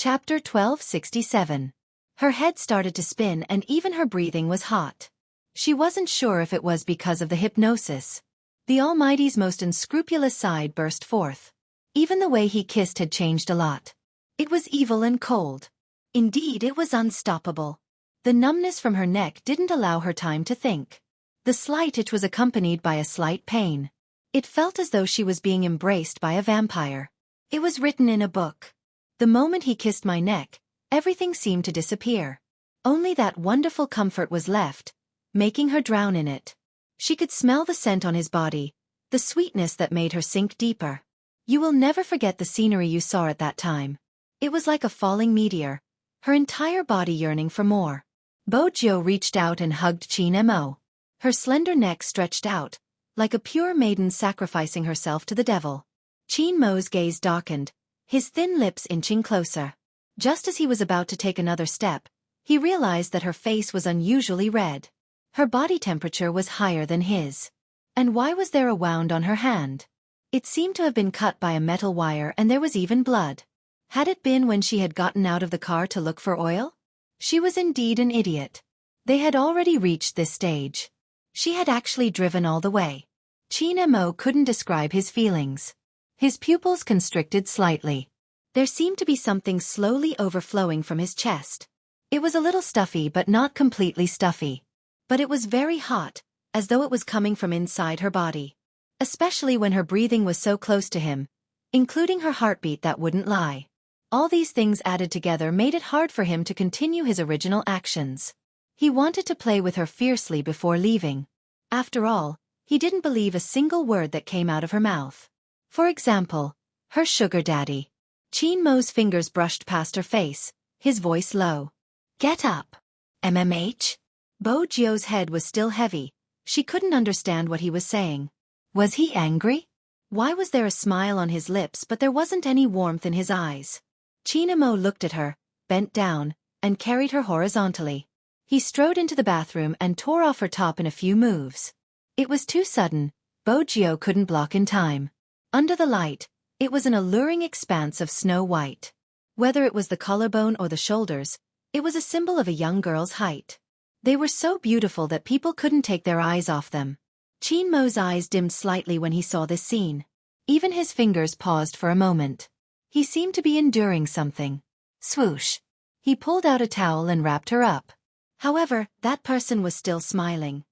Chapter 1267. Her head started to spin and even her breathing was hot. She wasn't sure if it was because of the hypnosis. The Almighty's most unscrupulous side burst forth. Even the way he kissed had changed a lot. It was evil and cold. Indeed, it was unstoppable. The numbness from her neck didn't allow her time to think. The slight itch was accompanied by a slight pain. It felt as though she was being embraced by a vampire. It was written in a book. The moment he kissed my neck, everything seemed to disappear. Only that wonderful comfort was left, making her drown in it. She could smell the scent on his body, the sweetness that made her sink deeper. You will never forget the scenery you saw at that time. It was like a falling meteor, her entire body yearning for more. Bojo reached out and hugged Qin Mo. Her slender neck stretched out, like a pure maiden sacrificing herself to the devil. Qin Mo's gaze darkened, his thin lips inching closer. Just as he was about to take another step, he realized that her face was unusually red. Her body temperature was higher than his. And why was there a wound on her hand? It seemed to have been cut by a metal wire and there was even blood. Had it been when she had gotten out of the car to look for oil? She was indeed an idiot. They had already reached this stage. She had actually driven all the way. Qin Mo couldn't describe his feelings. His pupils constricted slightly. There seemed to be something slowly overflowing from his chest. It was a little stuffy but not completely stuffy. But it was very hot, as though it was coming from inside her body. Especially when her breathing was so close to him, including her heartbeat that wouldn't lie. All these things added together made it hard for him to continue his original actions. He wanted to play with her fiercely before leaving. After all, he didn't believe a single word that came out of her mouth. For example, her sugar daddy. Qin Mo's fingers brushed past her face, his voice low. Get up. MMH? Bojio's head was still heavy. She couldn't understand what he was saying. Was he angry? Why was there a smile on his lips but there wasn't any warmth in his eyes? Qin Mo looked at her, bent down, and carried her horizontally. He strode into the bathroom and tore off her top in a few moves. It was too sudden. Bojio couldn't block in time. Under the light, it was an alluring expanse of snow white. Whether it was the collarbone or the shoulders, it was a symbol of a young girl's height. They were so beautiful that people couldn't take their eyes off them. Qin Mo's eyes dimmed slightly when he saw this scene. Even his fingers paused for a moment. He seemed to be enduring something. Swoosh. He pulled out a towel and wrapped her up. However, that person was still smiling.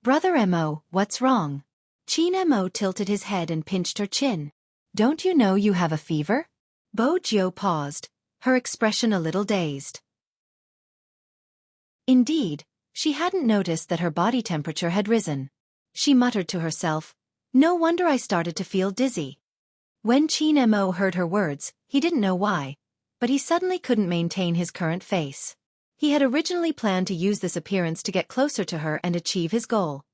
Brother Mo, what's wrong? Qin Mo tilted his head and pinched her chin. Don't you know you have a fever? Bojio paused, her expression a little dazed. Indeed, she hadn't noticed that her body temperature had risen. She muttered to herself, no wonder I started to feel dizzy. When Qin Mo heard her words, he didn't know why, but he suddenly couldn't maintain his current face. He had originally planned to use this appearance to get closer to her and achieve his goal.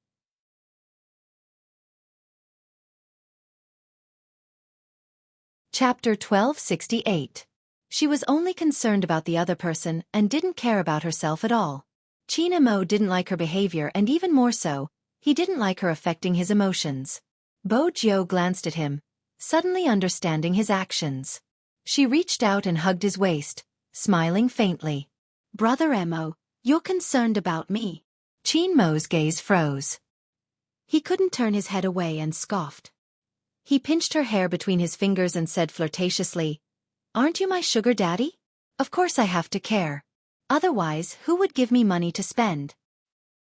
Chapter 1268. She was only concerned about the other person and didn't care about herself at all. Qin Mo didn't like her behavior and even more so, he didn't like her affecting his emotions. Bojio glanced at him, suddenly understanding his actions. She reached out and hugged his waist, smiling faintly. Brother Mo, you're concerned about me. Qin Mo's gaze froze. He couldn't turn his head away and scoffed. He pinched her hair between his fingers and said flirtatiously, Aren't you my sugar daddy? Of course I have to care. Otherwise, who would give me money to spend?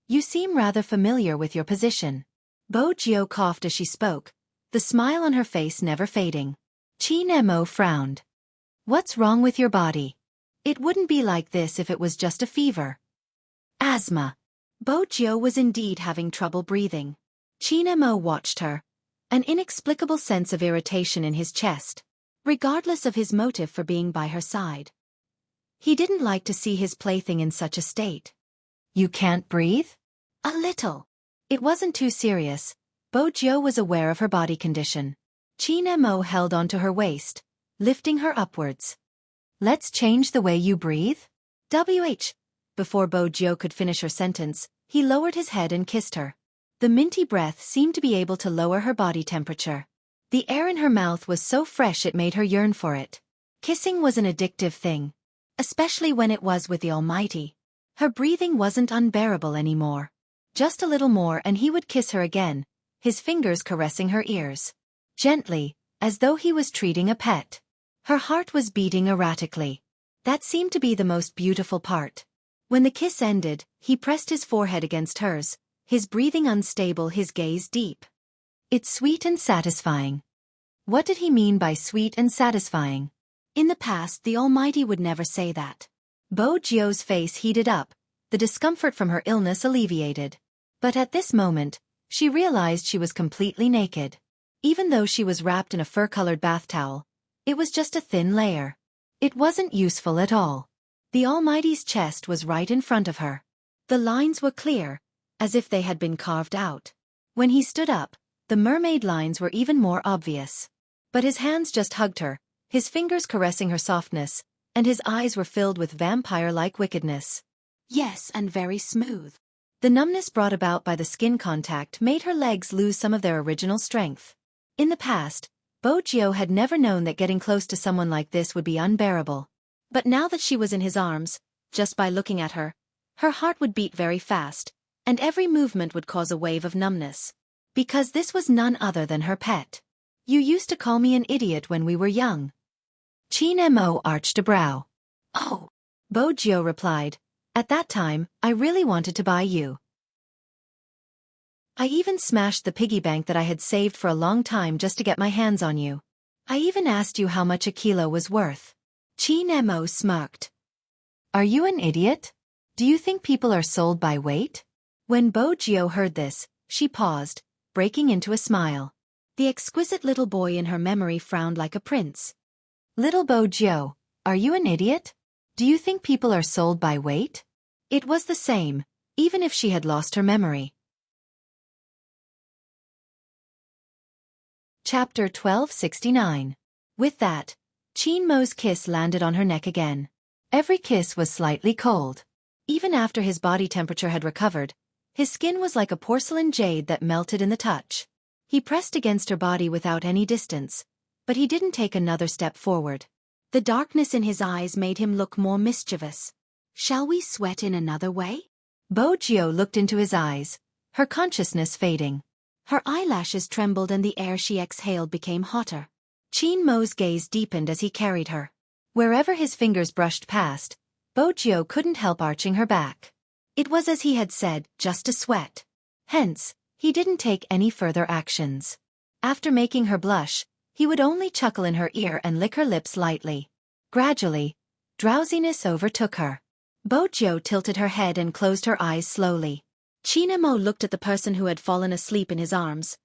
You seem rather familiar with your position. Bojio coughed as she spoke, the smile on her face never fading. Qin Mo frowned. What's wrong with your body? It wouldn't be like this if it was just a fever. Asthma. Bojio was indeed having trouble breathing. Qin Mo watched her, an inexplicable sense of irritation in his chest, regardless of his motive for being by her side. He didn't like to see his plaything in such a state. You can't breathe? A little. It wasn't too serious. Bojio was aware of her body condition. Qin Mo held onto her waist, lifting her upwards. Let's change the way you breathe? Before Bojio could finish her sentence, he lowered his head and kissed her. The minty breath seemed to be able to lower her body temperature. The air in her mouth was so fresh it made her yearn for it. Kissing was an addictive thing, especially when it was with the Almighty. Her breathing wasn't unbearable anymore. Just a little more and he would kiss her again, his fingers caressing her ears. Gently, as though he was treating a pet. Her heart was beating erratically. That seemed to be the most beautiful part. When the kiss ended, he pressed his forehead against hers, his breathing unstable, his gaze deep. It's sweet and satisfying. What did he mean by sweet and satisfying? In the past, the Almighty would never say that. Bo Jio's face heated up, the discomfort from her illness alleviated. But at this moment, she realized she was completely naked. Even though she was wrapped in a fur-colored bath towel, it was just a thin layer. It wasn't useful at all. The Almighty's chest was right in front of her. The lines were clear, as if they had been carved out. When he stood up, the mermaid lines were even more obvious. But his hands just hugged her, his fingers caressing her softness, and his eyes were filled with vampire-like wickedness. Yes, and very smooth. The numbness brought about by the skin contact made her legs lose some of their original strength. In the past, Bo Jio had never known that getting close to someone like this would be unbearable. But now that she was in his arms, just by looking at her, her heart would beat very fast, and every movement would cause a wave of numbness. Because this was none other than her pet. You used to call me an idiot when we were young. Qin Mo arched a brow. Oh, Bo Jio replied. At that time, I really wanted to buy you. I even smashed the piggy bank that I had saved for a long time just to get my hands on you. I even asked you how much a kilo was worth. Qin Mo smirked. Are you an idiot? Do you think people are sold by weight? When Bo Jio heard this, she paused, breaking into a smile. The exquisite little boy in her memory frowned like a prince. Little Bo Jio, are you an idiot? Do you think people are sold by weight? It was the same, even if she had lost her memory. Chapter 1269. With that, Qin Mo's kiss landed on her neck again. Every kiss was slightly cold. Even after his body temperature had recovered, his skin was like a porcelain jade that melted in the touch. He pressed against her body without any distance, but he didn't take another step forward. The darkness in his eyes made him look more mischievous. Shall we sweat in another way? Bo Jio looked into his eyes, her consciousness fading. Her eyelashes trembled and the air she exhaled became hotter. Qin Mo's gaze deepened as he carried her. Wherever his fingers brushed past, Bo Jio couldn't help arching her back. It was as he had said, just a sweat. Hence, he didn't take any further actions. After making her blush, he would only chuckle in her ear and lick her lips lightly. Gradually, drowsiness overtook her. Bo Jio tilted her head and closed her eyes slowly. Qin Mo looked at the person who had fallen asleep in his arms,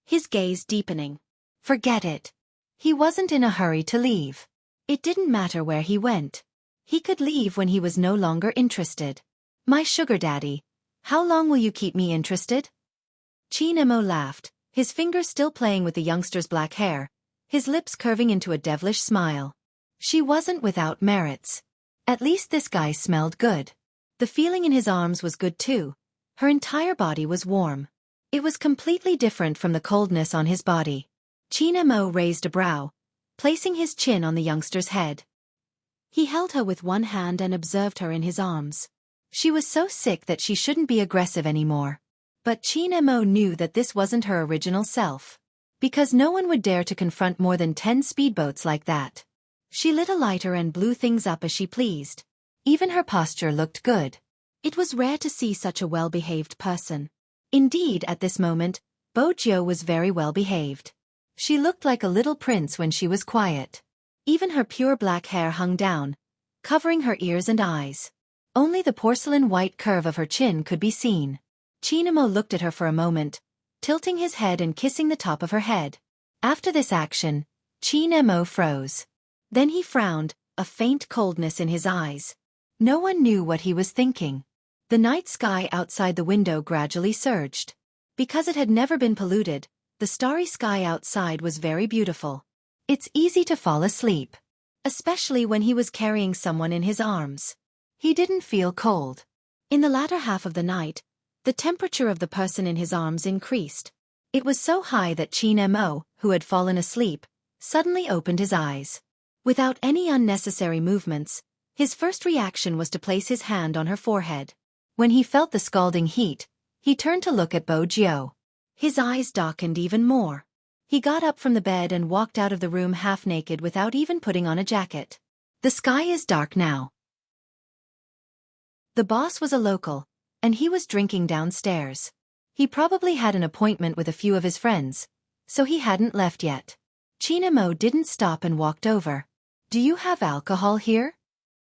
his gaze deepening. Forget it. He wasn't in a hurry to leave. It didn't matter where he went. He could leave when he was no longer interested. My sugar daddy, how long will you keep me interested? Qin Mo laughed, his fingers still playing with the youngster's black hair, his lips curving into a devilish smile. She wasn't without merits. At least this guy smelled good. The feeling in his arms was good too. Her entire body was warm. It was completely different from the coldness on his body. Qin Mo raised a brow, placing his chin on the youngster's head. He held her with one hand and observed her in his arms. She was so sick that she shouldn't be aggressive anymore. But Qin Mo knew that this wasn't her original self. Because no one would dare to confront more than 10 speedboats like that. She lit a lighter and blew things up as she pleased. Even her posture looked good. It was rare to see such a well-behaved person. Indeed, at this moment, Bo Jio was very well-behaved. She looked like a little prince when she was quiet. Even her pure black hair hung down, covering her ears and eyes. Only the porcelain white curve of her chin could be seen. Qin Mo looked at her for a moment, tilting his head and kissing the top of her head. After this action, Qin Mo froze. Then he frowned, a faint coldness in his eyes. No one knew what he was thinking. The night sky outside the window gradually surged. Because it had never been polluted, the starry sky outside was very beautiful. It's easy to fall asleep. Especially when he was carrying someone in his arms. He didn't feel cold. In the latter half of the night, the temperature of the person in his arms increased. It was so high that Qin Mo, who had fallen asleep, suddenly opened his eyes. Without any unnecessary movements, his first reaction was to place his hand on her forehead. When he felt the scalding heat, he turned to look at Bo Jiao. His eyes darkened even more. He got up from the bed and walked out of the room half naked without even putting on a jacket. The sky is dark now. The boss was a local, and he was drinking downstairs. He probably had an appointment with a few of his friends, so he hadn't left yet. China Mo didn't stop and walked over. "Do you have alcohol here?"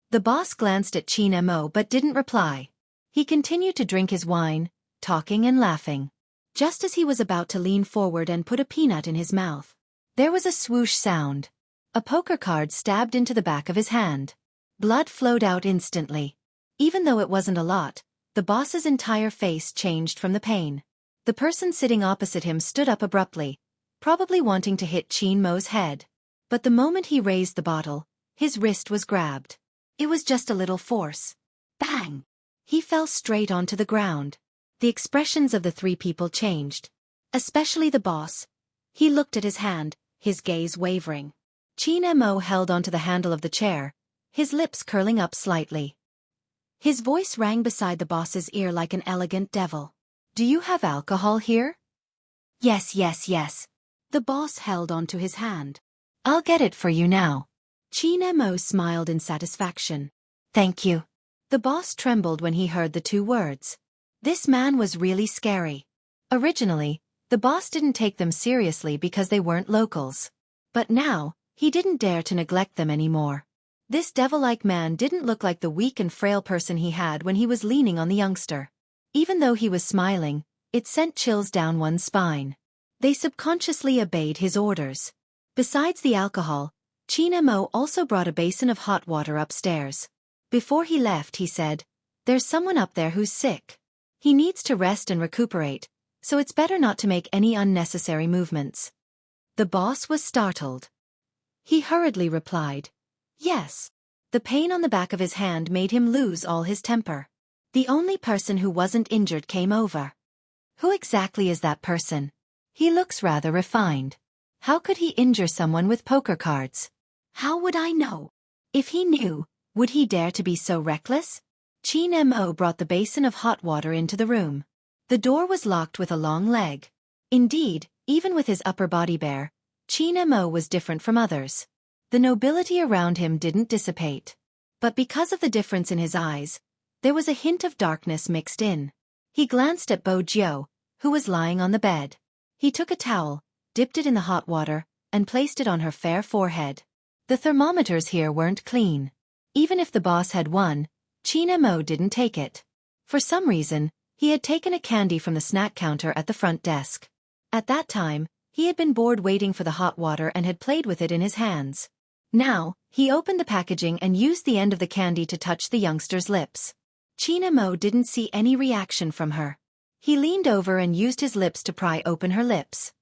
The boss glanced at China Mo but didn't reply. He continued to drink his wine, talking and laughing. Just as he was about to lean forward and put a peanut in his mouth, there was a swoosh sound. A poker card stabbed into the back of his hand. Blood flowed out instantly. Even though it wasn't a lot, the boss's entire face changed from the pain. The person sitting opposite him stood up abruptly, probably wanting to hit China Mo's head. But the moment he raised the bottle, his wrist was grabbed. It was just a little force. Bang! He fell straight onto the ground. The expressions of the three people changed. Especially the boss. He looked at his hand, his gaze wavering. China Mo held onto the handle of the chair, his lips curling up slightly. His voice rang beside the boss's ear like an elegant devil. "Do you have alcohol here?" "Yes, yes, yes." The boss held onto his hand. "I'll get it for you now." China Mo smiled in satisfaction. "Thank you." The boss trembled when he heard the two words. This man was really scary. Originally, the boss didn't take them seriously because they weren't locals. But now, he didn't dare to neglect them anymore. This devil-like man didn't look like the weak and frail person he had when he was leaning on the youngster. Even though he was smiling, it sent chills down one's spine. They subconsciously obeyed his orders. Besides the alcohol, China Mo also brought a basin of hot water upstairs. Before he left, he said, "There's someone up there who's sick. He needs to rest and recuperate, so it's better not to make any unnecessary movements." The boss was startled. He hurriedly replied, "Yes." The pain on the back of his hand made him lose all his temper. The only person who wasn't injured came over. "Who exactly is that person? He looks rather refined. How could he injure someone with poker cards?" "How would I know? If he knew, would he dare to be so reckless?" China Mo brought the basin of hot water into the room. The door was locked with a long leg. Indeed, even with his upper body bare, China Mo was different from others. The nobility around him didn't dissipate. But because of the difference in his eyes, there was a hint of darkness mixed in. He glanced at Bo Jiao, who was lying on the bed. He took a towel, dipped it in the hot water, and placed it on her fair forehead. The thermometers here weren't clean. Even if the boss had one, China Mo didn't take it. For some reason, he had taken a candy from the snack counter at the front desk. At that time, he had been bored waiting for the hot water and had played with it in his hands. Now, he opened the packaging and used the end of the candy to touch the youngster's lips. China Mo didn't see any reaction from her. He leaned over and used his lips to pry open her lips.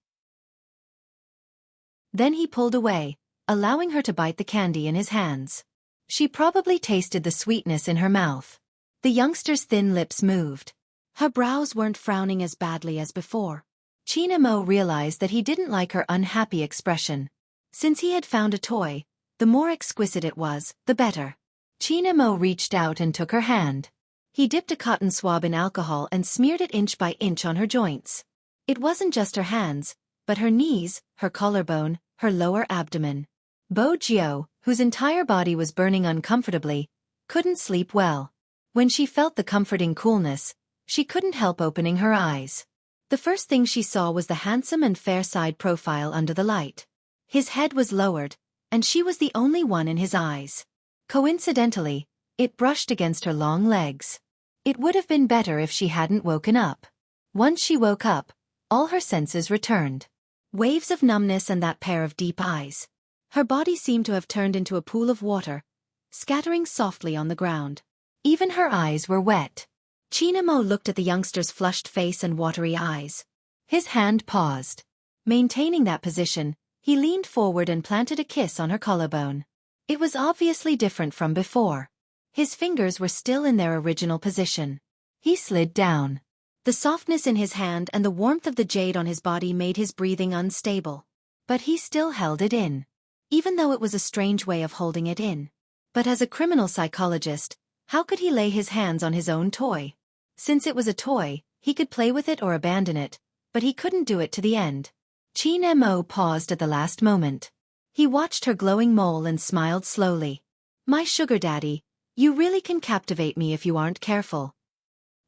Then he pulled away, allowing her to bite the candy in his hands. She probably tasted the sweetness in her mouth. The youngster's thin lips moved. Her brows weren't frowning as badly as before. China Mo realized that he didn't like her unhappy expression. Since he had found a toy, the more exquisite it was, the better. China Mo reached out and took her hand. He dipped a cotton swab in alcohol and smeared it inch by inch on her joints. It wasn't just her hands, but her knees, her collarbone, her lower abdomen. Bo Jiao, whose entire body was burning uncomfortably, couldn't sleep well. When she felt the comforting coolness, she couldn't help opening her eyes. The first thing she saw was the handsome and fair side profile under the light. His head was lowered, and she was the only one in his eyes. Coincidentally, it brushed against her long legs. It would have been better if she hadn't woken up. Once she woke up, all her senses returned. Waves of numbness and that pair of deep eyes. Her body seemed to have turned into a pool of water, scattering softly on the ground. Even her eyes were wet. China Mo looked at the youngster's flushed face and watery eyes. His hand paused. Maintaining that position, he leaned forward and planted a kiss on her collarbone. It was obviously different from before. His fingers were still in their original position. He slid down. The softness in his hand and the warmth of the jade on his body made his breathing unstable. But he still held it in. even though it was a strange way of holding it in. But as a criminal psychologist, how could he lay his hands on his own toy? Since it was a toy, he could play with it or abandon it, but he couldn't do it to the end. Qin Mo paused at the last moment. He watched her glowing mole and smiled slowly. My sugar daddy, you really can captivate me if you aren't careful.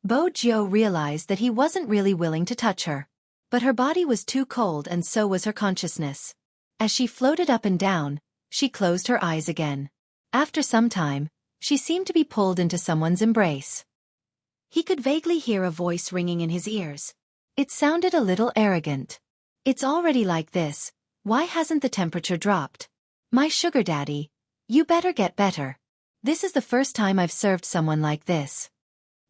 Bo Jiu realized that he wasn't really willing to touch her. But her body was too cold and so was her consciousness. As she floated up and down, she closed her eyes again. After some time, she seemed to be pulled into someone's embrace. He could vaguely hear a voice ringing in his ears. It sounded a little arrogant. It's already like this, why hasn't the temperature dropped? My sugar daddy, you better get better. This is the first time I've served someone like this.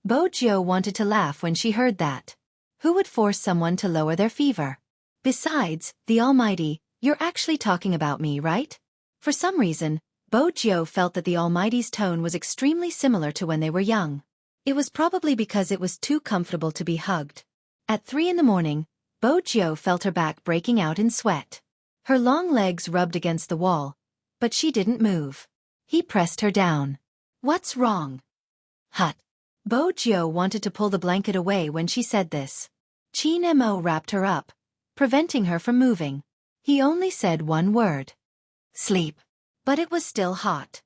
Bo Jiu wanted to laugh when she heard that. Who would force someone to lower their fever? Besides, the Almighty, you're actually talking about me, right? For some reason, Bo Jiu felt that the Almighty's tone was extremely similar to when they were young. It was probably because it was too comfortable to be hugged. At 3 in the morning, Bo Jiu felt her back breaking out in sweat. Her long legs rubbed against the wall, but she didn't move. He pressed her down. What's wrong? Hut. Bo Jiu wanted to pull the blanket away when she said this. Qin Mo wrapped her up, preventing her from moving. He only said one word. Sleep. But it was still hot.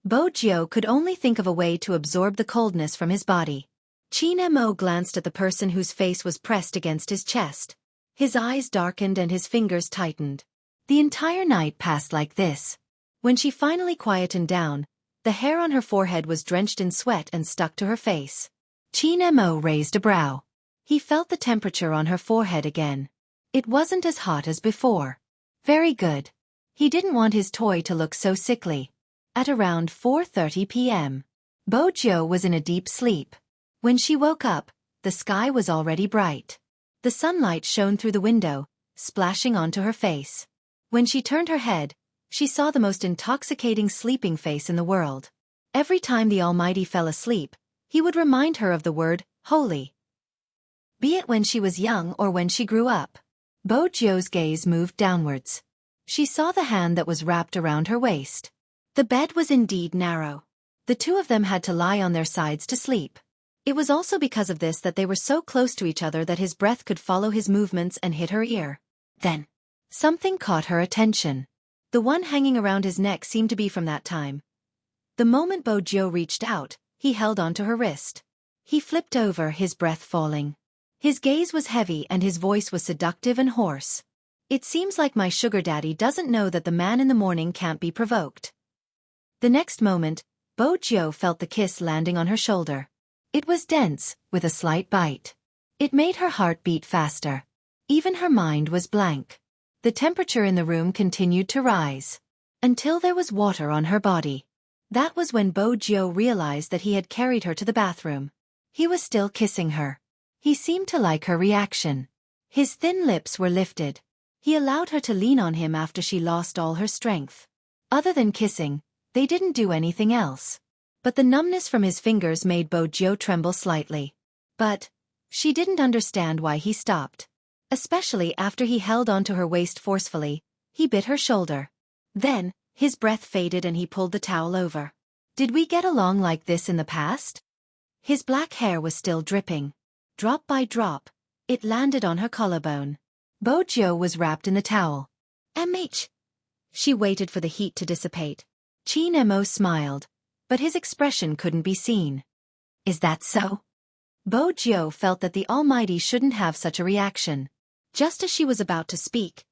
Bo Jiu could only think of a way to absorb the coldness from his body. Qin Mo glanced at the person whose face was pressed against his chest. His eyes darkened and his fingers tightened. The entire night passed like this. When she finally quietened down, the hair on her forehead was drenched in sweat and stuck to her face. Qin Mo raised a brow. He felt the temperature on her forehead again. It wasn't as hot as before. Very good. He didn't want his toy to look so sickly. At around 4:30 p.m., Bo Jiu was in a deep sleep. When she woke up, the sky was already bright. The sunlight shone through the window, splashing onto her face. When she turned her head, she saw the most intoxicating sleeping face in the world. Every time the Almighty fell asleep, he would remind her of the word, holy. Be it when she was young or when she grew up. Bo Jiu's gaze moved downwards. She saw the hand that was wrapped around her waist. The bed was indeed narrow. The two of them had to lie on their sides to sleep. It was also because of this that they were so close to each other that his breath could follow his movements and hit her ear. Then, something caught her attention. The one hanging around his neck seemed to be from that time. The moment Bo Jiu reached out, he held onto her wrist. He flipped over, his breath falling. His gaze was heavy and his voice was seductive and hoarse. It seems like my sugar daddy doesn't know that the man in the morning can't be provoked. The next moment, Bo Jiu felt the kiss landing on her shoulder. It was dense, with a slight bite. It made her heart beat faster. Even her mind was blank. The temperature in the room continued to rise. Until there was water on her body. That was when Bo Jiu realized that he had carried her to the bathroom. He was still kissing her. He seemed to like her reaction. His thin lips were lifted. He allowed her to lean on him after she lost all her strength. Other than kissing, they didn't do anything else. But the numbness from his fingers made Bo Jiu tremble slightly. But she didn't understand why he stopped. Especially after he held onto her waist forcefully, he bit her shoulder. Then, his breath faded and he pulled the towel over. Did we get along like this in the past? His black hair was still dripping. Drop by drop, it landed on her collarbone. Bo Jiu was wrapped in the towel. MH. She waited for the heat to dissipate. Qin Mo smiled, but his expression couldn't be seen. Is that so? Bo Jiu felt that the Almighty shouldn't have such a reaction. Just as she was about to speak,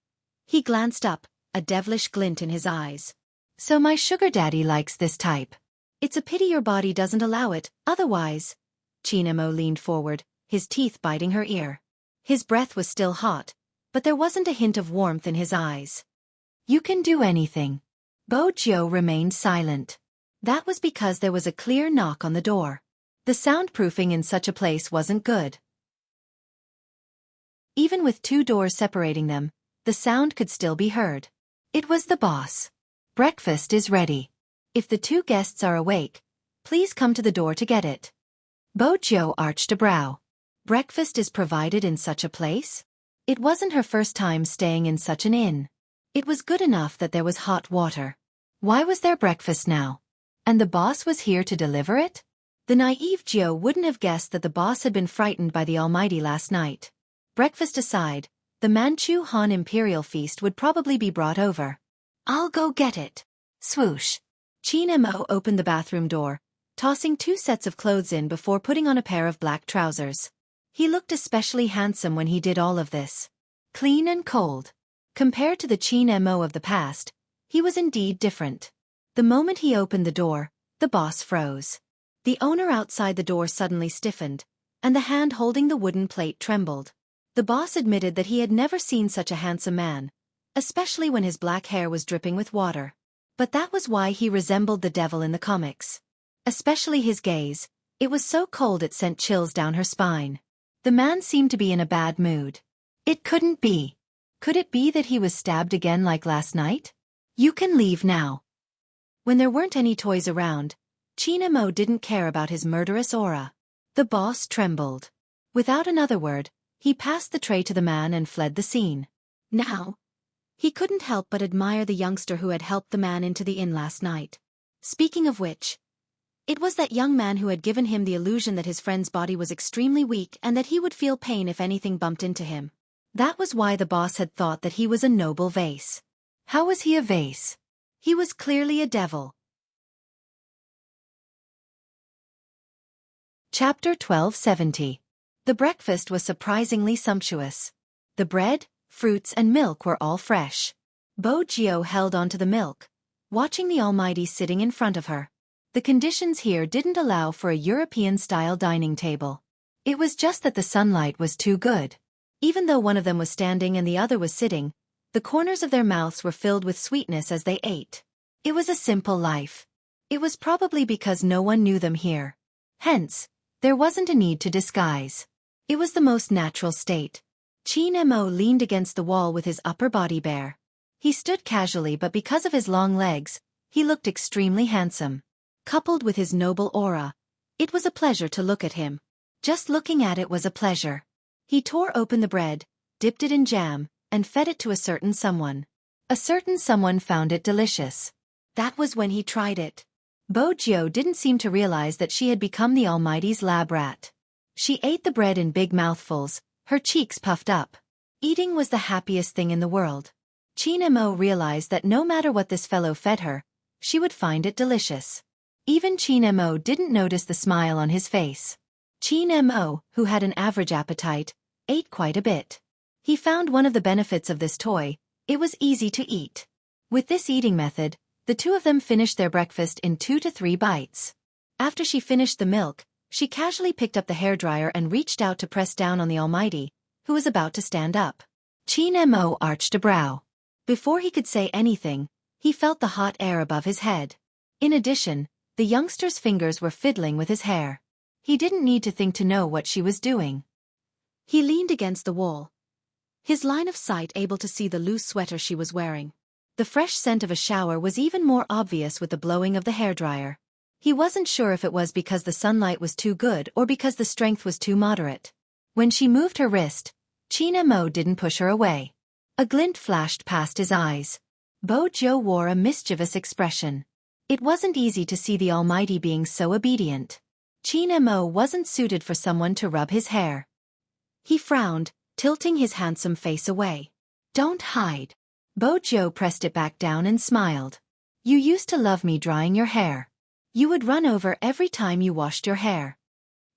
he glanced up, a devilish glint in his eyes. So my sugar daddy likes this type. It's a pity your body doesn't allow it, otherwise. Qin Mo leaned forward, his teeth biting her ear. His breath was still hot, but there wasn't a hint of warmth in his eyes. You can do anything. Bo Jiu remained silent. That was because there was a clear knock on the door. The soundproofing in such a place wasn't good. Even with 2 doors separating them, the sound could still be heard. It was the boss. Breakfast is ready. If the 2 guests are awake, please come to the door to get it. Bo Jiu arched a brow. Breakfast is provided in such a place? It wasn't her first time staying in such an inn. It was good enough that there was hot water. Why was there breakfast now? And the boss was here to deliver it? The naive Gio wouldn't have guessed that the boss had been frightened by the Almighty last night. Breakfast aside, the Manchu Han Imperial feast would probably be brought over. I'll go get it. Swoosh. Qin Mo opened the bathroom door, tossing 2 sets of clothes in before putting on a pair of black trousers. He looked especially handsome when he did all of this. Clean and cold. Compared to the Qin Mo of the past, he was indeed different. The moment he opened the door, the boss froze. The owner outside the door suddenly stiffened, and the hand holding the wooden plate trembled. The boss admitted that he had never seen such a handsome man, especially when his black hair was dripping with water. But that was why he resembled the devil in the comics. Especially his gaze, it was so cold it sent chills down her spine. The man seemed to be in a bad mood. It couldn't be. Could it be that he was stabbed again like last night? You can leave now. When there weren't any toys around, Qin Mo didn't care about his murderous aura. The boss trembled. Without another word, he passed the tray to the man and fled the scene. Now, he couldn't help but admire the youngster who had helped the man into the inn last night. Speaking of which, it was that young man who had given him the illusion that his friend's body was extremely weak and that he would feel pain if anything bumped into him. That was why the boss had thought that he was a noble vase. How was he a vase? He was clearly a devil. Chapter 1270. The breakfast was surprisingly sumptuous. The bread, fruits and milk were all fresh. Bo Jio held onto the milk, watching the Almighty sitting in front of her. The conditions here didn't allow for a European-style dining table. It was just that the sunlight was too good. Even though one of them was standing and the other was sitting, the corners of their mouths were filled with sweetness as they ate. It was a simple life. It was probably because no one knew them here. Hence, there wasn't a need to disguise. It was the most natural state. Qin Mo leaned against the wall with his upper body bare. He stood casually, but because of his long legs, he looked extremely handsome. Coupled with his noble aura, it was a pleasure to look at him. Just looking at it was a pleasure. He tore open the bread, dipped it in jam, and fed it to a certain someone. A certain someone found it delicious. That was when he tried it. Bo Jio didn't seem to realize that she had become the Almighty's lab rat. She ate the bread in big mouthfuls, her cheeks puffed up. Eating was the happiest thing in the world. Qin Mo realized that no matter what this fellow fed her, she would find it delicious. Even Qin Mo didn't notice the smile on his face. Qin Mo, who had an average appetite, ate quite a bit. He found one of the benefits of this toy: it was easy to eat. With this eating method, the two of them finished their breakfast in 2 to 3 bites. After she finished the milk, she casually picked up the hairdryer and reached out to press down on the Almighty, who was about to stand up. Qin Mo arched a brow. Before he could say anything, he felt the hot air above his head. In addition, the youngster's fingers were fiddling with his hair. He didn't need to think to know what she was doing. He leaned against the wall, his line of sight able to see the loose sweater she was wearing. The fresh scent of a shower was even more obvious with the blowing of the hairdryer. He wasn't sure if it was because the sunlight was too good or because the strength was too moderate. When she moved her wrist, Qin Mo didn't push her away. A glint flashed past his eyes. Bo Jio wore a mischievous expression. It wasn't easy to see the Almighty being so obedient. Qin Mo wasn't suited for someone to rub his hair. He frowned, tilting his handsome face away. Don't hide. Bo Jio pressed it back down and smiled. You used to love me drying your hair. You would run over every time you washed your hair.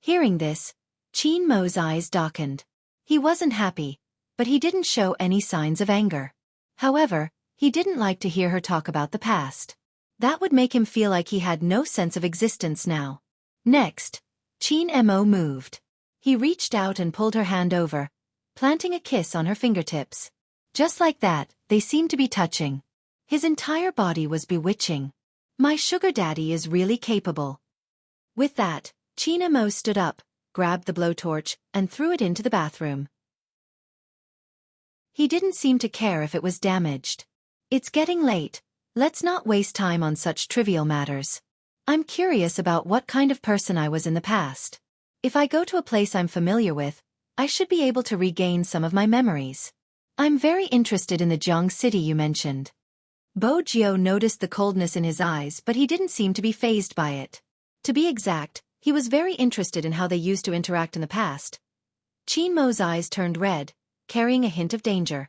Hearing this, Qin Mo's eyes darkened. He wasn't happy, but he didn't show any signs of anger. However, he didn't like to hear her talk about the past. That would make him feel like he had no sense of existence now. Next, Qin Mo moved. He reached out and pulled her hand over, planting a kiss on her fingertips. Just like that, they seemed to be touching. His entire body was bewitching. My sugar daddy is really capable. With that, Qin Mo stood up, grabbed the blowtorch, and threw it into the bathroom. He didn't seem to care if it was damaged. It's getting late. Let's not waste time on such trivial matters. I'm curious about what kind of person I was in the past. If I go to a place I'm familiar with, I should be able to regain some of my memories. I'm very interested in the Jiang city you mentioned. Bo Jio noticed the coldness in his eyes, but he didn't seem to be fazed by it. To be exact, he was very interested in how they used to interact in the past. Qin Mo's eyes turned red, carrying a hint of danger.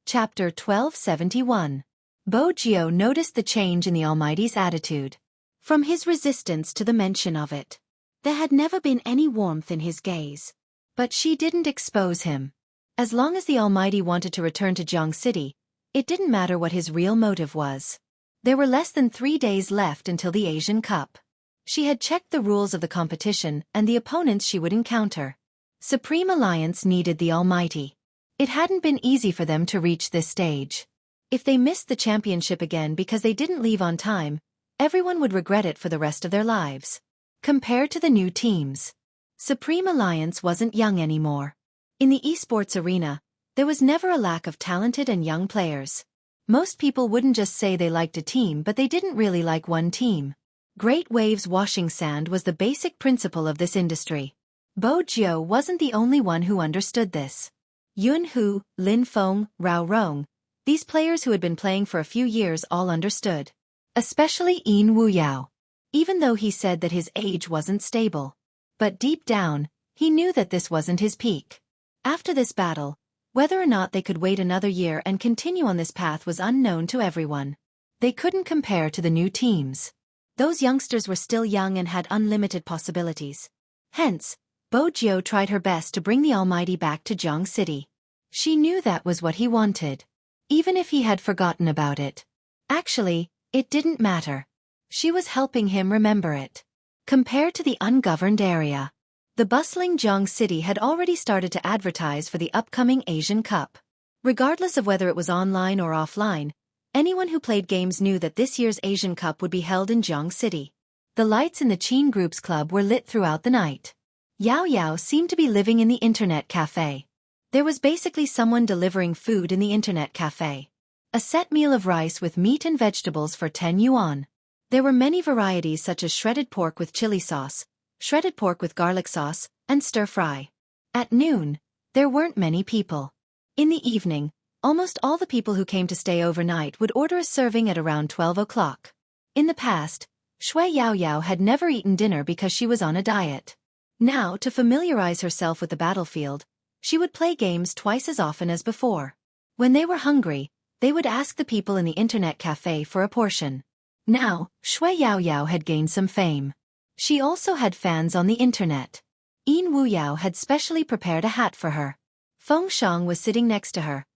Chapter 1271. Bo Jio noticed the change in the Almighty's attitude. From his resistance to the mention of it, there had never been any warmth in his gaze. But she didn't expose him. As long as the Almighty wanted to return to Jiang City, it didn't matter what his real motive was. There were less than 3 days left until the Asian Cup. She had checked the rules of the competition and the opponents she would encounter. Supreme Alliance needed the Almighty. It hadn't been easy for them to reach this stage. If they missed the championship again because they didn't leave on time, everyone would regret it for the rest of their lives. Compared to the new teams, Supreme Alliance wasn't young anymore. In the esports arena, there was never a lack of talented and young players. Most people wouldn't just say they liked a team, but they didn't really like one team. Great waves washing sand was the basic principle of this industry. Bo Jio wasn't the only one who understood this. Yun Hu, Lin Feng, Rao Rong, these players who had been playing for a few years all understood. Especially Yin Wuyao. Even though he said that his age wasn't stable. But deep down, he knew that this wasn't his peak. After this battle, whether or not they could wait another year and continue on this path was unknown to everyone. They couldn't compare to the new teams. Those youngsters were still young and had unlimited possibilities. Hence, Bo Jio tried her best to bring the Almighty back to Jiang City. She knew that was what he wanted. Even if he had forgotten about it. Actually, it didn't matter. She was helping him remember it. Compared to the ungoverned area, the bustling Jiang City had already started to advertise for the upcoming Asian Cup. Regardless of whether it was online or offline, anyone who played games knew that this year's Asian Cup would be held in Jiang City. The lights in the Qin Group's club were lit throughout the night. Yao Yao seemed to be living in the internet cafe. There was basically someone delivering food in the internet cafe. A set meal of rice with meat and vegetables for 10 yuan. There were many varieties such as shredded pork with chili sauce, shredded pork with garlic sauce, and stir-fry. At noon, there weren't many people. In the evening, almost all the people who came to stay overnight would order a serving at around 12 o'clock. In the past, Shui Yao Yao had never eaten dinner because she was on a diet. Now, to familiarize herself with the battlefield, she would play games twice as often as before. When they were hungry, they would ask the people in the internet cafe for a portion. Now, Shui Yao Yao had gained some fame. She also had fans on the internet. Yin Wuyao had specially prepared a hat for her. Feng Shang was sitting next to her,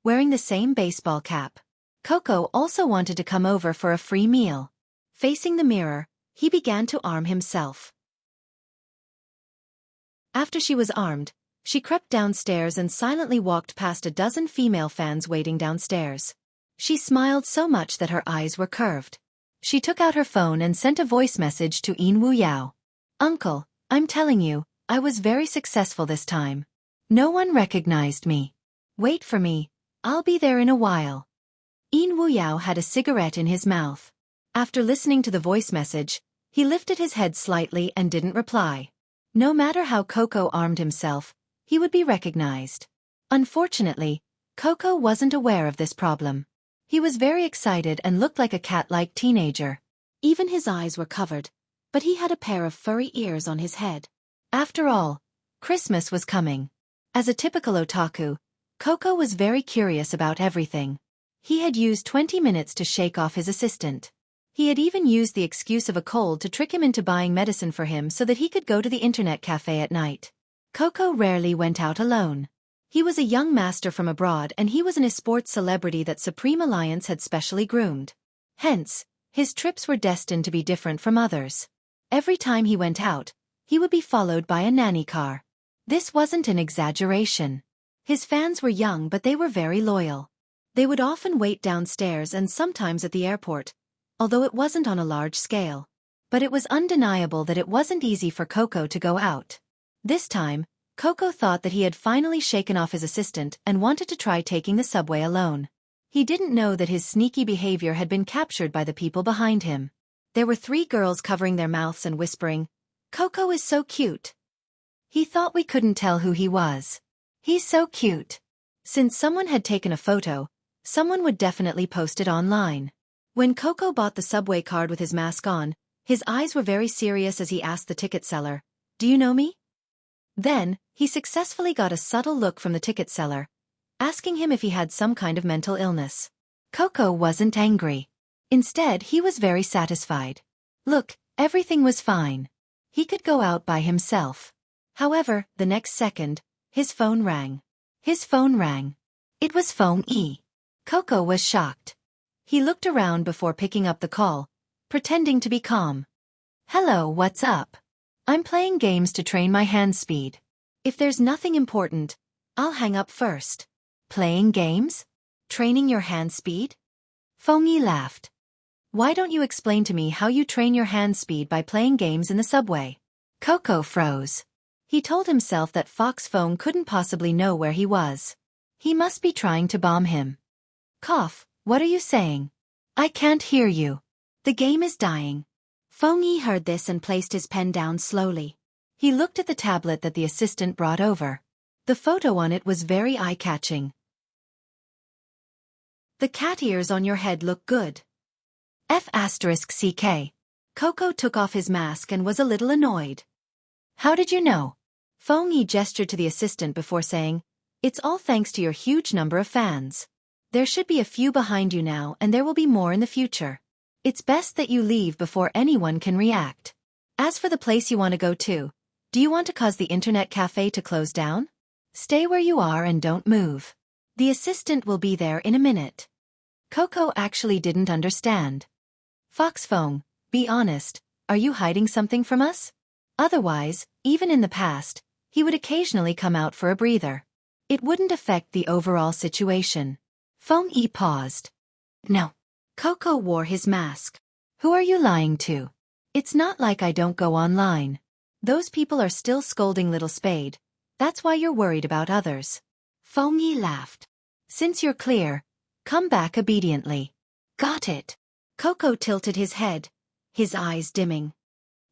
wearing the same baseball cap. Coco also wanted to come over for a free meal. Facing the mirror, he began to arm himself. After she was armed, she crept downstairs and silently walked past a dozen female fans waiting downstairs. She smiled so much that her eyes were curved. She took out her phone and sent a voice message to Yin Wuyao. "Uncle, I'm telling you, I was very successful this time. No one recognized me. Wait for me, I'll be there in a while." Yin Wuyao had a cigarette in his mouth. After listening to the voice message, he lifted his head slightly and didn't reply. No matter how Coco armed himself, he would be recognized. Unfortunately, Coco wasn't aware of this problem. He was very excited and looked like a cat-like teenager. Even his eyes were covered, but he had a pair of furry ears on his head. After all, Christmas was coming. As a typical otaku, Coco was very curious about everything. He had used 20 minutes to shake off his assistant. He had even used the excuse of a cold to trick him into buying medicine for him so that he could go to the internet cafe at night. Coco rarely went out alone. He was a young master from abroad and he was an esports celebrity that Supreme Alliance had specially groomed. Hence, his trips were destined to be different from others. Every time he went out, he would be followed by a nanny car. This wasn't an exaggeration. His fans were young but they were very loyal. They would often wait downstairs and sometimes at the airport, although it wasn't on a large scale. But it was undeniable that it wasn't easy for Coco to go out. This time, Coco thought that he had finally shaken off his assistant and wanted to try taking the subway alone. He didn't know that his sneaky behavior had been captured by the people behind him. There were 3 girls covering their mouths and whispering, "Coco is so cute." He thought we couldn't tell who he was. He's so cute. Since someone had taken a photo, someone would definitely post it online. When Coco bought the subway card with his mask on, his eyes were very serious as he asked the ticket seller, "Do you know me?" Then, he successfully got a subtle look from the ticket seller, asking him if he had some kind of mental illness. Coco wasn't angry. Instead, he was very satisfied. Look, everything was fine. He could go out by himself. However, the next second, his phone rang. His phone rang. It was Feng Yi. Coco was shocked. He looked around before picking up the call, pretending to be calm. "Hello, what's up? I'm playing games to train my hand speed. If there's nothing important, I'll hang up first." "Playing games? Training your hand speed?" Feng Yi laughed. "Why don't you explain to me how you train your hand speed by playing games in the subway?" Coco froze. He told himself that Fox Feng couldn't possibly know where he was. He must be trying to bomb him. "Cough, what are you saying? I can't hear you. The game is dying." Feng Yi heard this and placed his pen down slowly. He looked at the tablet that the assistant brought over. The photo on it was very eye-catching. "The cat ears on your head look good. F***CK. Coco took off his mask and was a little annoyed. "How did you know?" Feng Yi gestured to the assistant before saying, "It's all thanks to your huge number of fans. There should be a few behind you now and there will be more in the future. It's best that you leave before anyone can react. As for the place you want to go to, do you want to cause the internet cafe to close down? Stay where you are and don't move. The assistant will be there in a minute." Coco actually didn't understand. "Fox Feng, be honest, are you hiding something from us?" Otherwise, even in the past, he would occasionally come out for a breather. It wouldn't affect the overall situation. Feng Yi paused. "No." Coco wore his mask. "Who are you lying to? It's not like I don't go online. Those people are still scolding Little Spade. That's why you're worried about others." Feng Yi laughed. "Since you're clear, come back obediently." "Got it." Coco tilted his head, his eyes dimming.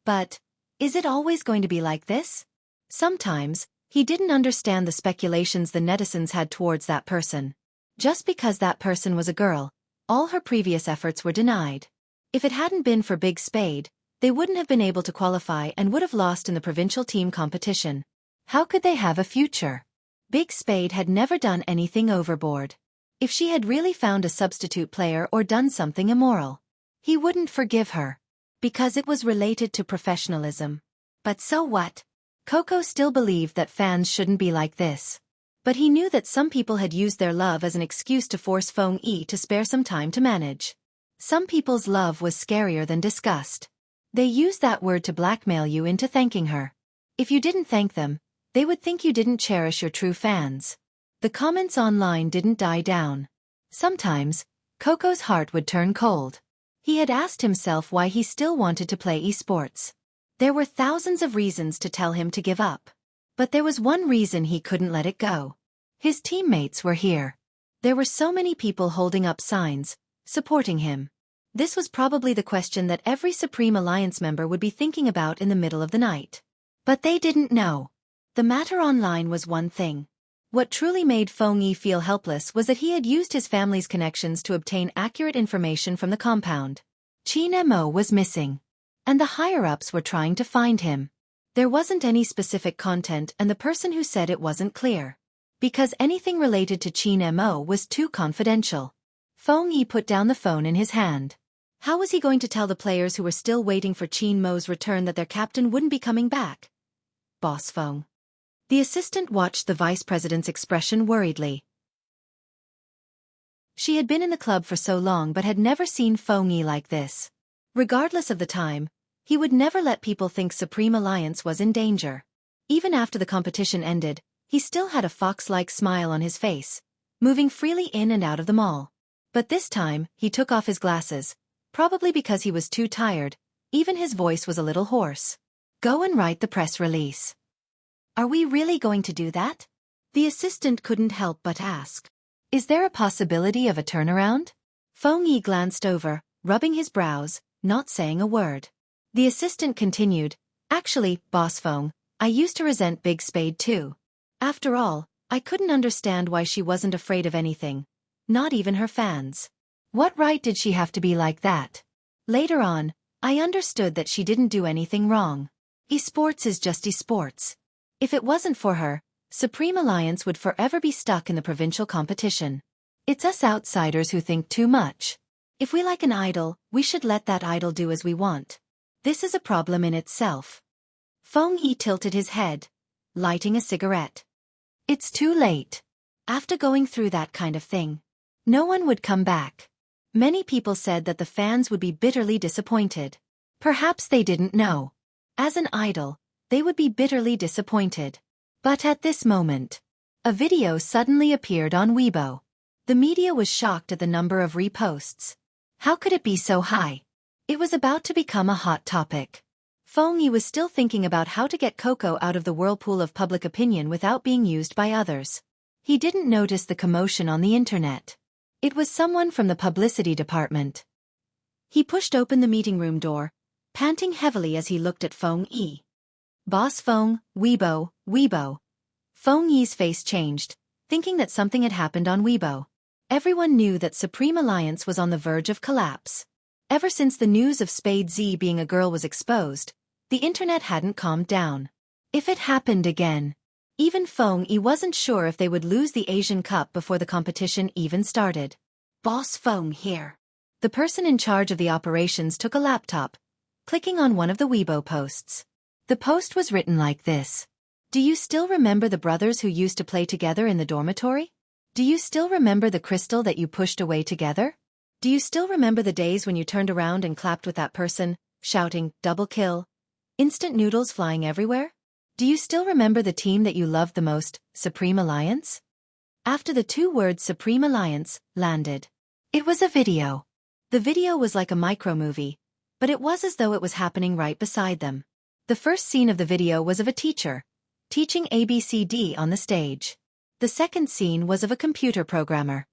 But, is it always going to be like this? Sometimes, he didn't understand the speculations the netizens had towards that person. Just because that person was a girl, all her previous efforts were denied. If it hadn't been for Big Spade, they wouldn't have been able to qualify and would have lost in the provincial team competition. How could they have a future? Big Spade had never done anything overboard. If she had really found a substitute player or done something immoral, he wouldn't forgive her. Because it was related to professionalism. But so what? Coco still believed that fans shouldn't be like this. But he knew that some people had used their love as an excuse to force Feng Yi to spare some time to manage. Some people's love was scarier than disgust. They used that word to blackmail you into thanking her. If you didn't thank them, they would think you didn't cherish your true fans. The comments online didn't die down. Sometimes, Coco's heart would turn cold. He had asked himself why he still wanted to play esports. There were thousands of reasons to tell him to give up. But there was one reason he couldn't let it go. His teammates were here. There were so many people holding up signs, supporting him. This was probably the question that every Supreme Alliance member would be thinking about in the middle of the night. But they didn't know. The matter online was one thing. What truly made Feng Yi feel helpless was that he had used his family's connections to obtain accurate information from the compound. Qin Mo was missing. And the higher-ups were trying to find him. There wasn't any specific content and the person who said it wasn't clear. Because anything related to Qin Mo was too confidential. Feng Yi put down the phone in his hand. How was he going to tell the players who were still waiting for Qin Mo's return that their captain wouldn't be coming back? Boss Feng. The assistant watched the vice president's expression worriedly. She had been in the club for so long but had never seen Feng Yi like this. Regardless of the time, he would never let people think Supreme Alliance was in danger. Even after the competition ended, he still had a fox-like smile on his face, moving freely in and out of the mall. But this time, he took off his glasses, probably because he was too tired. Even his voice was a little hoarse. "Go and write the press release." "Are we really going to do that?" The assistant couldn't help but ask. "Is there a possibility of a turnaround?" Feng Yi glanced over, rubbing his brows, not saying a word. The assistant continued, "Actually, Boss Feng, I used to resent Big Spade too. After all, I couldn't understand why she wasn't afraid of anything. Not even her fans. What right did she have to be like that? Later on, I understood that she didn't do anything wrong. Esports is just esports. If it wasn't for her, Supreme Alliance would forever be stuck in the provincial competition. It's us outsiders who think too much. If we like an idol, we should let that idol do as we want. This is a problem in itself. Feng Yi tilted his head, lighting a cigarette. It's too late. After going through that kind of thing, no one would come back. Many people said that the fans would be bitterly disappointed. Perhaps they didn't know. As an idol, they would be bitterly disappointed. But at this moment, a video suddenly appeared on Weibo. The media was shocked at the number of reposts. How could it be so high? It was about to become a hot topic. Feng Yi was still thinking about how to get Coco out of the whirlpool of public opinion without being used by others. He didn't notice the commotion on the internet. It was someone from the publicity department. He pushed open the meeting room door, panting heavily as he looked at Feng Yi. Boss Feng, Weibo, Weibo. Feng Yi's face changed, thinking that something had happened on Weibo. Everyone knew that Supreme Alliance was on the verge of collapse. Ever since the news of Spade Z being a girl was exposed, the internet hadn't calmed down. If it happened again, even Feng Yi wasn't sure if they would lose the Asian Cup before the competition even started. Boss Feng here. The person in charge of the operations took a laptop, clicking on one of the Weibo posts. The post was written like this. Do you still remember the brothers who used to play together in the dormitory? Do you still remember the crystal that you pushed away together? Do you still remember the days when you turned around and clapped with that person, shouting, double kill? Instant noodles flying everywhere? Do you still remember the team that you loved the most, Supreme Alliance? After the two words Supreme Alliance landed, it was a video. The video was like a micro-movie, but it was as though it was happening right beside them. The first scene of the video was of a teacher, teaching ABCD on the stage. The second scene was of a computer programmer.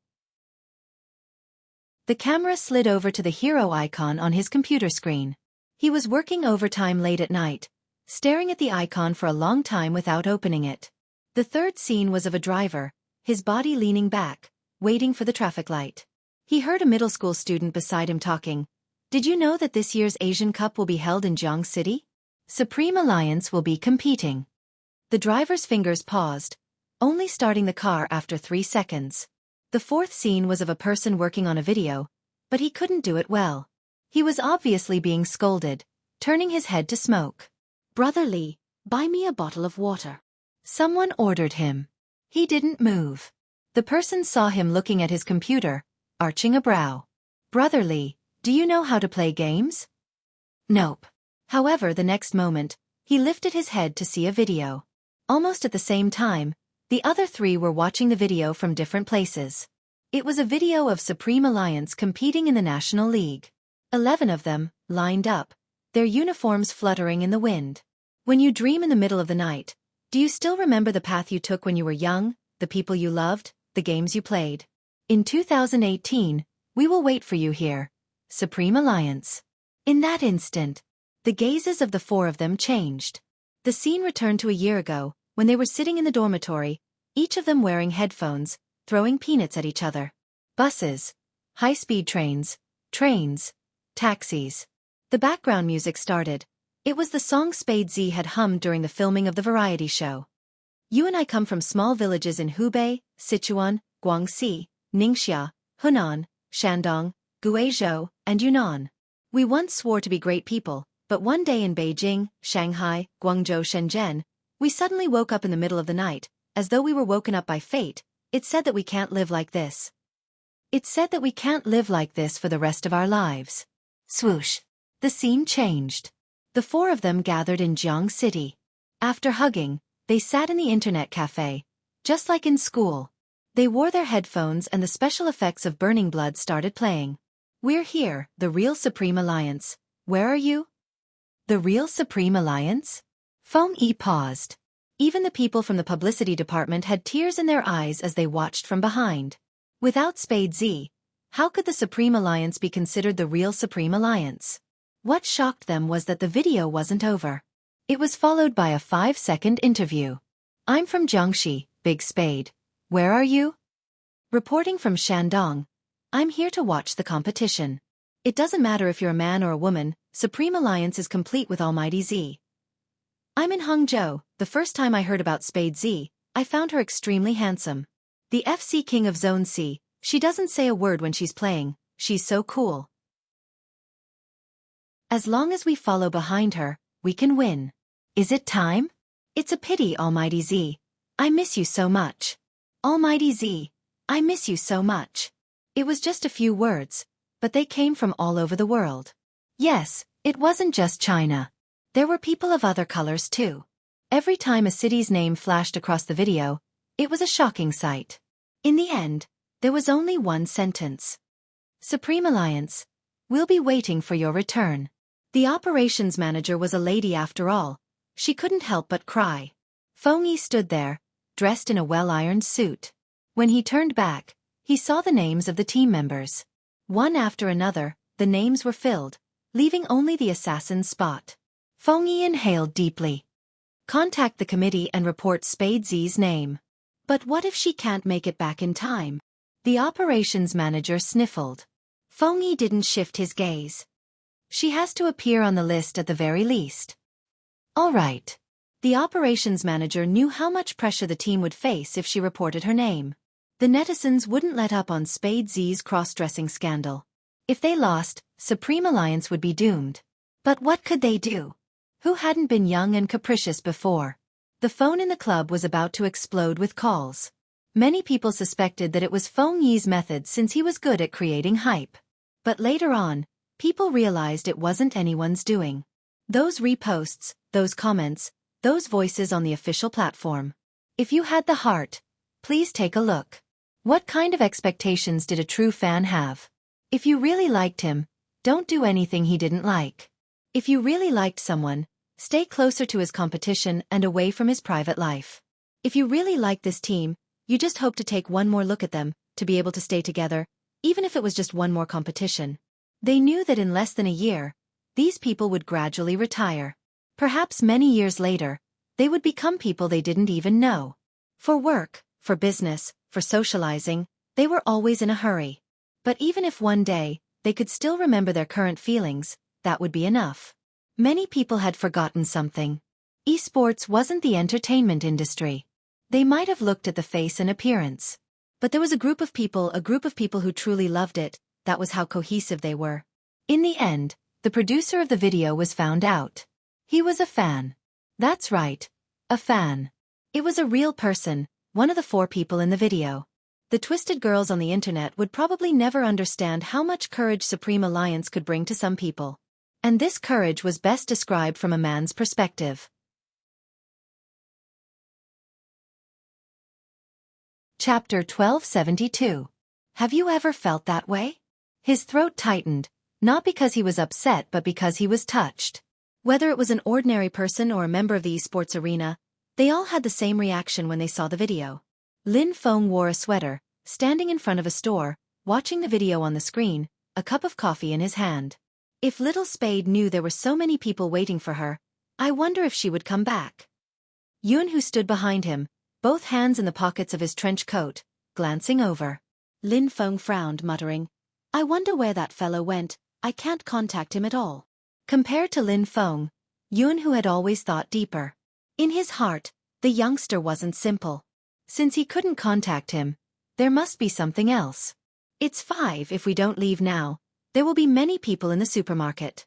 The camera slid over to the hero icon on his computer screen. He was working overtime late at night, staring at the icon for a long time without opening it. The third scene was of a driver, his body leaning back, waiting for the traffic light. He heard a middle school student beside him talking. Did you know that this year's Asian Cup will be held in Jiang City? Supreme Alliance will be competing. The driver's fingers paused, only starting the car after 3 seconds. The fourth scene was of a person working on a video, but he couldn't do it well. He was obviously being scolded, turning his head to smoke. Brother Lee, buy me a bottle of water. Someone ordered him. He didn't move. The person saw him looking at his computer, arching a brow. Brother Lee, do you know how to play games? Nope. However, the next moment, he lifted his head to see a video. Almost at the same time, the other three were watching the video from different places. It was a video of Supreme Alliance competing in the National League. 11 of them, lined up, their uniforms fluttering in the wind. When you dream in the middle of the night, do you still remember the path you took when you were young, the people you loved, the games you played? In 2018, we will wait for you here. Supreme Alliance. In that instant, the gazes of the four of them changed. The scene returned to a year ago, when they were sitting in the dormitory, each of them wearing headphones, throwing peanuts at each other. Buses, high-speed trains, taxis. The background music started. It was the song Spade Z had hummed during the filming of the variety show. You and I come from small villages in Hubei, Sichuan, Guangxi, Ningxia, Hunan, Shandong, Guizhou, and Yunnan. We once swore to be great people, but one day in Beijing, Shanghai, Guangzhou, Shenzhen, we suddenly woke up in the middle of the night, as though we were woken up by fate. It said that we can't live like this. It said that we can't live like this for the rest of our lives. Swoosh. The scene changed. The four of them gathered in Jiang City. After hugging, they sat in the internet cafe, just like in school. They wore their headphones and the special effects of Burning Blood started playing. We're here, the real Supreme Alliance. Where are you? The real Supreme Alliance? Feng Yi paused. Even the people from the publicity department had tears in their eyes as they watched from behind. Without Spade Z, how could the Supreme Alliance be considered the real Supreme Alliance? What shocked them was that the video wasn't over. It was followed by a 5-second interview. I'm from Jiangxi, Big Spade. Where are you? Reporting from Shandong. I'm here to watch the competition. It doesn't matter if you're a man or a woman, Supreme Alliance is complete with Almighty Z. I'm in Hangzhou. The first time I heard about Spade Z, I found her extremely handsome. The FC King of Zone C, she doesn't say a word when she's playing, she's so cool. As long as we follow behind her, we can win. Is it time? It's a pity, Almighty Z. I miss you so much. Almighty Z, I miss you so much. It was just a few words, but they came from all over the world. Yes, it wasn't just China. There were people of other colors too. Every time a city's name flashed across the video, it was a shocking sight. In the end, there was only one sentence. Supreme Alliance, we'll be waiting for your return. The operations manager was a lady after all. She couldn't help but cry. Feng Yi stood there, dressed in a well-ironed suit. When he turned back, he saw the names of the team members. One after another, the names were filled, leaving only the assassin's spot. Feng Yi inhaled deeply. Contact the committee and report Spade Z's name. But what if she can't make it back in time? The operations manager sniffled. Feng Yi didn't shift his gaze. She has to appear on the list at the very least. All right. The operations manager knew how much pressure the team would face if she reported her name. The netizens wouldn't let up on Spade Z's cross-dressing scandal. If they lost, Supreme Alliance would be doomed. But what could they do? Who hadn't been young and capricious before? The phone in the club was about to explode with calls. Many people suspected that it was Feng Yi's method since he was good at creating hype. But later on, people realized it wasn't anyone's doing. Those reposts, those comments, those voices on the official platform. If you had the heart, please take a look. What kind of expectations did a true fan have? If you really liked him, don't do anything he didn't like. If you really liked someone, stay closer to his competition and away from his private life. If you really liked this team, you just hope to take one more look at them, to be able to stay together, even if it was just one more competition. They knew that in less than a year, these people would gradually retire. Perhaps many years later, they would become people they didn't even know. For work, for business, for socializing, they were always in a hurry. But even if one day, they could still remember their current feelings, that would be enough. Many people had forgotten something. Esports wasn't the entertainment industry. They might have looked at the face and appearance. But there was a group of people who truly loved it. That was how cohesive they were. In the end, the producer of the video was found out. He was a fan. That's right. A fan. It was a real person, one of the 4 people in the video. The twisted girls on the internet would probably never understand how much courage Supreme Alliance could bring to some people. And this courage was best described from a man's perspective. Chapter 1272. Have you ever felt that way? His throat tightened, not because he was upset but because he was touched. Whether it was an ordinary person or a member of the esports arena, they all had the same reaction when they saw the video. Lin Feng wore a sweater, standing in front of a store, watching the video on the screen, a cup of coffee in his hand. If little Spade knew there were so many people waiting for her, I wonder if she would come back. Yun, who stood behind him, both hands in the pockets of his trench coat, glancing over. Lin Feng frowned, muttering, I wonder where that fellow went, I can't contact him at all. Compared to Lin Feng, Yun, who had always thought deeper. In his heart, the youngster wasn't simple. Since he couldn't contact him, there must be something else. It's 5 if we don't leave now, there will be many people in the supermarket.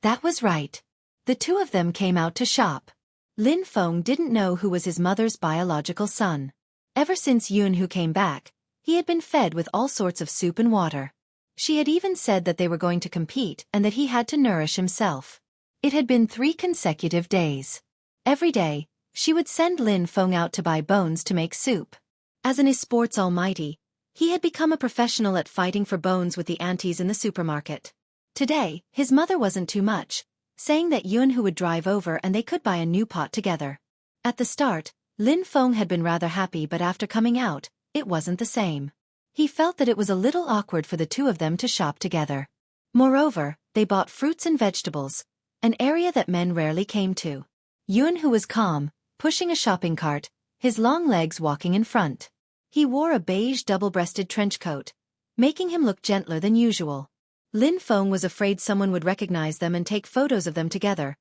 That was right. The 2 of them came out to shop. Lin Feng didn't know who was his mother's biological son. Ever since Yun who came back, he had been fed with all sorts of soup and water. She had even said that they were going to compete and that he had to nourish himself. It had been 3 consecutive days. Every day, she would send Lin Feng out to buy bones to make soup. As an esports almighty, he had become a professional at fighting for bones with the aunties in the supermarket. Today, his mother wasn't too much, saying that Yun who would drive over and they could buy a new pot together. At the start, Lin Feng had been rather happy, but after coming out, it wasn't the same. He felt that it was a little awkward for the 2 of them to shop together. Moreover, they bought fruits and vegetables, an area that men rarely came to. Yunhu was calm, pushing a shopping cart, his long legs walking in front. He wore a beige double-breasted trench coat, making him look gentler than usual. Lin Feng was afraid someone would recognize them and take photos of them together.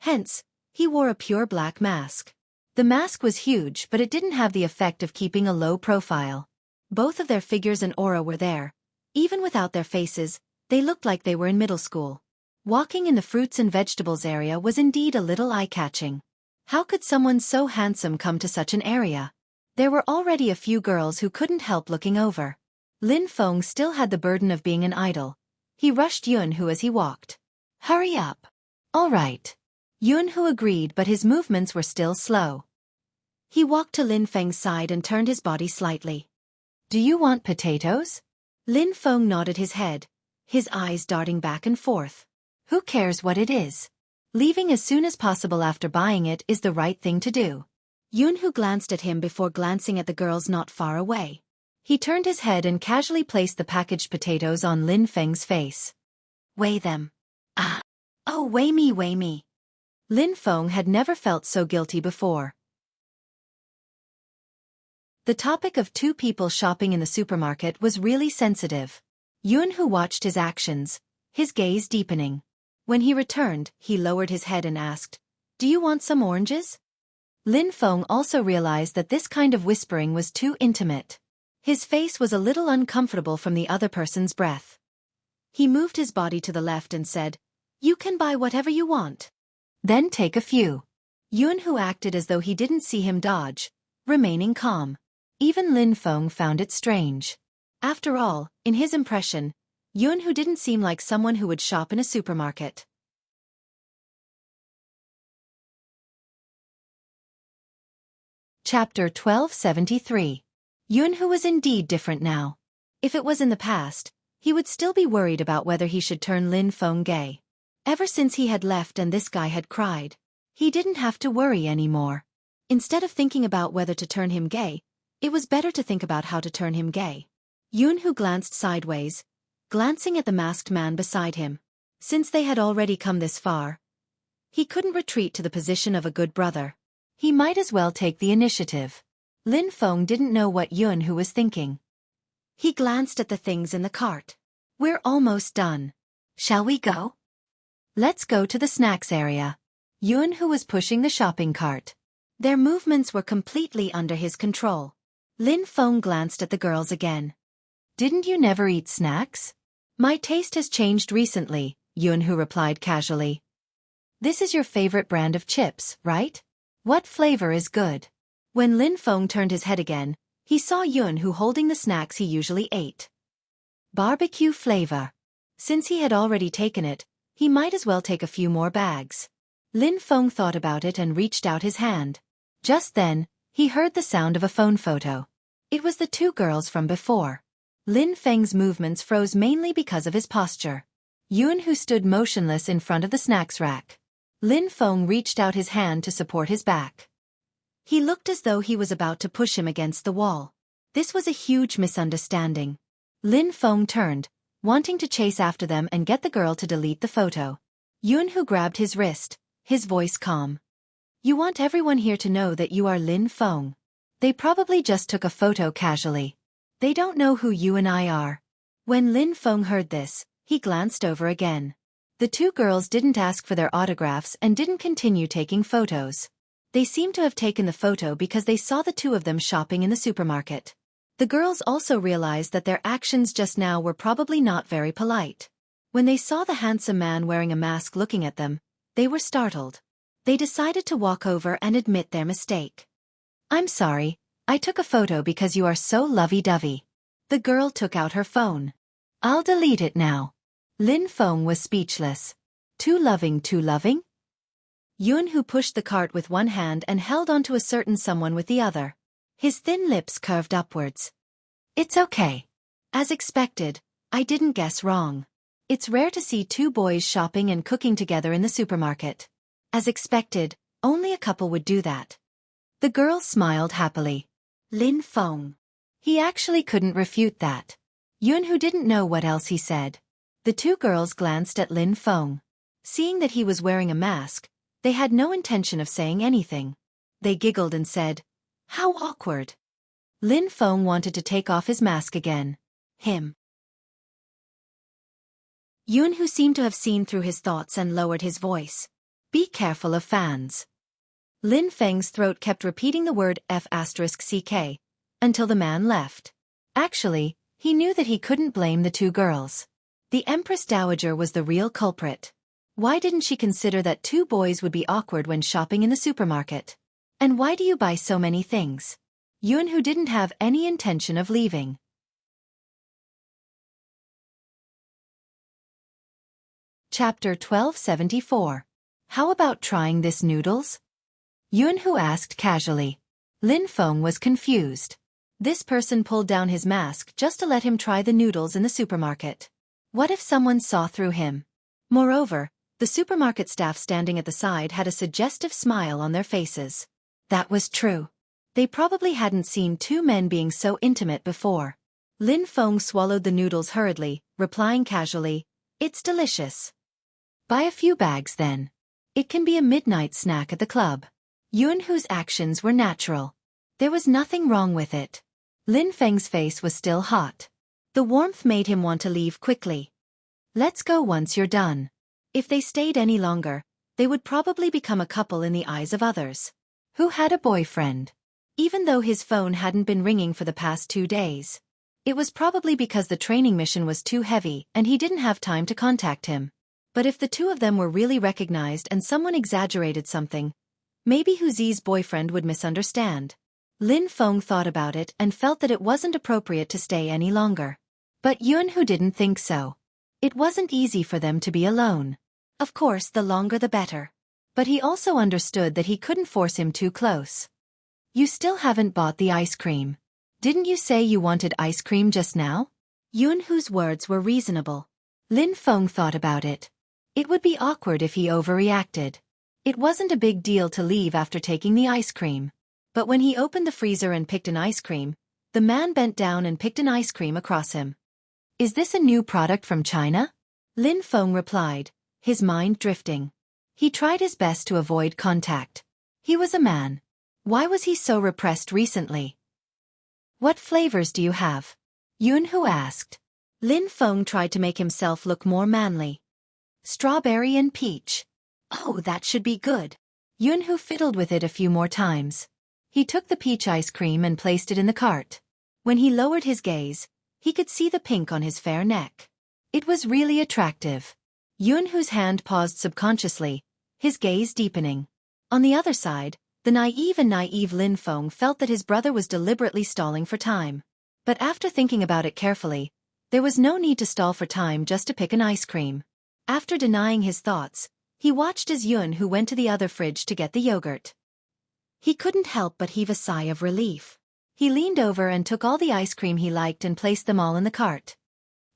Hence, he wore a pure black mask. The mask was huge, but it didn't have the effect of keeping a low profile. Both of their figures and aura were there. Even without their faces, they looked like they were in middle school. Walking in the fruits and vegetables area was indeed a little eye-catching. How could someone so handsome come to such an area? There were already a few girls who couldn't help looking over. Lin Feng still had the burden of being an idol. He rushed Yunhu as he walked. "Hurry up." "All right." Yunhu agreed, but his movements were still slow. He walked to Lin Feng's side and turned his body slightly. "Do you want potatoes?" Lin Feng nodded his head, his eyes darting back and forth. Who cares what it is? Leaving as soon as possible after buying it is the right thing to do. Yunhu glanced at him before glancing at the girls not far away. He turned his head and casually placed the packaged potatoes on Lin Feng's face. "Weigh them." "Ah. Oh, weigh me, weigh me." Lin Feng had never felt so guilty before. The topic of two people shopping in the supermarket was really sensitive. Yunhu watched his actions, his gaze deepening. When he returned, he lowered his head and asked, "Do you want some oranges?" Lin Feng also realized that this kind of whispering was too intimate. His face was a little uncomfortable from the other person's breath. He moved his body to the left and said, "You can buy whatever you want. Then take a few." Yunhu acted as though he didn't see him dodge, remaining calm. Even Lin Feng found it strange. After all, in his impression, Yunhu didn't seem like someone who would shop in a supermarket. Chapter 1273. Yunhu was indeed different now. If it was in the past, he would still be worried about whether he should turn Lin Feng gay. Ever since he had left and this guy had cried, he didn't have to worry anymore. Instead of thinking about whether to turn him gay, it was better to think about how to turn him gay. Yunhu glanced sideways, glancing at the masked man beside him. Since they had already come this far, he couldn't retreat to the position of a good brother. He might as well take the initiative. Lin Feng didn't know what Yunhu was thinking. He glanced at the things in the cart. "We're almost done. Shall we go?" "Let's go to the snacks area." Yunhu was pushing the shopping cart. Their movements were completely under his control. Lin Feng glanced at the girls again. "Didn't you never eat snacks?" "My taste has changed recently," Yunhu replied casually. "This is your favorite brand of chips, right? What flavor is good?" When Lin Feng turned his head again, he saw Yunhu holding the snacks he usually ate. Barbecue flavor. Since he had already taken it, he might as well take a few more bags. Lin Feng thought about it and reached out his hand. Just then, he heard the sound of a phone photo. It was the two girls from before. Lin Feng's movements froze mainly because of his posture. Yunhu stood motionless in front of the snacks rack. Lin Feng reached out his hand to support his back. He looked as though he was about to push him against the wall. This was a huge misunderstanding. Lin Feng turned, wanting to chase after them and get the girl to delete the photo. Yunhu grabbed his wrist, his voice calm. "You want everyone here to know that you are Lin Feng. They probably just took a photo casually. They don't know who you and I are." When Lin Feng heard this, he glanced over again. The two girls didn't ask for their autographs and didn't continue taking photos. They seemed to have taken the photo because they saw the two of them shopping in the supermarket. The girls also realized that their actions just now were probably not very polite. When they saw the handsome man wearing a mask looking at them, they were startled. They decided to walk over and admit their mistake. "I'm sorry, I took a photo because you are so lovey-dovey." The girl took out her phone. "I'll delete it now." Lin Feng was speechless. Too loving, too loving? Yunhu pushed the cart with one hand and held onto a certain someone with the other. His thin lips curved upwards. "It's okay. As expected, I didn't guess wrong. It's rare to see two boys shopping and cooking together in the supermarket. As expected, only a couple would do that." The girl smiled happily. Lin Feng. He actually couldn't refute that. Yunhu didn't know what else he said. The two girls glanced at Lin Feng. Seeing that he was wearing a mask, they had no intention of saying anything. They giggled and said, "How awkward." Lin Feng wanted to take off his mask again. Yun, who seemed to have seen through his thoughts and lowered his voice. "Be careful of fans." Lin Feng's throat kept repeating the word F***ck until the man left. Actually, he knew that he couldn't blame the two girls. The Empress Dowager was the real culprit. Why didn't she consider that two boys would be awkward when shopping in the supermarket? And why do you buy so many things? Yun, who didn't have any intention of leaving. Chapter 1274. How about trying this noodles? Yun, who asked casually. Lin Feng was confused. This person pulled down his mask just to let him try the noodles in the supermarket. What if someone saw through him? Moreover, the supermarket staff standing at the side had a suggestive smile on their faces. That was true. They probably hadn't seen two men being so intimate before. Lin Feng swallowed the noodles hurriedly, replying casually, "It's delicious." "Buy a few bags then. It can be a midnight snack at the club." Yun, whose actions were natural. There was nothing wrong with it. Lin Feng's face was still hot. The warmth made him want to leave quickly. "Let's go once you're done." If they stayed any longer, they would probably become a couple in the eyes of others. Who had a boyfriend? Even though his phone hadn't been ringing for the past 2 days. It was probably because the training mission was too heavy and he didn't have time to contact him. But if the two of them were really recognized and someone exaggerated something, maybe Hu Zi's boyfriend would misunderstand. Lin Feng thought about it and felt that it wasn't appropriate to stay any longer. But Yun, who didn't think so. It wasn't easy for them to be alone. Of course, the longer the better. But he also understood that he couldn't force him too close. "You still haven't bought the ice cream. Didn't you say you wanted ice cream just now?" Yun, whose words were reasonable. Lin Feng thought about it. It would be awkward if he overreacted. It wasn't a big deal to leave after taking the ice cream. But when he opened the freezer and picked an ice cream, the man bent down and picked an ice cream across him. "Is this a new product from China?" Lin Feng replied, his mind drifting. He tried his best to avoid contact. He was a man. Why was he so repressed recently? "What flavors do you have?" Yun, who asked. Lin Feng tried to make himself look more manly. "Strawberry and peach." "Oh, that should be good." Yun, who fiddled with it a few more times. He took the peach ice cream and placed it in the cart. When he lowered his gaze, he could see the pink on his fair neck. It was really attractive. Yun, whose hand paused subconsciously, his gaze deepening. On the other side, the naive Lin Feng felt that his brother was deliberately stalling for time. But after thinking about it carefully, there was no need to stall for time just to pick an ice cream. After denying his thoughts, he watched as Yun, who went to the other fridge to get the yogurt. He couldn't help but heave a sigh of relief. He leaned over and took all the ice cream he liked and placed them all in the cart.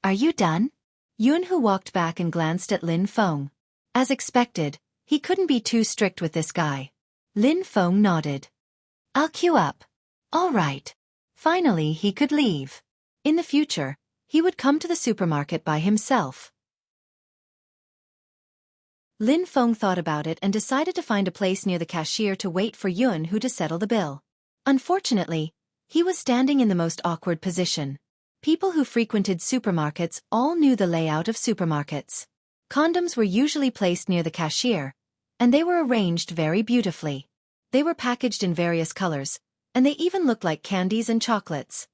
"Are you done?" Yun, who walked back and glanced at Lin Feng. As expected, he couldn't be too strict with this guy. Lin Feng nodded. "I'll queue up." All right. Finally he could leave. In the future, he would come to the supermarket by himself. Lin Feng thought about it and decided to find a place near the cashier to wait for Yun, who to settle the bill. Unfortunately, he was standing in the most awkward position. People who frequented supermarkets all knew the layout of supermarkets. Condoms were usually placed near the cashier, and they were arranged very beautifully. They were packaged in various colors, and they even looked like candies and chocolates.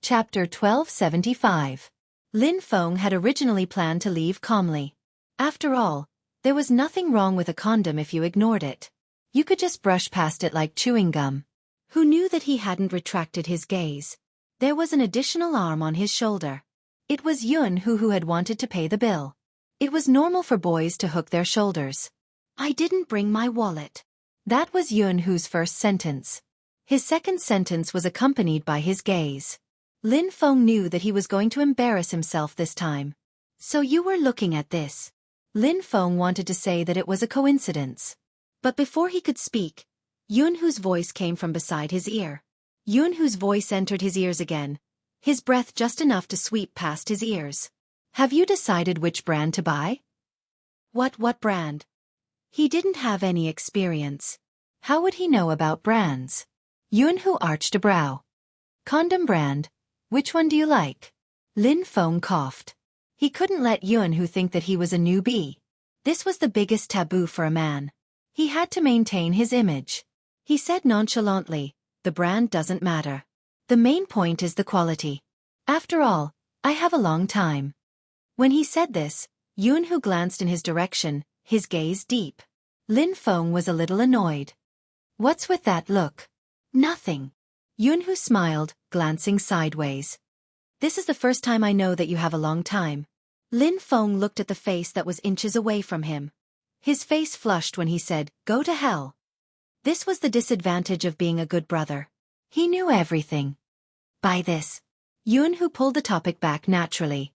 Chapter 1275. Lin Feng had originally planned to leave calmly. After all, there was nothing wrong with a condom if you ignored it. You could just brush past it like chewing gum. Who knew that he hadn't retracted his gaze? There was an additional arm on his shoulder. It was Yun who had wanted to pay the bill. It was normal for boys to hook their shoulders. "I didn't bring my wallet." That was Yun whose first sentence. His second sentence was accompanied by his gaze. Lin Feng knew that he was going to embarrass himself this time. "So you were looking at this?" Lin Feng wanted to say that it was a coincidence. But before he could speak, Yun whose voice came from beside his ear. Yun whose voice entered his ears again, his breath just enough to sweep past his ears. Have you decided which brand to buy? What brand? He didn't have any experience. How would he know about brands? Yunhu arched a brow. Condom brand. Which one do you like? Lin Feng coughed. He couldn't let Yunhu think that he was a newbie. This was the biggest taboo for a man. He had to maintain his image. He said nonchalantly, the brand doesn't matter. The main point is the quality. After all, I have a long time. When he said this, Yunhu glanced in his direction, his gaze deep. Lin Feng was a little annoyed. What's with that look? Nothing. Yunhu smiled, glancing sideways. This is the first time I know that you have a long time. Lin Feng looked at the face that was inches away from him. His face flushed when he said, go to hell. This was the disadvantage of being a good brother. He knew everything. Buy this. Yunhu pulled the topic back naturally.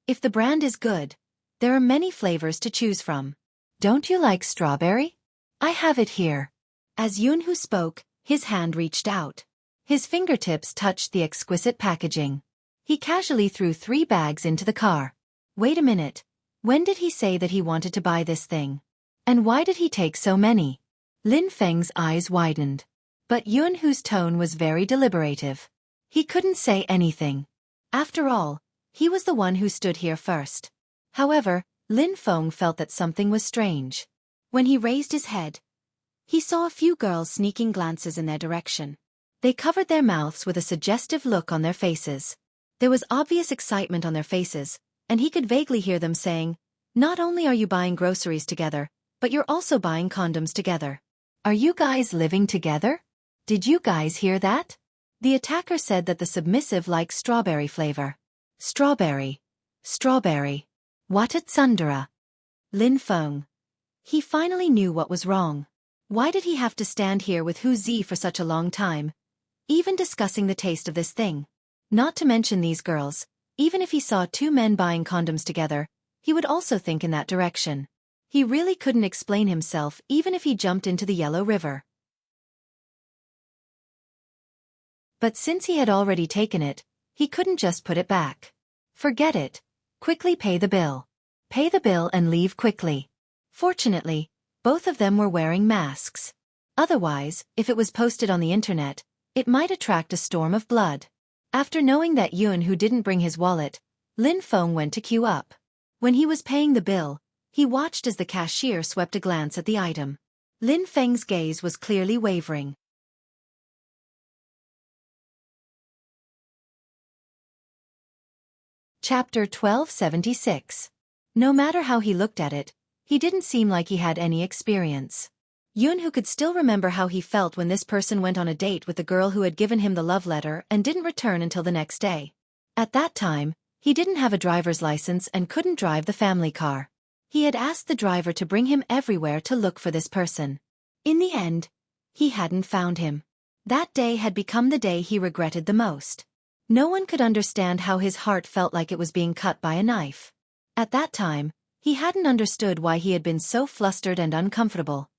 If the brand is good, there are many flavors to choose from. Don't you like strawberry? I have it here. As Yunhu spoke, his hand reached out. His fingertips touched the exquisite packaging. He casually threw 3 bags into the car. Wait a minute. When did he say that he wanted to buy this thing? And why did he take so many? Lin Feng's eyes widened. But Yunhu's tone was very deliberative. He couldn't say anything. After all, he was the one who stood here first. However, Lin Feng felt that something was strange. When he raised his head, he saw a few girls sneaking glances in their direction. They covered their mouths with a suggestive look on their faces. There was obvious excitement on their faces, and he could vaguely hear them saying, not only are you buying groceries together, but you're also buying condoms together. Are you guys living together? Did you guys hear that? The attacker said that the submissive likes strawberry flavor. Strawberry. Strawberry. What at Sundara? Lin Feng. He finally knew what was wrong. Why did he have to stand here with Hu Zi for such a long time, even discussing the taste of this thing? Not to mention these girls, even if he saw 2 men buying condoms together, he would also think in that direction. He really couldn't explain himself even if he jumped into the Yellow River. But since he had already taken it, he couldn't just put it back. Forget it. Quickly pay the bill. Pay the bill and leave quickly. Fortunately, both of them were wearing masks. Otherwise, if it was posted on the internet, it might attract a storm of blood. After knowing that Yunhu didn't bring his wallet, Lin Feng went to queue up. When he was paying the bill, he watched as the cashier swept a glance at the item. Lin Feng's gaze was clearly wavering. Chapter 1276. No matter how he looked at it, he didn't seem like he had any experience. Yunhu could still remember how he felt when this person went on a date with the girl who had given him the love letter and didn't return until the next day. At that time, he didn't have a driver's license and couldn't drive the family car. He had asked the driver to bring him everywhere to look for this person. In the end, he hadn't found him. That day had become the day he regretted the most. No one could understand how his heart felt like it was being cut by a knife. At that time, he hadn't understood why he had been so flustered and uncomfortable.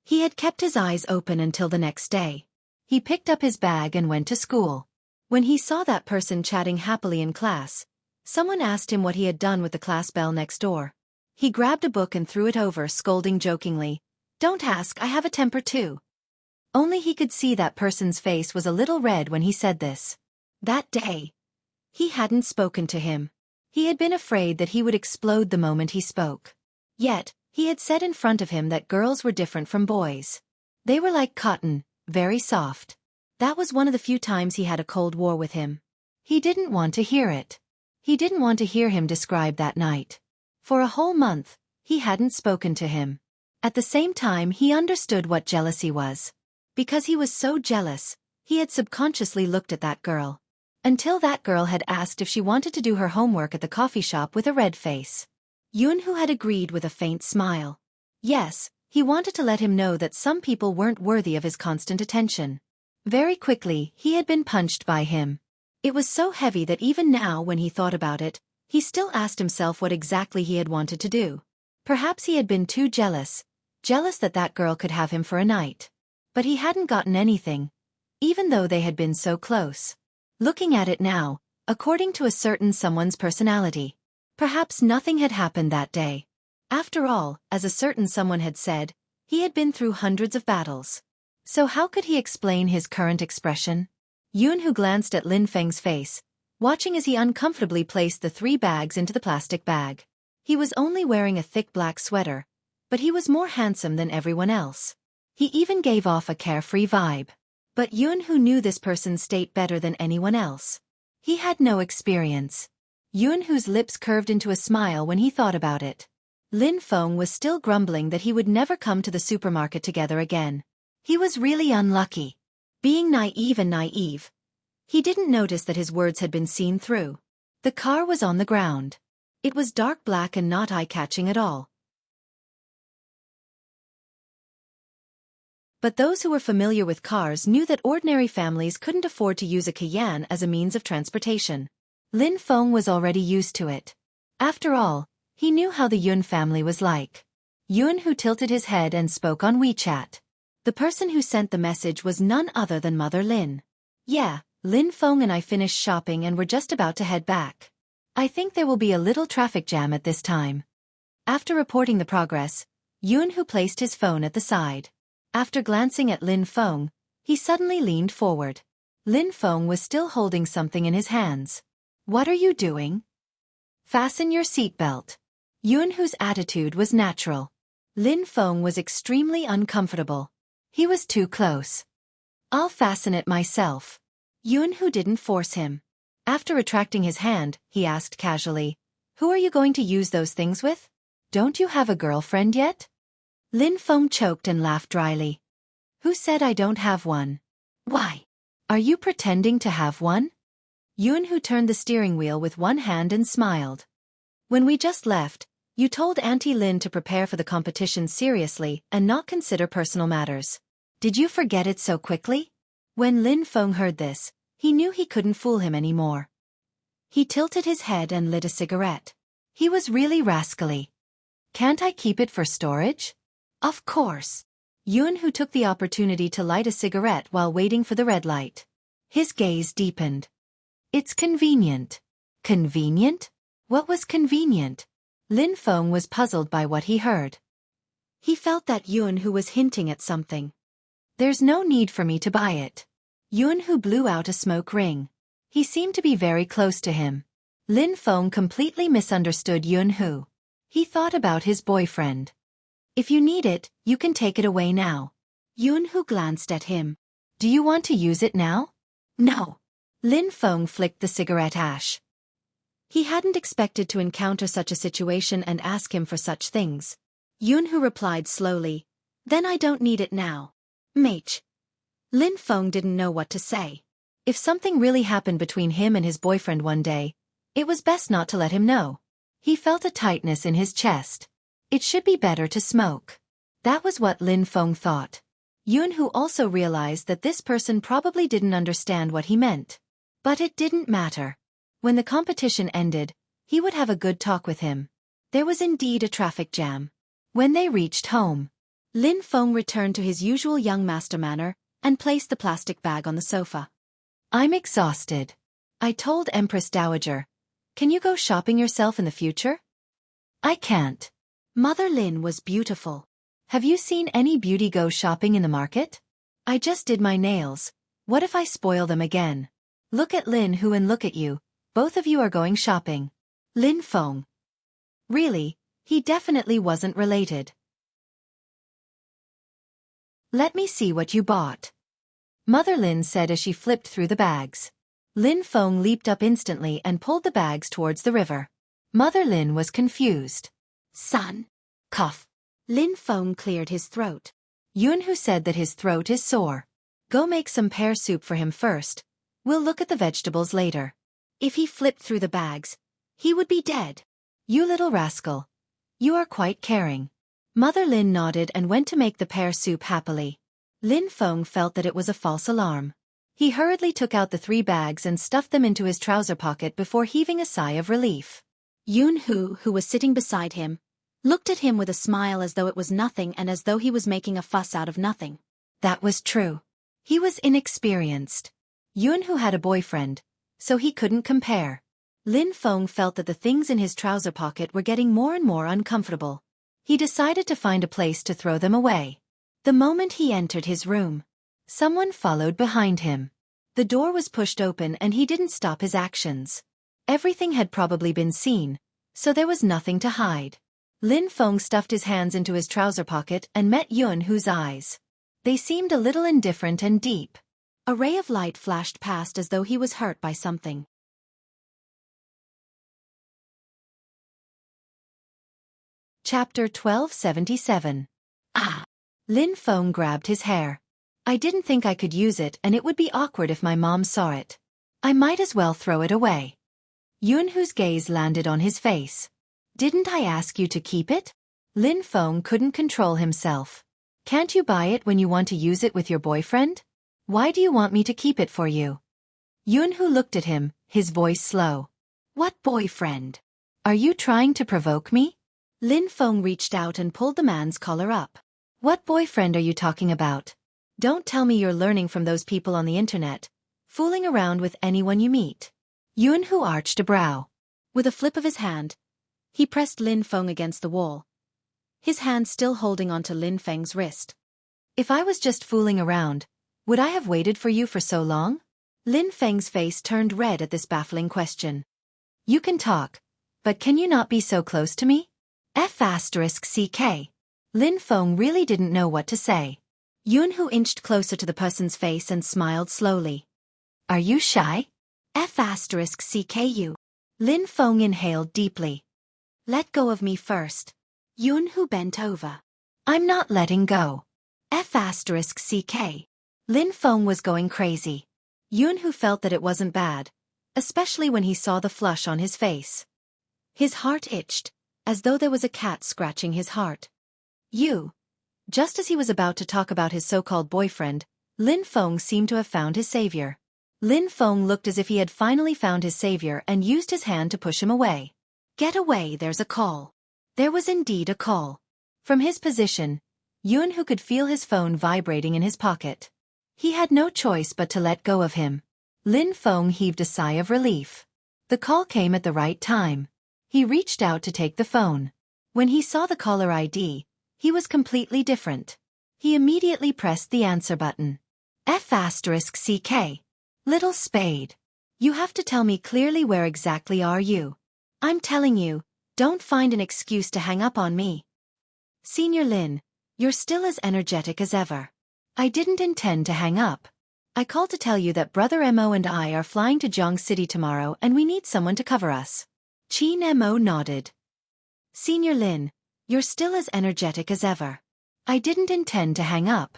He had kept his eyes open until the next day. He picked up his bag and went to school. When he saw that person chatting happily in class, someone asked him what he had done with the class bell next door. He grabbed a book and threw it over, scolding jokingly, "Don't ask, I have a temper too." Only he could see that person's face was a little red when he said this. That day, he hadn't spoken to him. He had been afraid that he would explode the moment he spoke. Yet, he had said in front of him that girls were different from boys. They were like cotton, very soft. That was one of the few times he had a cold war with him. He didn't want to hear it. He didn't want to hear him describe that night. For a whole month, he hadn't spoken to him. At the same time, he understood what jealousy was. Because he was so jealous, he had subconsciously looked at that girl. Until that girl had asked if she wanted to do her homework at the coffee shop with a red face. Yunhu had agreed with a faint smile. Yes, he wanted to let him know that some people weren't worthy of his constant attention. Very quickly, he had been punched by him. It was so heavy that even now when he thought about it, he still asked himself what exactly he had wanted to do. Perhaps he had been too jealous that that girl could have him for a night. But he hadn't gotten anything, even though they had been so close. Looking at it now, according to a certain someone's personality, perhaps nothing had happened that day. After all, as a certain someone had said, he had been through hundreds of battles. So how could he explain his current expression? Yunhu glanced at Lin Feng's face, watching as he uncomfortably placed the 3 bags into the plastic bag. He was only wearing a thick black sweater, but he was more handsome than everyone else. He even gave off a carefree vibe. But Yunhu knew this person's state better than anyone else. He had no experience. Yunhu's lips curved into a smile when he thought about it. Lin Feng was still grumbling that he would never come to the supermarket together again. He was really unlucky. Being naive, he didn't notice that his words had been seen through. The car was on the ground. It was dark black and not eye-catching at all. But those who were familiar with cars knew that ordinary families couldn't afford to use a Cayenne as a means of transportation. Lin Feng was already used to it. After all, he knew how the Yun family was like. Yun, who tilted his head and spoke on WeChat. The person who sent the message was none other than Mother Lin. Yeah, Lin Feng and I finished shopping and we're just about to head back. I think there will be a little traffic jam at this time. After reporting the progress, Yun, who placed his phone at the side. After glancing at Lin Feng, he suddenly leaned forward. Lin Feng was still holding something in his hands. What are you doing? Fasten your seatbelt. Yun, whose attitude was natural. Lin Feng was extremely uncomfortable. He was too close. I'll fasten it myself. Yun, who didn't force him. After retracting his hand, he asked casually, who are you going to use those things with? Don't you have a girlfriend yet? Lin Feng choked and laughed dryly. Who said I don't have one? Why? Are you pretending to have one? Yun, who turned the steering wheel with one hand and smiled. When we just left, you told Auntie Lin to prepare for the competition seriously and not consider personal matters. Did you forget it so quickly? When Lin Feng heard this, he knew he couldn't fool him anymore. He tilted his head and lit a cigarette. He was really rascally. Can't I keep it for storage? Of course. Yun, who took the opportunity to light a cigarette while waiting for the red light. His gaze deepened. It's convenient. Convenient? What was convenient? Lin Feng was puzzled by what he heard. He felt that Yun, who was hinting at something. There's no need for me to buy it. Yun, who blew out a smoke ring. He seemed to be very close to him. Lin Feng completely misunderstood Yun, who. He thought about his boyfriend. If you need it, you can take it away now. Yun, who glanced at him. Do you want to use it now? No. Lin Feng flicked the cigarette ash. He hadn't expected to encounter such a situation and ask him for such things. Yun, who replied slowly, then I don't need it now. Mate. Lin Feng didn't know what to say. If something really happened between him and his boyfriend one day, it was best not to let him know. He felt a tightness in his chest. It should be better to smoke. That was what Lin Feng thought. Yun, who also realized that this person probably didn't understand what he meant. But it didn't matter. When the competition ended, he would have a good talk with him. There was indeed a traffic jam. When they reached home, Lin Feng returned to his usual young master manner and placed the plastic bag on the sofa. I'm exhausted. I told Empress Dowager. Can you go shopping yourself in the future? I can't. Mother Lin was beautiful. Have you seen any beauty go shopping in the market? I just did my nails. What if I spoil them again? Look at Lin Hu and look at you. Both of you are going shopping. Lin Feng. Really, he definitely wasn't related. Let me see what you bought. Mother Lin said as she flipped through the bags. Lin Feng leaped up instantly and pulled the bags towards the river. Mother Lin was confused. Son. Cough. Lin Feng cleared his throat. Yun, who said that his throat is sore. Go make some pear soup for him first. We'll look at the vegetables later. If he flipped through the bags, he would be dead. You little rascal. You are quite caring. Mother Lin nodded and went to make the pear soup happily. Lin Feng felt that it was a false alarm. He hurriedly took out the 3 bags and stuffed them into his trouser pocket before heaving a sigh of relief. Yun Hu, who was sitting beside him, looked at him with a smile as though it was nothing and as though he was making a fuss out of nothing. That was true. He was inexperienced. Yunhu had a boyfriend, so he couldn't compare. Lin Feng felt that the things in his trouser pocket were getting more and more uncomfortable. He decided to find a place to throw them away. The moment he entered his room, someone followed behind him. The door was pushed open and he didn't stop his actions. Everything had probably been seen, so there was nothing to hide. Lin Feng stuffed his hands into his trouser pocket and met Yunhu's eyes. They seemed a little indifferent and deep. A ray of light flashed past as though he was hurt by something. Chapter 1277. Ah! Lin Feng grabbed his hair. I didn't think I could use it and it would be awkward if my mom saw it. I might as well throw it away. Yunhu's gaze landed on his face. Didn't I ask you to keep it? Lin Feng couldn't control himself. Can't you buy it when you want to use it with your boyfriend? Why do you want me to keep it for you? Yunhu looked at him, his voice slow. What boyfriend? Are you trying to provoke me? Lin Feng reached out and pulled the man's collar up. What boyfriend are you talking about? Don't tell me you're learning from those people on the internet, fooling around with anyone you meet. Yunhu arched a brow. With a flip of his hand, he pressed Lin Feng against the wall, his hand still holding onto Lin Feng's wrist. If I was just fooling around, would I have waited for you for so long? Lin Feng's face turned red at this baffling question. You can talk, but can you not be so close to me? F***ck. Lin Feng really didn't know what to say. Yunhu inched closer to the person's face and smiled slowly. Are you shy? F***ck. Lin Feng inhaled deeply. Let go of me first. Yunhu bent over. I'm not letting go. F***ck. Lin Feng was going crazy. Yunhu felt that it wasn't bad, especially when he saw the flush on his face. His heart itched, as though there was a cat scratching his heart. Just as he was about to talk about his so-called boyfriend, Lin Feng seemed to have found his savior. Lin Feng looked as if he had finally found his savior and used his hand to push him away. Get away, there's a call. There was indeed a call. From his position, Yunhu could feel his phone vibrating in his pocket. He had no choice but to let go of him. Lin Feng heaved a sigh of relief. The call came at the right time. He reached out to take the phone. When he saw the caller ID, he was completely different. He immediately pressed the answer button. F***ck. Little Spade. You have to tell me clearly where exactly are you. I'm telling you, don't find an excuse to hang up on me. Senior Lin, you're still as energetic as ever. I didn't intend to hang up. I called to tell you that Brother Mo and I are flying to Jiang City tomorrow and we need someone to cover us. Qin Mo nodded. Senior Lin, you're still as energetic as ever. I didn't intend to hang up.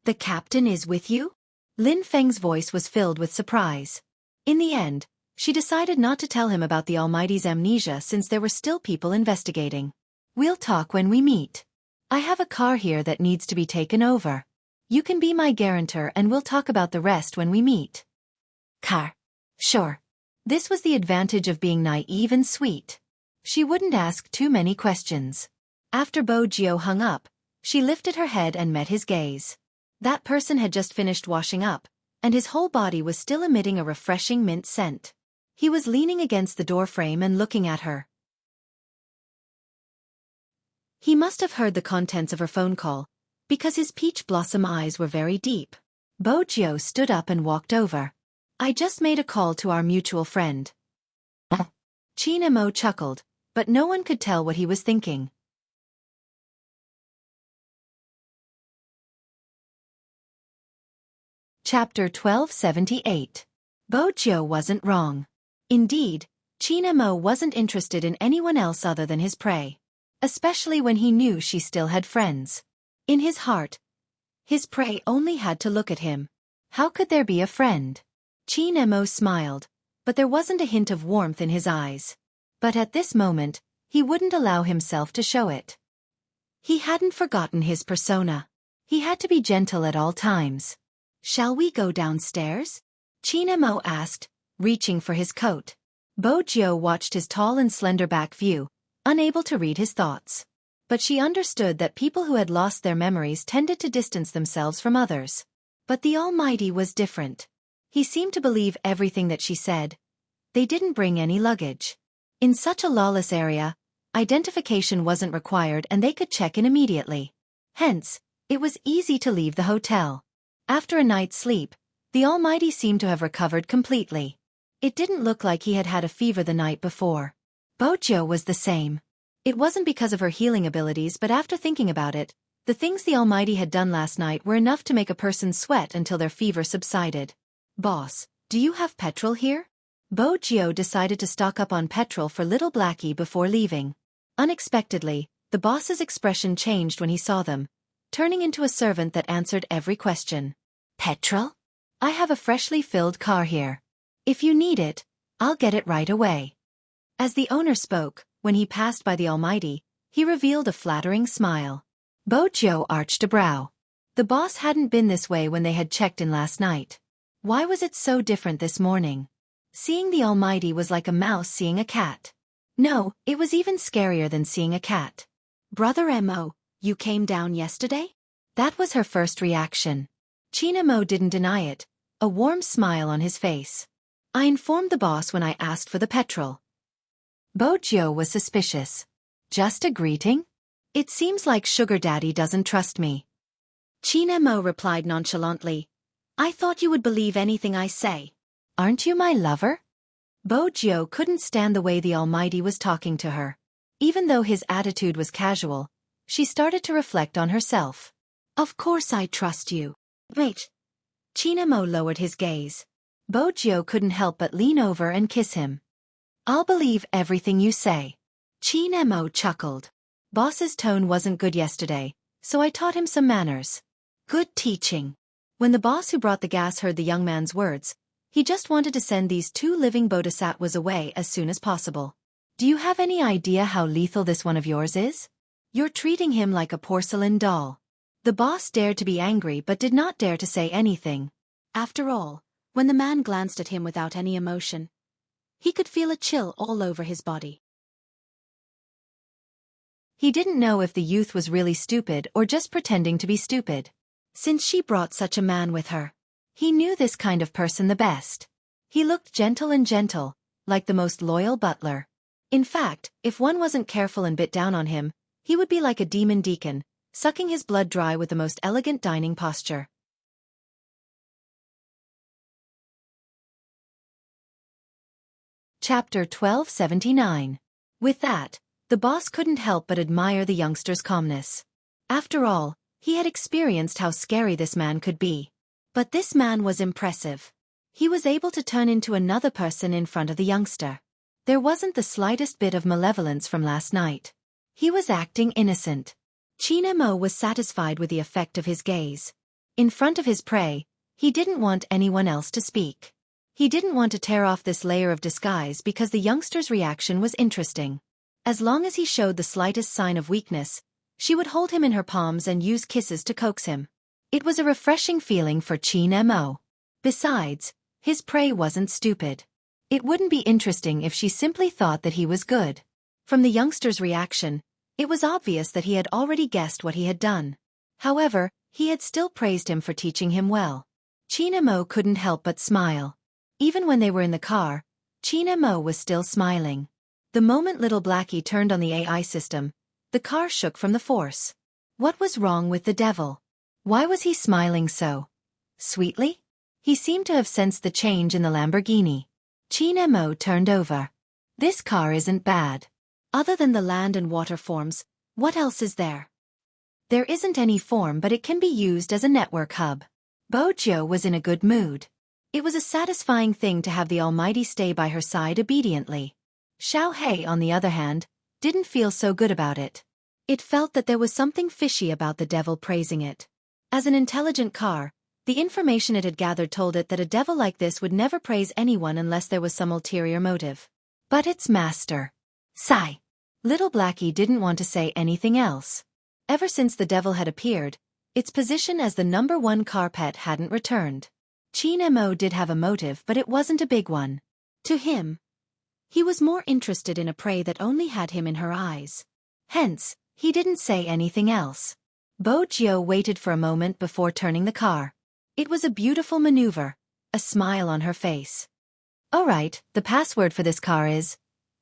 The captain is with you? Lin Feng's voice was filled with surprise. In the end, she decided not to tell him about the Almighty's amnesia since there were still people investigating. We'll talk when we meet. I have a car here that needs to be taken over. You can be my guarantor and we'll talk about the rest when we meet. Car. Sure. This was the advantage of being naive and sweet. She wouldn't ask too many questions. After Bo Jio hung up, she lifted her head and met his gaze. That person had just finished washing up, and his whole body was still emitting a refreshing mint scent. He was leaning against the doorframe and looking at her. He must have heard the contents of her phone call, because his peach blossom eyes were very deep. Bo Jio stood up and walked over. I just made a call to our mutual friend. Qin Mo chuckled, but no one could tell what he was thinking. Chapter 1278. Bo Jio wasn't wrong. Indeed, Qin Mo wasn't interested in anyone else other than his prey, especially when he knew she still had friends. In his heart, his prey only had to look at him. How could there be a friend? Qin Mo smiled, but there wasn't a hint of warmth in his eyes. But at this moment, he wouldn't allow himself to show it. He hadn't forgotten his persona. He had to be gentle at all times. Shall we go downstairs? Qin Mo asked, reaching for his coat. Bo Jio watched his tall and slender back view, unable to read his thoughts. But she understood that people who had lost their memories tended to distance themselves from others. But the Almighty was different. He seemed to believe everything that she said. They didn't bring any luggage. In such a lawless area, identification wasn't required and they could check in immediately. Hence, it was easy to leave the hotel. After a night's sleep, the Almighty seemed to have recovered completely. It didn't look like he had had a fever the night before. Bojo was the same. It wasn't because of her healing abilities, but after thinking about it, the things the Almighty had done last night were enough to make a person sweat until their fever subsided. Boss, do you have petrol here? Bojo decided to stock up on petrol for little Blackie before leaving. Unexpectedly, the boss's expression changed when he saw them, turning into a servant that answered every question. Petrol? I have a freshly filled car here. If you need it, I'll get it right away. As the owner spoke, when he passed by the Almighty, he revealed a flattering smile. Bojo arched a brow. The boss hadn't been this way when they had checked in last night. Why was it so different this morning? Seeing the Almighty was like a mouse seeing a cat. No, it was even scarier than seeing a cat. Brother Mo, you came down yesterday? That was her first reaction. Mo didn't deny it, a warm smile on his face. I informed the boss when I asked for the petrol. Bojo was suspicious. Just a greeting? It seems like Sugar Daddy doesn't trust me. Mo replied nonchalantly. I thought you would believe anything I say. Aren't you my lover? Bojo couldn't stand the way the Almighty was talking to her. Even though his attitude was casual, she started to reflect on herself. Of course I trust you. Wait. Mo lowered his gaze. Bojo couldn't help but lean over and kiss him. I'll believe everything you say. Mo chuckled. Boss's tone wasn't good yesterday, so I taught him some manners. Good teaching. When the boss who brought the gas heard the young man's words, he just wanted to send these two living bodhisattvas away as soon as possible. Do you have any idea how lethal this one of yours is? You're treating him like a porcelain doll. The boss dared to be angry but did not dare to say anything. After all, when the man glanced at him without any emotion, he could feel a chill all over his body. He didn't know if the youth was really stupid or just pretending to be stupid. Since she brought such a man with her, he knew this kind of person the best. He looked gentle, like the most loyal butler. In fact, if one wasn't careful and bit down on him, he would be like a demon deacon, sucking his blood dry with the most elegant dining posture. Chapter 1279. With that, the boss couldn't help but admire the youngster's calmness. After all, he had experienced how scary this man could be. But this man was impressive. He was able to turn into another person in front of the youngster. There wasn't the slightest bit of malevolence from last night. He was acting innocent. Mo was satisfied with the effect of his gaze. In front of his prey, he didn't want anyone else to speak. He didn't want to tear off this layer of disguise because the youngster's reaction was interesting. As long as he showed the slightest sign of weakness, she would hold him in her palms and use kisses to coax him. It was a refreshing feeling for Mo. Besides, his prey wasn't stupid. It wouldn't be interesting if she simply thought that he was good. From the youngster's reaction, it was obvious that he had already guessed what he had done. However, he had still praised him for teaching him well. Mo couldn't help but smile. Even when they were in the car, Mo was still smiling. The moment little Blackie turned on the AI system, the car shook from the force. What was wrong with the devil? Why was he smiling so sweetly? He seemed to have sensed the change in the Lamborghini. Mo turned over. This car isn't bad. Other than the land and water forms, what else is there? There isn't any form, but it can be used as a network hub. Bojo was in a good mood. It was a satisfying thing to have the Almighty stay by her side obediently. Xiaofan, on the other hand, didn't feel so good about it. It felt that there was something fishy about the devil praising it. As an intelligent car, the information it had gathered told it that a devil like this would never praise anyone unless there was some ulterior motive. But its master. Sigh. Little Blackie didn't want to say anything else. Ever since the devil had appeared, its position as the #1 car pet hadn't returned. Mo did have a motive, but it wasn't a big one. To him, he was more interested in a prey that only had him in her eyes. Hence, he didn't say anything else. Bojo waited for a moment before turning the car. It was a beautiful maneuver, a smile on her face. "Alright, the password for this car is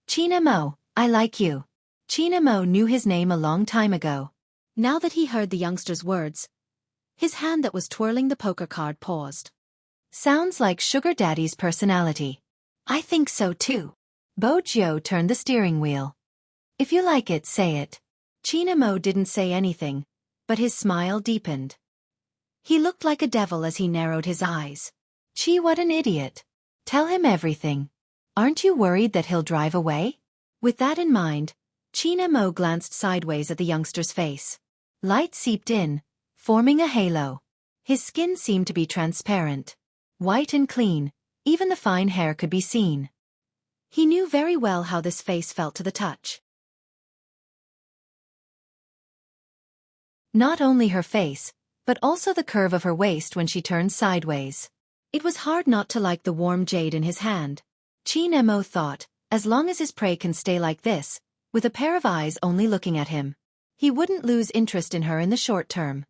China Mo, I like you." China Mo knew his name a long time ago. Now that he heard the youngster's words, his hand that was twirling the poker card paused. "Sounds like Sugar Daddy's personality." "I think so too." Bo Jiu turned the steering wheel. "If you like it, say it." China Mo didn't say anything, but his smile deepened. He looked like a devil as he narrowed his eyes. "Gee, what an idiot. Tell him everything. Aren't you worried that he'll drive away?" With that in mind, China Mo glanced sideways at the youngster's face. Light seeped in, forming a halo. His skin seemed to be transparent, white and clean, even the fine hair could be seen. He knew very well how this face felt to the touch. Not only her face, but also the curve of her waist when she turned sideways. It was hard not to like the warm jade in his hand. China Mo thought, as long as his prey can stay like this, with a pair of eyes only looking at him, he wouldn't lose interest in her in the short term.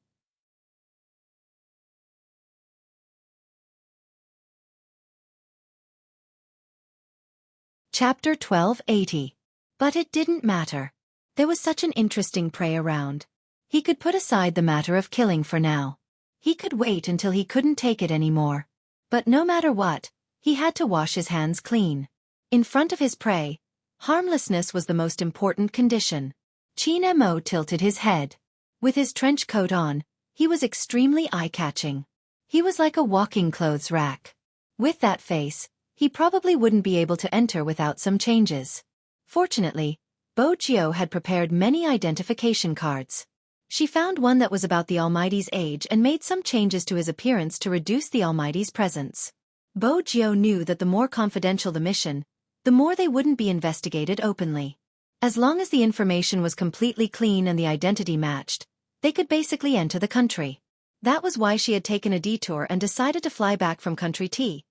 Chapter 1280. But it didn't matter. There was such an interesting prey around. He could put aside the matter of killing for now. He could wait until he couldn't take it anymore. But no matter what, he had to wash his hands clean. In front of his prey, harmlessness was the most important condition. China Mo tilted his head. With his trench coat on, he was extremely eye-catching. He was like a walking clothes rack. With that face, he probably wouldn't be able to enter without some changes. Fortunately, Bo Jiu had prepared many identification cards. She found one that was about the Almighty's age and made some changes to his appearance to reduce the Almighty's presence. Bo Jiu knew that the more confidential the mission, the more they wouldn't be investigated openly. As long as the information was completely clean and the identity matched, they could basically enter the country. That was why she had taken a detour and decided to fly back from Country T.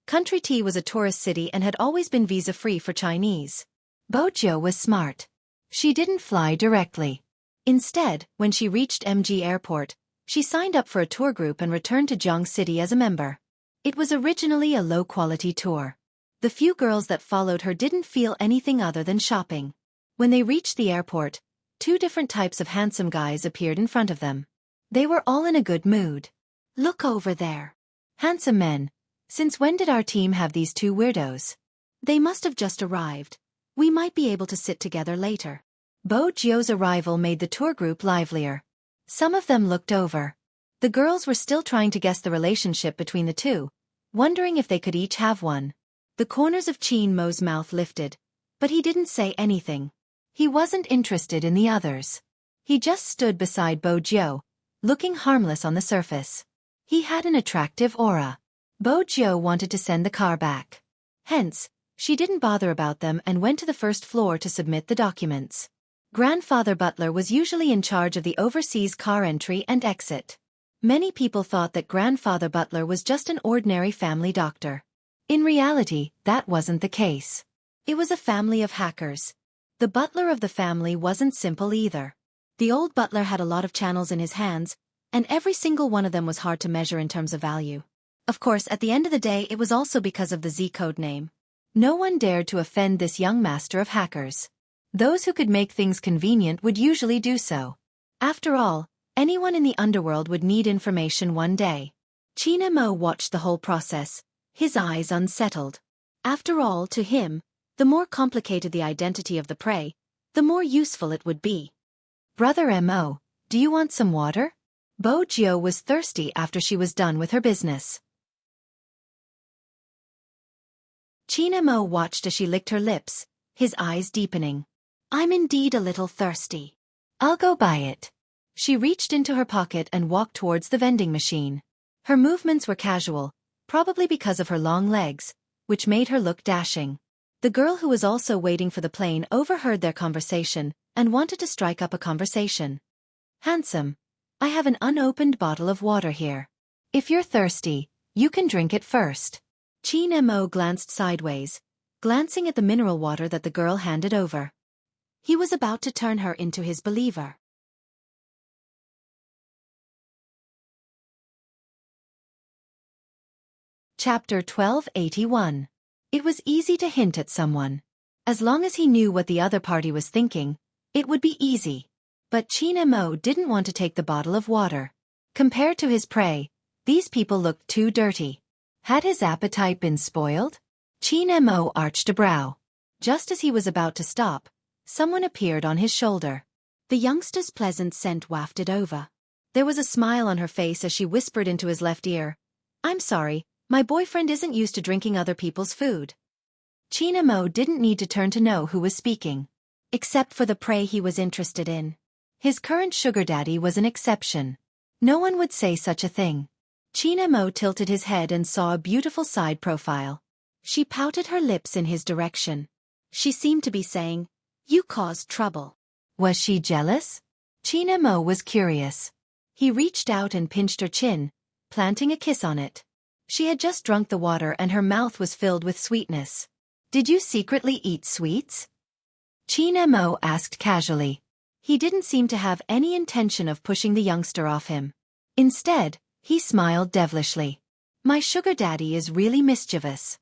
Country T was a tourist city and had always been visa-free for Chinese. Bo Jiu was smart. She didn't fly directly. Instead, when she reached MG Airport, she signed up for a tour group and returned to Jiang City as a member. It was originally a low-quality tour. The few girls that followed her didn't feel anything other than shopping. When they reached the airport, 2 different types of handsome guys appeared in front of them. They were all in a good mood. "Look over there." Handsome men. "Since when did our team have these 2 weirdos? They must have just arrived. We might be able to sit together later." Bo Jiu's arrival made the tour group livelier. Some of them looked over. The girls were still trying to guess the relationship between the 2, wondering if they could each have one. The corners of China Mo's mouth lifted, but he didn't say anything. He wasn't interested in the others. He just stood beside Bo Jiu, looking harmless on the surface. He had an attractive aura. Bo Jiu wanted to send the car back. Hence, she didn't bother about them and went to the first floor to submit the documents. Grandfather Butler was usually in charge of the overseas car entry and exit. Many people thought that Grandfather Butler was just an ordinary family doctor. In reality, that wasn't the case. It was a family of hackers. The butler of the family wasn't simple either. The old butler had a lot of channels in his hands, and every single one of them was hard to measure in terms of value. Of course, at the end of the day, it was also because of the Z code name. No one dared to offend this young master of hackers. Those who could make things convenient would usually do so. After all, anyone in the underworld would need information one day. China Mo watched the whole process, his eyes unsettled. After all, to him, the more complicated the identity of the prey, the more useful it would be. "Brother Mo, do you want some water?" Bo Jiu was thirsty after she was done with her business. China Mo watched as she licked her lips, his eyes deepening. "I'm indeed a little thirsty. I'll go buy it." She reached into her pocket and walked towards the vending machine. Her movements were casual, probably because of her long legs, which made her look dashing. The girl who was also waiting for the plane overheard their conversation and wanted to strike up a conversation. "Handsome, I have an unopened bottle of water here. If you're thirsty, you can drink it first." China Mo glanced sideways, glancing at the mineral water that the girl handed over. He was about to turn her into his believer. Chapter 1281. It was easy to hint at someone. As long as he knew what the other party was thinking, it would be easy. But Qin Mo didn't want to take the bottle of water. Compared to his prey, these people looked too dirty. Had his appetite been spoiled? Qin Mo arched a brow. Just as he was about to stop, someone appeared on his shoulder. The youngster's pleasant scent wafted over. There was a smile on her face as she whispered into his left ear, "I'm sorry, my boyfriend isn't used to drinking other people's food." Qin Mo didn't need to turn to know who was speaking. Except for the prey he was interested in. His current sugar daddy was an exception. No one would say such a thing. Qin Mo tilted his head and saw a beautiful side profile. She pouted her lips in his direction. She seemed to be saying, "You caused trouble." Was she jealous? Qin Mo was curious. He reached out and pinched her chin, planting a kiss on it. She had just drunk the water and her mouth was filled with sweetness. "Did you secretly eat sweets?" Qin Mo asked casually. He didn't seem to have any intention of pushing the youngster off him. Instead, he smiled devilishly. "My sugar daddy is really mischievous."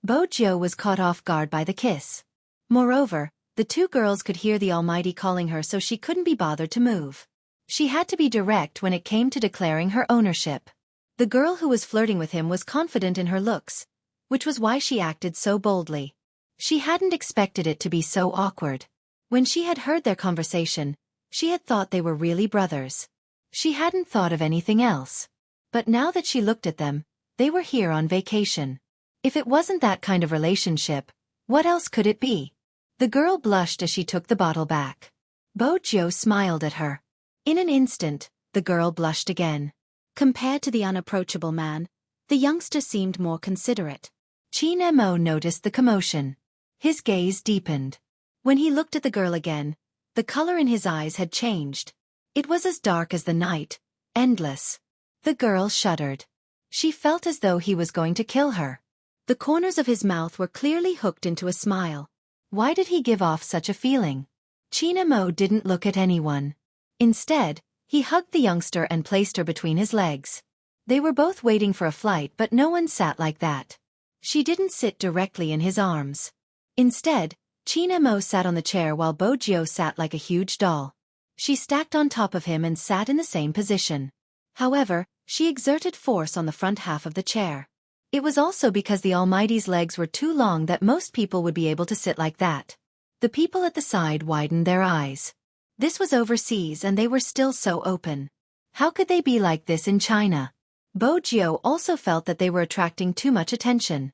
Bo Jiu was caught off guard by the kiss. Moreover, the two girls could hear the Almighty calling her, so she couldn't be bothered to move. She had to be direct when it came to declaring her ownership. The girl who was flirting with him was confident in her looks, which was why she acted so boldly. She hadn't expected it to be so awkward. When she had heard their conversation, she had thought they were really brothers. She hadn't thought of anything else. But now that she looked at them, they were here on vacation. If it wasn't that kind of relationship, what else could it be? The girl blushed as she took the bottle back. Bo Jiu smiled at her. In an instant, the girl blushed again. Compared to the unapproachable man, the youngster seemed more considerate. Qin Mo noticed the commotion. His gaze deepened. When he looked at the girl again, the color in his eyes had changed. It was as dark as the night, endless. The girl shuddered. She felt as though he was going to kill her. The corners of his mouth were clearly hooked into a smile. Why did he give off such a feeling? Qin Mo didn't look at anyone. Instead, he hugged the youngster and placed her between his legs. They were both waiting for a flight, but no one sat like that. She didn't sit directly in his arms. Instead, Qin Mo sat on the chair while Bo Jiu sat like a huge doll. She stacked on top of him and sat in the same position. However, she exerted force on the front half of the chair. It was also because the Almighty's legs were too long that most people would be able to sit like that. The people at the side widened their eyes. This was overseas and they were still so open. How could they be like this in China? Bo Jiu also felt that they were attracting too much attention.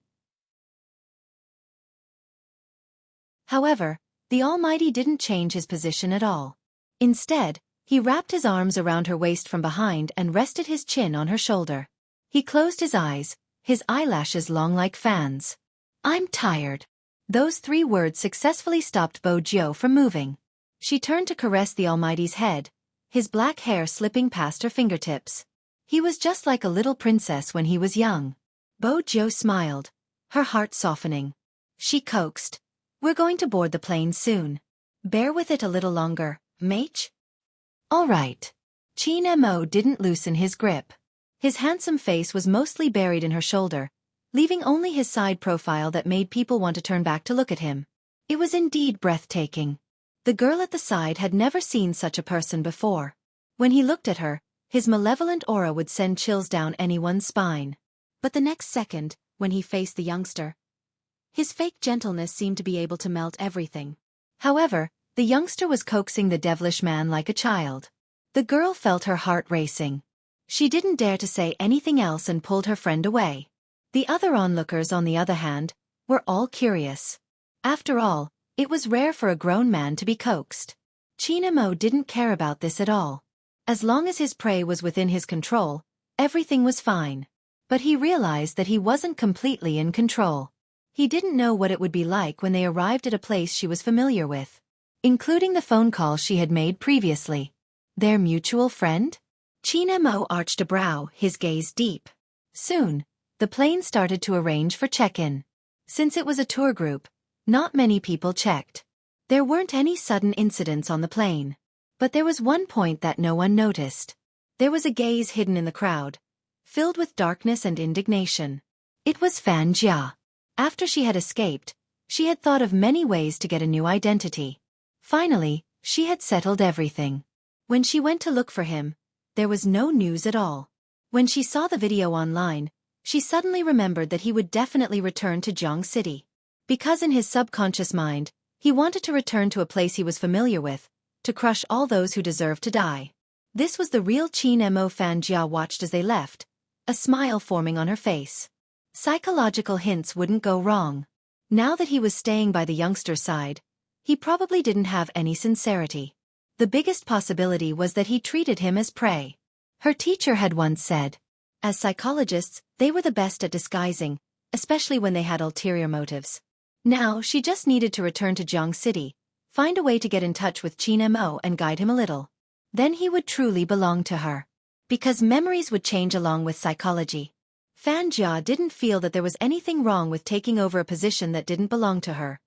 However, the Almighty didn't change his position at all. Instead, he wrapped his arms around her waist from behind and rested his chin on her shoulder. He closed his eyes, his eyelashes long like fans. "I'm tired." Those 3 words successfully stopped Bo Jiu from moving. She turned to caress the Almighty's head, his black hair slipping past her fingertips. He was just like a little princess when he was young. Bo Jiu smiled, her heart softening. She coaxed, "We're going to board the plane soon. Bear with it a little longer, mate." "All right." Qin Mo didn't loosen his grip. His handsome face was mostly buried in her shoulder, leaving only his side profile that made people want to turn back to look at him. It was indeed breathtaking. The girl at the side had never seen such a person before. When he looked at her, his malevolent aura would send chills down anyone's spine. But the next second, when he faced the youngster, his fake gentleness seemed to be able to melt everything. However, the youngster was coaxing the devilish man like a child. The girl felt her heart racing. She didn't dare to say anything else and pulled her friend away. The other onlookers, on the other hand, were all curious. After all, it was rare for a grown man to be coaxed. Qin Mo didn't care about this at all. As long as his prey was within his control, everything was fine. But he realized that he wasn't completely in control. He didn't know what it would be like when they arrived at a place she was familiar with, including the phone call she had made previously. Their mutual friend? Qin Mo arched a brow, his gaze deep. Soon, the plane started to arrange for check-in. Since it was a tour group, not many people checked. There weren't any sudden incidents on the plane. But there was one point that no one noticed. There was a gaze hidden in the crowd, filled with darkness and indignation. It was Fan Jia. After she had escaped, she had thought of many ways to get a new identity. Finally, she had settled everything. When she went to look for him, there was no news at all. When she saw the video online, she suddenly remembered that he would definitely return to Jiang City. Because in his subconscious mind, he wanted to return to a place he was familiar with, to crush all those who deserved to die. This was the real Qin Mo. Fan Jia watched as they left, a smile forming on her face. Psychological hints wouldn't go wrong. Now that he was staying by the youngster's side, he probably didn't have any sincerity. The biggest possibility was that he treated him as prey. Her teacher had once said, as psychologists, they were the best at disguising, especially when they had ulterior motives. Now, she just needed to return to Jiang City, find a way to get in touch with Qin Mo and guide him a little. Then he would truly belong to her. Because memories would change along with psychology. Fan Jia didn't feel that there was anything wrong with taking over a position that didn't belong to her.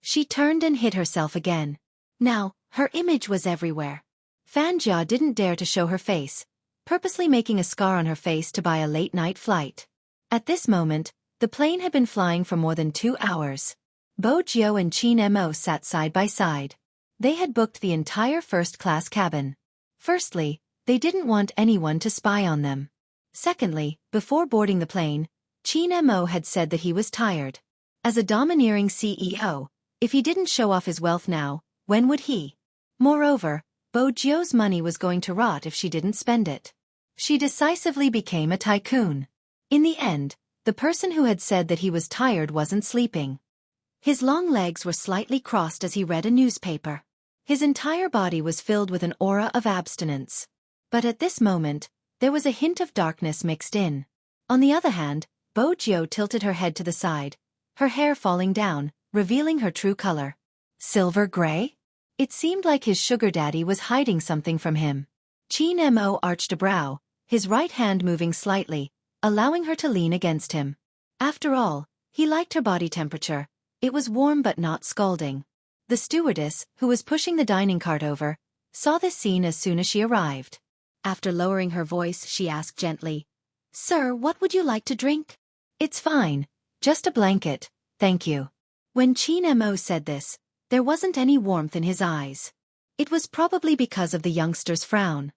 She turned and hit herself again. Now, her image was everywhere. Fan Jia didn't dare to show her face, purposely making a scar on her face to buy a late-night flight. At this moment, the plane had been flying for more than 2 hours. Bo Jiao and Qin Mo sat side by side. They had booked the entire first-class cabin. Firstly, they didn't want anyone to spy on them. Secondly, before boarding the plane, Qin Mo had said that he was tired. As a domineering CEO, if he didn't show off his wealth now, when would he? Moreover, Bo Jiao's money was going to rot if she didn't spend it. She decisively became a tycoon. In the end, the person who had said that he was tired wasn't sleeping. His long legs were slightly crossed as he read a newspaper. His entire body was filled with an aura of abstinence. But at this moment, there was a hint of darkness mixed in. On the other hand, Bo Jiao tilted her head to the side, her hair falling down, revealing her true color. Silver gray? It seemed like his sugar daddy was hiding something from him. Qin Mo arched a brow, his right hand moving slightly, allowing her to lean against him. After all, he liked her body temperature. It was warm but not scalding. The stewardess, who was pushing the dining cart over, saw this scene as soon as she arrived. After lowering her voice, she asked gently, "Sir, what would you like to drink?" "It's fine. Just a blanket, thank you." When Qin Mo said this, there wasn't any warmth in his eyes. It was probably because of the youngster's frown.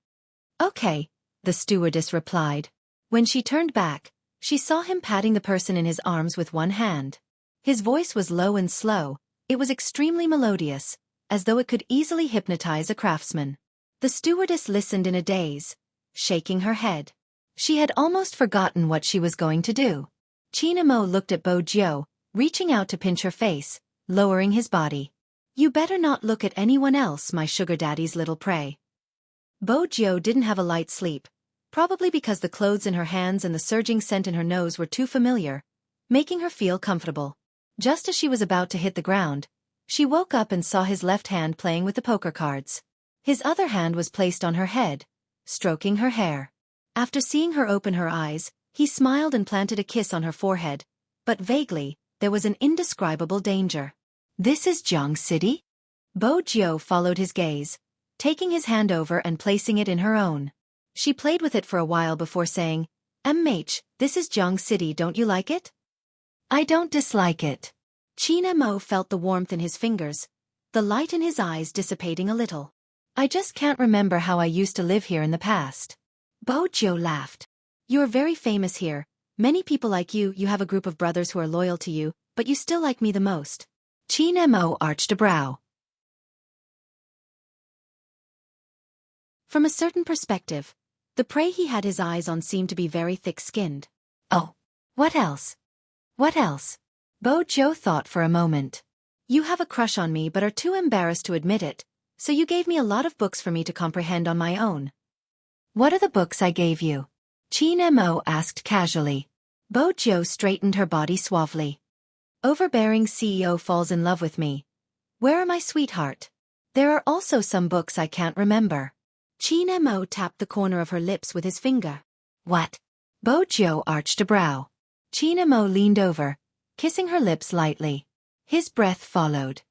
"Okay," the stewardess replied. When she turned back, she saw him patting the person in his arms with one hand. His voice was low and slow. It was extremely melodious, as though it could easily hypnotize a craftsman. The stewardess listened in a daze, shaking her head. She had almost forgotten what she was going to do. Qin Mo looked at Bo Jiao, reaching out to pinch her face, lowering his body. "You better not look at anyone else, my sugar daddy's little prey." Bo Jiao didn't have a light sleep, probably because the clothes in her hands and the surging scent in her nose were too familiar, making her feel comfortable. Just as she was about to hit the ground, she woke up and saw his left hand playing with the poker cards. His other hand was placed on her head, stroking her hair. After seeing her open her eyes, he smiled and planted a kiss on her forehead, but vaguely, there was an indescribable danger. "This is Jiang City?" Bo Jiao followed his gaze, taking his hand over and placing it in her own. She played with it for a while before saying, "This is Jiang City, don't you like it?" "I don't dislike it." Qin Mo felt the warmth in his fingers, the light in his eyes dissipating a little. "I just can't remember how I used to live here in the past." Bo Jiao laughed. "You're very famous here. Many people like you. You have a group of brothers who are loyal to you, but you still like me the most." Qin Mo arched a brow. From a certain perspective, the prey he had his eyes on seemed to be very thick-skinned. "Oh, what else? What else?" Bo Jiao thought for a moment. "You have a crush on me but are too embarrassed to admit it, so you gave me a lot of books for me to comprehend on my own." "What are the books I gave you?" Qin Mo asked casually. Bo Jiao straightened her body suavely. "Overbearing CEO falls in love with me. Where are my sweetheart? There are also some books I can't remember." Qin Mo tapped the corner of her lips with his finger. "What?" Bo Jiao arched a brow. Qin Mo leaned over, kissing her lips lightly. His breath followed.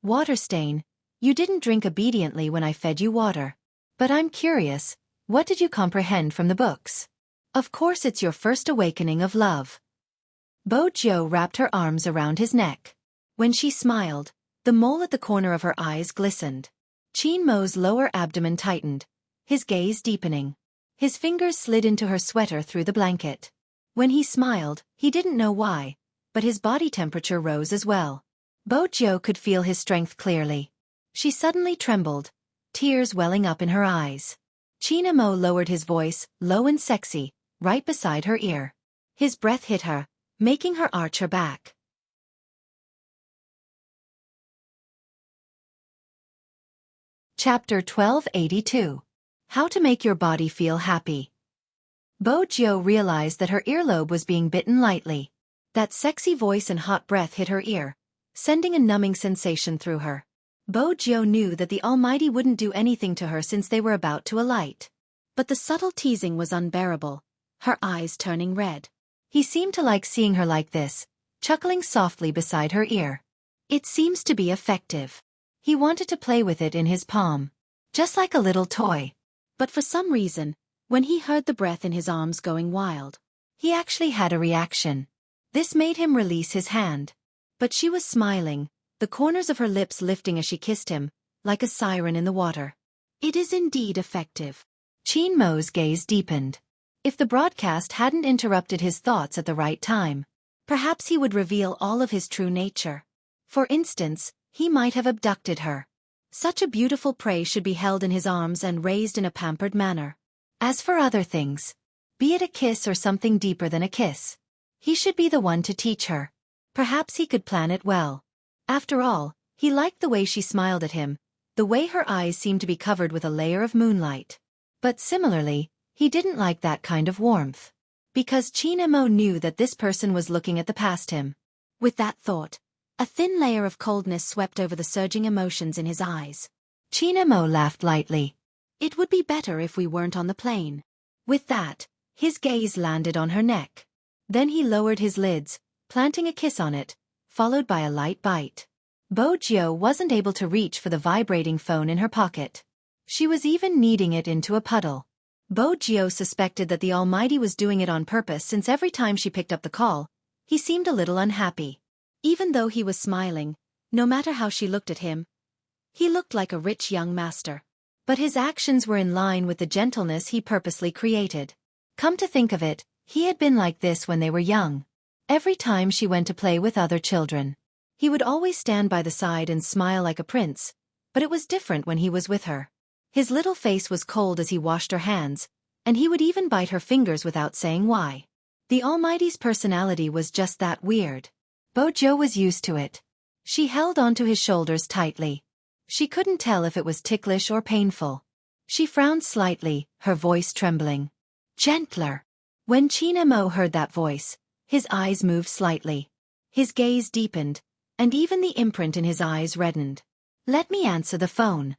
"Water stain, you didn't drink obediently when I fed you water. But I'm curious, what did you comprehend from the books?" Of course it's your first awakening of love. Bo Jiu wrapped her arms around his neck. When she smiled, the mole at the corner of her eyes glistened. Qin Mo's lower abdomen tightened, his gaze deepening. His fingers slid into her sweater through the blanket. When he smiled, he didn't know why, but his body temperature rose as well. Bo Jiu could feel his strength clearly. She suddenly trembled, tears welling up in her eyes. Qin Mo lowered his voice, low and sexy, right beside her ear. His breath hit her, making her arch her back. Chapter 1282. How to Make Your Body Feel Happy. Bo Jiu realized that her earlobe was being bitten lightly. That sexy voice and hot breath hit her ear, sending a numbing sensation through her. Bo Jiu knew that the Almighty wouldn't do anything to her since they were about to alight. But the subtle teasing was unbearable, her eyes turning red. He seemed to like seeing her like this, chuckling softly beside her ear. It seems to be effective. He wanted to play with it in his palm, just like a little toy. But for some reason, when he heard the breath in his arms going wild, he actually had a reaction. This made him release his hand. But she was smiling, the corners of her lips lifting as she kissed him, like a siren in the water. It is indeed effective. Qin Mo's gaze deepened. If the broadcast hadn't interrupted his thoughts at the right time, perhaps he would reveal all of his true nature. For instance, he might have abducted her. Such a beautiful prey should be held in his arms and raised in a pampered manner. As for other things, be it a kiss or something deeper than a kiss, he should be the one to teach her. Perhaps he could plan it well. After all, he liked the way she smiled at him, the way her eyes seemed to be covered with a layer of moonlight. But similarly, he didn't like that kind of warmth. Because Qin Mo knew that this person was looking at the past him. With that thought, a thin layer of coldness swept over the surging emotions in his eyes. Qin Mo laughed lightly. It would be better if we weren't on the plane. With that, his gaze landed on her neck. Then he lowered his lids, planting a kiss on it, followed by a light bite. Bo Jiu wasn't able to reach for the vibrating phone in her pocket. She was even kneading it into a puddle. Bo Jiu suspected that the Almighty was doing it on purpose since every time she picked up the call, he seemed a little unhappy. Even though he was smiling, no matter how she looked at him, he looked like a rich young master. But his actions were in line with the gentleness he purposely created. Come to think of it, he had been like this when they were young. Every time she went to play with other children, he would always stand by the side and smile like a prince, but it was different when he was with her. His little face was cold as he washed her hands, and he would even bite her fingers without saying why. The Almighty's personality was just that weird. Bo Jiu was used to it. She held onto his shoulders tightly. She couldn't tell if it was ticklish or painful. She frowned slightly, her voice trembling. Gentler. When Qin Mo heard that voice, his eyes moved slightly. His gaze deepened, and even the imprint in his eyes reddened. Let me answer the phone.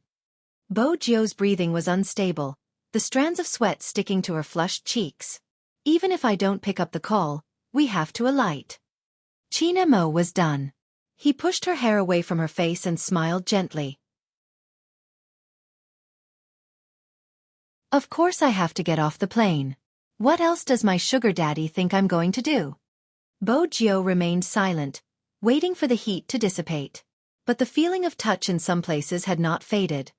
Bo Jiu's breathing was unstable, the strands of sweat sticking to her flushed cheeks. Even if I don't pick up the call, we have to alight. Qin Mo was done. He pushed her hair away from her face and smiled gently. Of course I have to get off the plane. What else does my sugar daddy think I'm going to do? Bo Jiu remained silent, waiting for the heat to dissipate. But the feeling of touch in some places had not faded.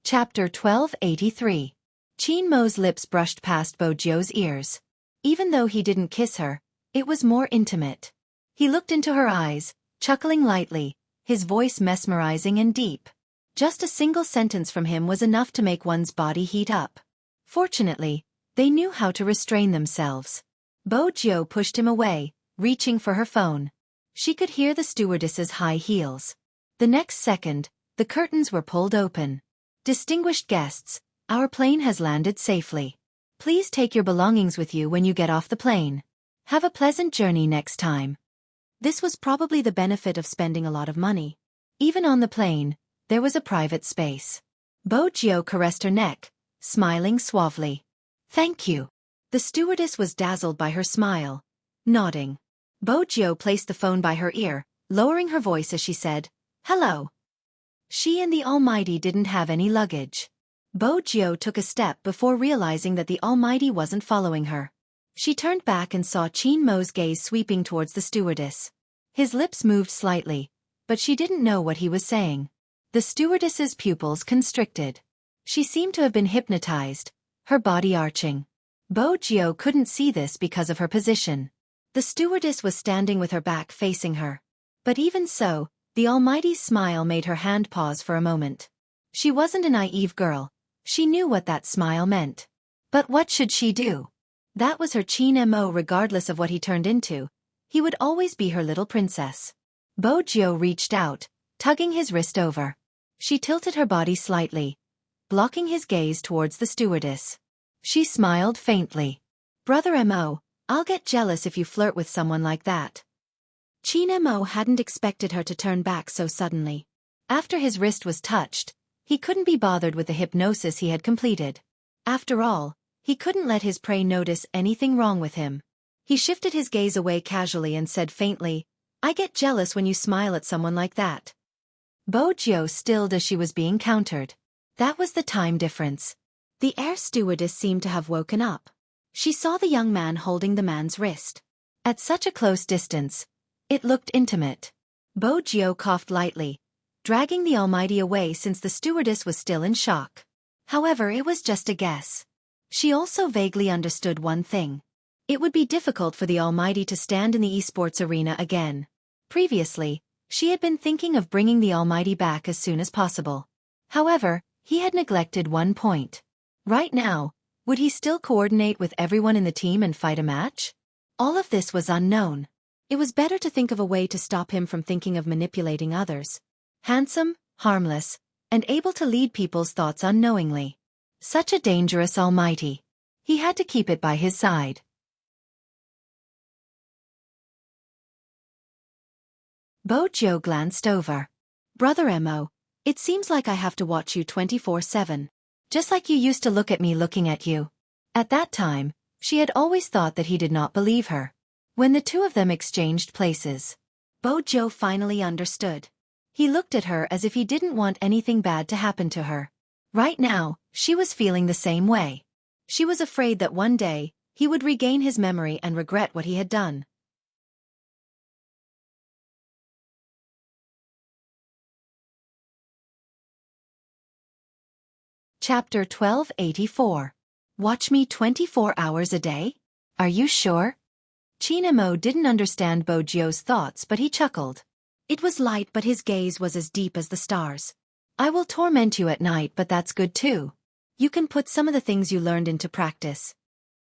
Chapter 1283. Qin Mo's lips brushed past Bo Jiu's ears. Even though he didn't kiss her, it was more intimate. He looked into her eyes, chuckling lightly, his voice mesmerizing and deep. Just a single sentence from him was enough to make one's body heat up. Fortunately, they knew how to restrain themselves. Bo Jiu pushed him away, reaching for her phone. She could hear the stewardess's high heels. The next second, the curtains were pulled open. Distinguished guests, our plane has landed safely. Please take your belongings with you when you get off the plane. Have a pleasant journey next time. This was probably the benefit of spending a lot of money. Even on the plane, there was a private space. Bo Jiu caressed her neck, smiling suavely. Thank you. The stewardess was dazzled by her smile, nodding. Bo Jiu placed the phone by her ear, lowering her voice as she said, Hello. She and the Almighty didn't have any luggage. Bo Jiao took a step before realizing that the Almighty wasn't following her. She turned back and saw Qin Mo's gaze sweeping towards the stewardess. His lips moved slightly, but she didn't know what he was saying. The stewardess's pupils constricted. She seemed to have been hypnotized, her body arching. Bo Jiao couldn't see this because of her position. The stewardess was standing with her back facing her. But even so, the Almighty's smile made her hand pause for a moment. She wasn't a naive girl. She knew what that smile meant. But what should she do? That was her Qin Mo regardless of what he turned into. He would always be her little princess. Bo Jiao reached out, tugging his wrist over. She tilted her body slightly, blocking his gaze towards the stewardess. She smiled faintly. Brother Mo, I'll get jealous if you flirt with someone like that. Qin Mo hadn't expected her to turn back so suddenly. After his wrist was touched, he couldn't be bothered with the hypnosis he had completed. After all, he couldn't let his prey notice anything wrong with him. He shifted his gaze away casually and said faintly, I get jealous when you smile at someone like that. Bo Jiao stilled as she was being countered. That was the time difference. The air stewardess seemed to have woken up. She saw the young man holding the man's wrist. At such a close distance, it looked intimate. Bo Jiao coughed lightly, dragging the Almighty away since the stewardess was still in shock. However, it was just a guess. She also vaguely understood one thing. It would be difficult for the Almighty to stand in the esports arena again. Previously, she had been thinking of bringing the Almighty back as soon as possible. However, he had neglected one point. Right now, would he still coordinate with everyone in the team and fight a match? All of this was unknown. It was better to think of a way to stop him from thinking of manipulating others. Handsome, harmless, and able to lead people's thoughts unknowingly. Such a dangerous Almighty. He had to keep it by his side. Bo Jiao glanced over. Brother Mo, it seems like I have to watch you 24/7. Just like you used to look at me looking at you. At that time, she had always thought that he did not believe her. When the two of them exchanged places, Bo Jiao finally understood. He looked at her as if he didn't want anything bad to happen to her. Right now, she was feeling the same way. She was afraid that one day, he would regain his memory and regret what he had done. Chapter 1284. Watch me 24 hours a day? Are you sure? Qin Mo didn't understand Bo Jiao's thoughts, but he chuckled. It was light, but his gaze was as deep as the stars. I will torment you at night, but that's good too. You can put some of the things you learned into practice.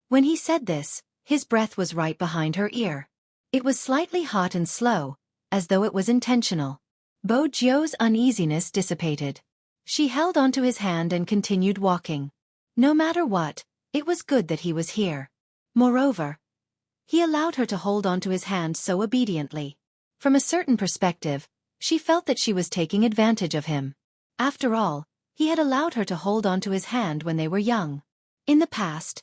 When he said this, his breath was right behind her ear. It was slightly hot and slow, as though it was intentional. Bo Jiao's uneasiness dissipated. She held onto his hand and continued walking. No matter what, it was good that he was here. Moreover, he allowed her to hold onto his hand so obediently. From a certain perspective, she felt that she was taking advantage of him. After all, he had allowed her to hold onto his hand when they were young. In the past,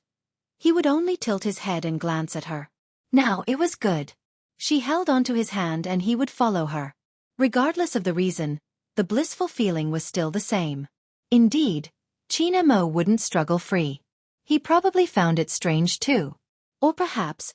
he would only tilt his head and glance at her. Now it was good. She held onto his hand and he would follow her. Regardless of the reason, the blissful feeling was still the same. Indeed, Qin Mo wouldn't struggle free. He probably found it strange too. Or perhaps,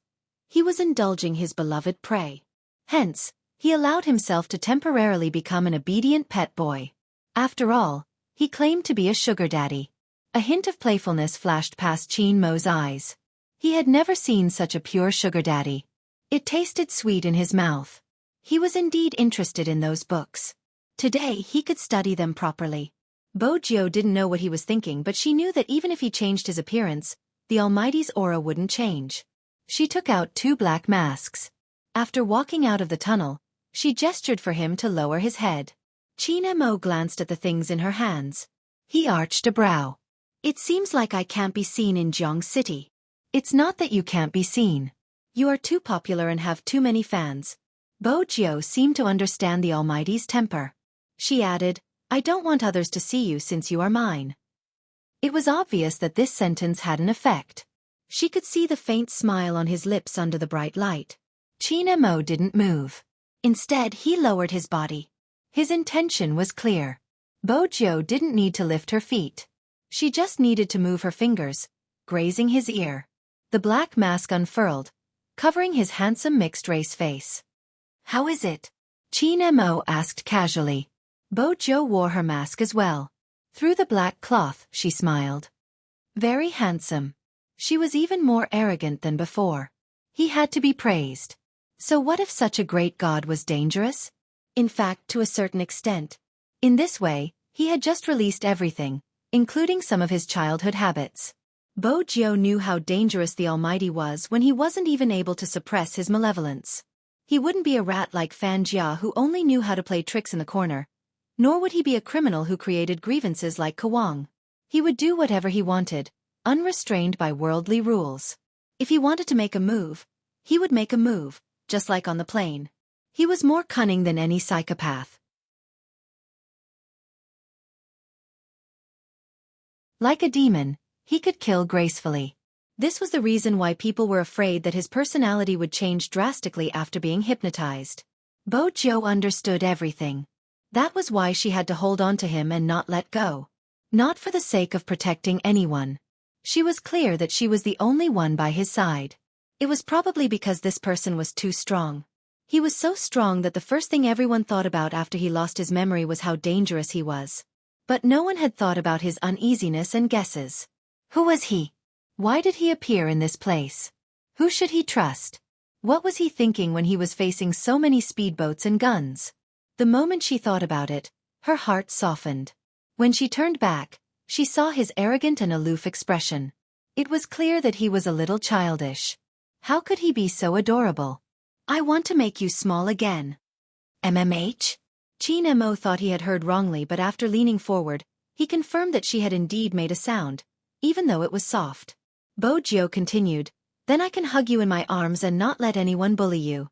he was indulging his beloved prey. Hence, he allowed himself to temporarily become an obedient pet boy. After all, he claimed to be a sugar daddy. A hint of playfulness flashed past Qin Mo's eyes. He had never seen such a pure sugar daddy. It tasted sweet in his mouth. He was indeed interested in those books. Today he could study them properly. Bo Jiao didn't know what he was thinking, but she knew that even if he changed his appearance, the Almighty's aura wouldn't change. She took out 2 black masks. After walking out of the tunnel, she gestured for him to lower his head. Qin Mo glanced at the things in her hands. He arched a brow. It seems like I can't be seen in Jiang City. It's not that you can't be seen. You are too popular and have too many fans. Bo Jiao seemed to understand the Almighty's temper. She added, I don't want others to see you since you are mine. It was obvious that this sentence had an effect. She could see the faint smile on his lips under the bright light. Qin Mo didn't move. Instead, he lowered his body. His intention was clear. Bojo didn't need to lift her feet. She just needed to move her fingers, grazing his ear. The black mask unfurled, covering his handsome mixed-race face. "How is it?" Qin Mo asked casually. Bojo wore her mask as well. Through the black cloth, she smiled. "Very handsome." She was even more arrogant than before. He had to be praised. So what if such a great god was dangerous? In fact, to a certain extent. In this way, he had just released everything, including some of his childhood habits. Bojo knew how dangerous the Almighty was when he wasn't even able to suppress his malevolence. He wouldn't be a rat like Fan Jia who only knew how to play tricks in the corner, nor would he be a criminal who created grievances like Kawang. He would do whatever he wanted, unrestrained by worldly rules. If he wanted to make a move, he would make a move, just like on the plane. He was more cunning than any psychopath. Like a demon, he could kill gracefully. This was the reason why people were afraid that his personality would change drastically after being hypnotized. Bojo understood everything. That was why she had to hold on to him and not let go. Not for the sake of protecting anyone. She was clear that she was the only one by his side. It was probably because this person was too strong. He was so strong that the first thing everyone thought about after he lost his memory was how dangerous he was. But no one had thought about his uneasiness and guesses. Who was he? Why did he appear in this place? Who should he trust? What was he thinking when he was facing so many speedboats and guns? The moment she thought about it, her heart softened. When she turned back, she saw his arrogant and aloof expression. It was clear that he was a little childish. How could he be so adorable? "I want to make you small again." "MMH?" Qin Mo thought he had heard wrongly, but after leaning forward, he confirmed that she had indeed made a sound, even though it was soft. Bojo continued, "Then I can hug you in my arms and not let anyone bully you."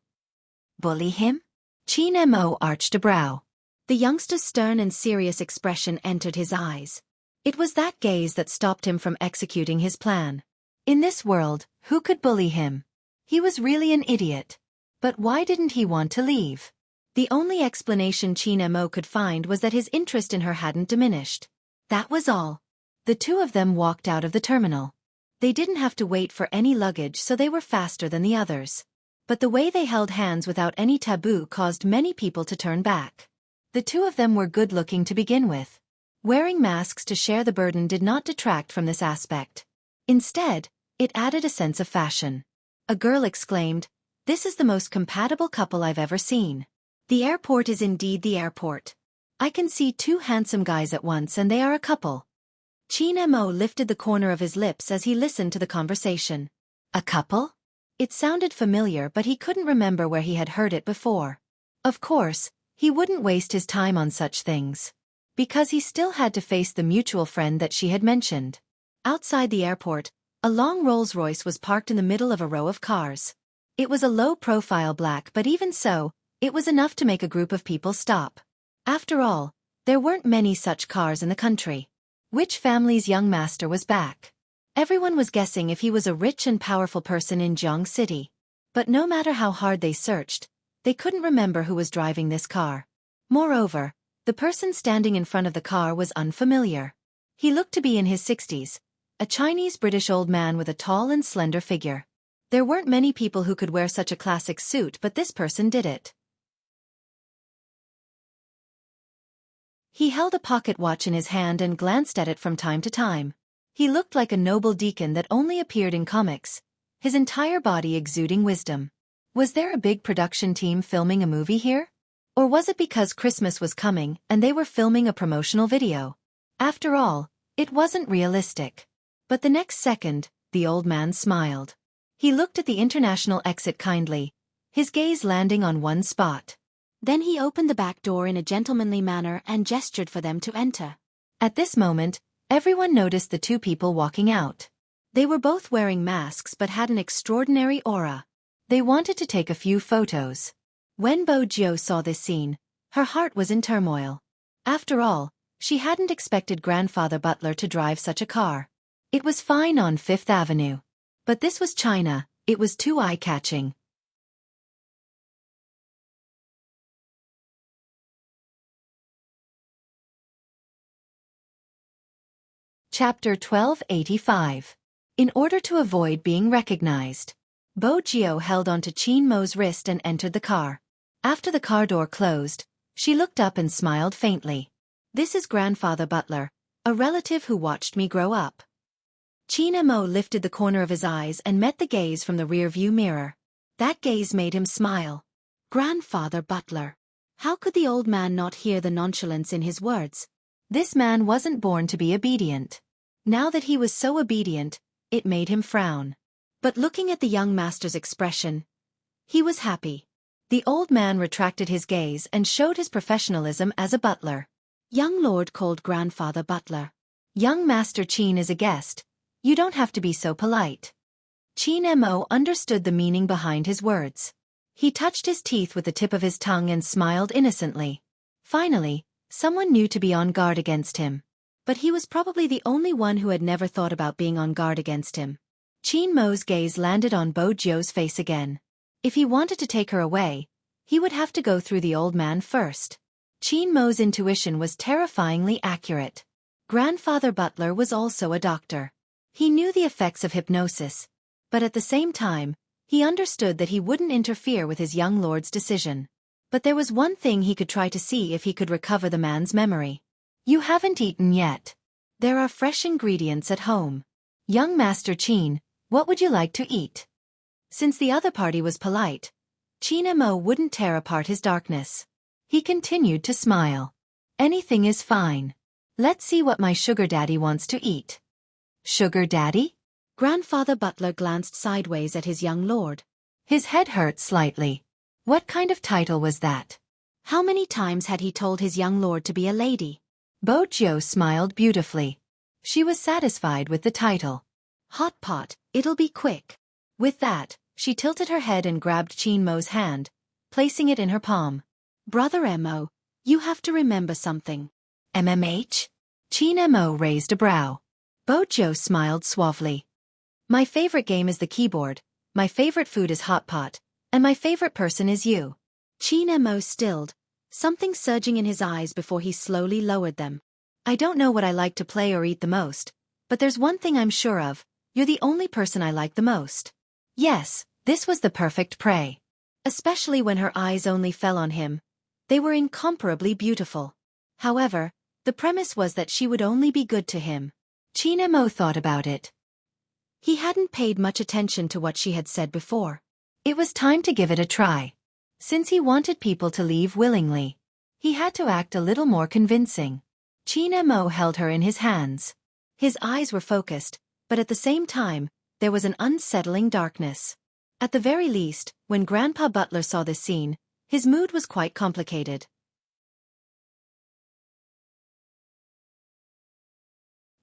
"Bully him?" Qin Mo arched a brow. The youngster's stern and serious expression entered his eyes. It was that gaze that stopped him from executing his plan. In this world, who could bully him? He was really an idiot. But why didn't he want to leave? The only explanation Qin Mo could find was that his interest in her hadn't diminished. That was all. The two of them walked out of the terminal. They didn't have to wait for any luggage, so they were faster than the others. But the way they held hands without any taboo caused many people to turn back. The two of them were good-looking to begin with. Wearing masks to share the burden did not detract from this aspect. Instead, it added a sense of fashion. A girl exclaimed, "This is the most compatible couple I've ever seen." The airport is indeed the airport. I can see two handsome guys at once and they are a couple. Qin Mo lifted the corner of his lips as he listened to the conversation. A couple? It sounded familiar, but he couldn't remember where he had heard it before. Of course, he wouldn't waste his time on such things. Because he still had to face the mutual friend that she had mentioned. Outside the airport, a long Rolls-Royce was parked in the middle of a row of cars. It was a low-profile black, but even so, it was enough to make a group of people stop. After all, there weren't many such cars in the country. Which family's young master was back? Everyone was guessing if he was a rich and powerful person in Jiang City. But no matter how hard they searched, they couldn't remember who was driving this car. Moreover, the person standing in front of the car was unfamiliar. He looked to be in his 60s, a Chinese-British old man with a tall and slender figure. There weren't many people who could wear such a classic suit, but this person did it. He held a pocket watch in his hand and glanced at it from time to time. He looked like a noble deacon that only appeared in comics, his entire body exuding wisdom. Was there a big production team filming a movie here? Or was it because Christmas was coming and they were filming a promotional video? After all, it wasn't realistic. But the next second, the old man smiled. He looked at the international exit kindly, his gaze landing on one spot. Then he opened the back door in a gentlemanly manner and gestured for them to enter. At this moment, everyone noticed the two people walking out. They were both wearing masks but had an extraordinary aura. They wanted to take a few photos. When Bojo saw this scene, her heart was in turmoil. After all, she hadn't expected Grandfather Butler to drive such a car. It was fine on Fifth Avenue. But this was China, it was too eye-catching. Chapter 1285. In order to avoid being recognized. Bo Jio held onto Qin Mo's wrist and entered the car. After the car door closed, she looked up and smiled faintly. This is Grandfather Butler, a relative who watched me grow up. Qin Mo lifted the corner of his eyes and met the gaze from the rearview mirror. That gaze made him smile. Grandfather Butler. How could the old man not hear the nonchalance in his words? This man wasn't born to be obedient. Now that he was so obedient, it made him frown. But looking at the young master's expression, he was happy. The old man retracted his gaze and showed his professionalism as a butler. Young lord called Grandfather Butler. Young Master Qin is a guest. You don't have to be so polite. Qin Mo understood the meaning behind his words. He touched his teeth with the tip of his tongue and smiled innocently. Finally, someone knew to be on guard against him. But he was probably the only one who had never thought about being on guard against him. Qin Mo's gaze landed on Bo Jio's face again. If he wanted to take her away, he would have to go through the old man first. Qin Mo's intuition was terrifyingly accurate. Grandfather Butler was also a doctor. He knew the effects of hypnosis, but at the same time, he understood that he wouldn't interfere with his young lord's decision. But there was one thing he could try to see if he could recover the man's memory. You haven't eaten yet. There are fresh ingredients at home. Young Master Qin, what would you like to eat? Since the other party was polite, Qin Mo wouldn't tear apart his darkness. He continued to smile. Anything is fine. Let's see what my sugar daddy wants to eat. Sugar daddy? Grandfather Butler glanced sideways at his young lord. His head hurt slightly. What kind of title was that? How many times had he told his young lord to be a lady? Bo Jio smiled beautifully. She was satisfied with the title. Hot pot, it'll be quick. With that, she tilted her head and grabbed Qin Mo's hand, placing it in her palm. Brother Mo, you have to remember something. MMH? Qin Mo raised a brow. Bo Jio smiled suavely. My favorite game is the keyboard, my favorite food is hot pot, and my favorite person is you. Qin Mo stilled, something surging in his eyes before he slowly lowered them. I don't know what I like to play or eat the most, but there's one thing I'm sure of, you're the only person I like the most. Yes, this was the perfect prey. Especially when her eyes only fell on him. They were incomparably beautiful. However, the premise was that she would only be good to him. Qin Mo thought about it. He hadn't paid much attention to what she had said before. It was time to give it a try. Since he wanted people to leave willingly, he had to act a little more convincing. Qin Mo held her in his hands. His eyes were focused, but at the same time, there was an unsettling darkness. At the very least, when Grandpa Butler saw this scene, his mood was quite complicated.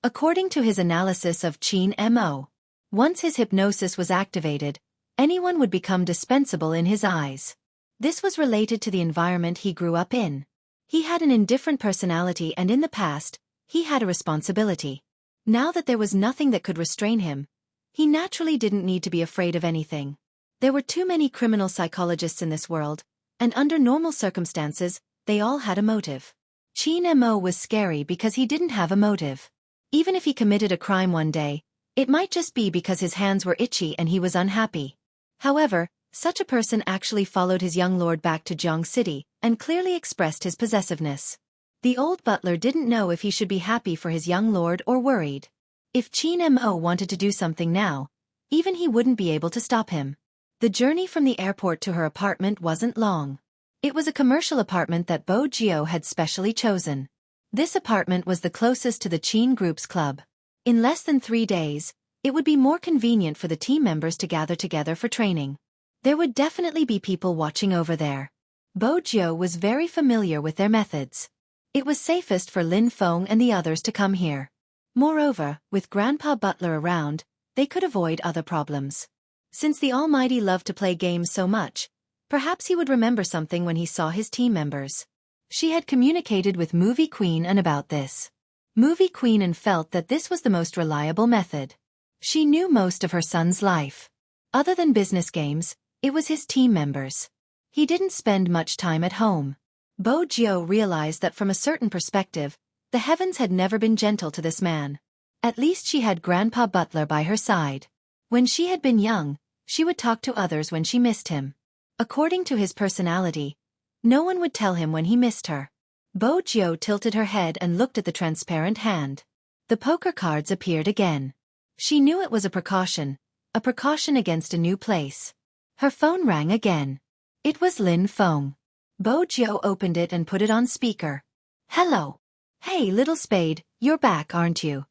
According to his analysis of Qin Mo, once his hypnosis was activated, anyone would become dispensable in his eyes. This was related to the environment he grew up in. He had an indifferent personality and in the past, he had a responsibility. Now that there was nothing that could restrain him, he naturally didn't need to be afraid of anything. There were too many criminal psychologists in this world, and under normal circumstances, they all had a motive. Qin Mo was scary because he didn't have a motive. Even if he committed a crime one day, it might just be because his hands were itchy and he was unhappy. However, such a person actually followed his young lord back to Jiang City and clearly expressed his possessiveness. The old butler didn't know if he should be happy for his young lord or worried. If Qin Mo wanted to do something now, even he wouldn't be able to stop him. The journey from the airport to her apartment wasn't long. It was a commercial apartment that Bo Jio had specially chosen. This apartment was the closest to the Qin Group's club. In less than 3 days, it would be more convenient for the team members to gather together for training. There would definitely be people watching over there. Bo Jio was very familiar with their methods. It was safest for Lin Feng and the others to come here. Moreover, with Grandpa Butler around, they could avoid other problems. Since the Almighty loved to play games so much, perhaps he would remember something when he saw his team members. She had communicated with Movie Queen and about this. Movie Queen and felt that this was the most reliable method. She knew most of her son's life. Other than business games, it was his team members. He didn't spend much time at home. Bo Jio realized that from a certain perspective, the heavens had never been gentle to this man. At least she had Grandpa Butler by her side. When she had been young, she would talk to others when she missed him. According to his personality, no one would tell him when he missed her. Bo Jiu tilted her head and looked at the transparent hand. The poker cards appeared again. She knew it was a precaution against a new place. Her phone rang again. It was Lin Feng. Bo Jiu opened it and put it on speaker. Hello. Hey, little spade, you're back, aren't you?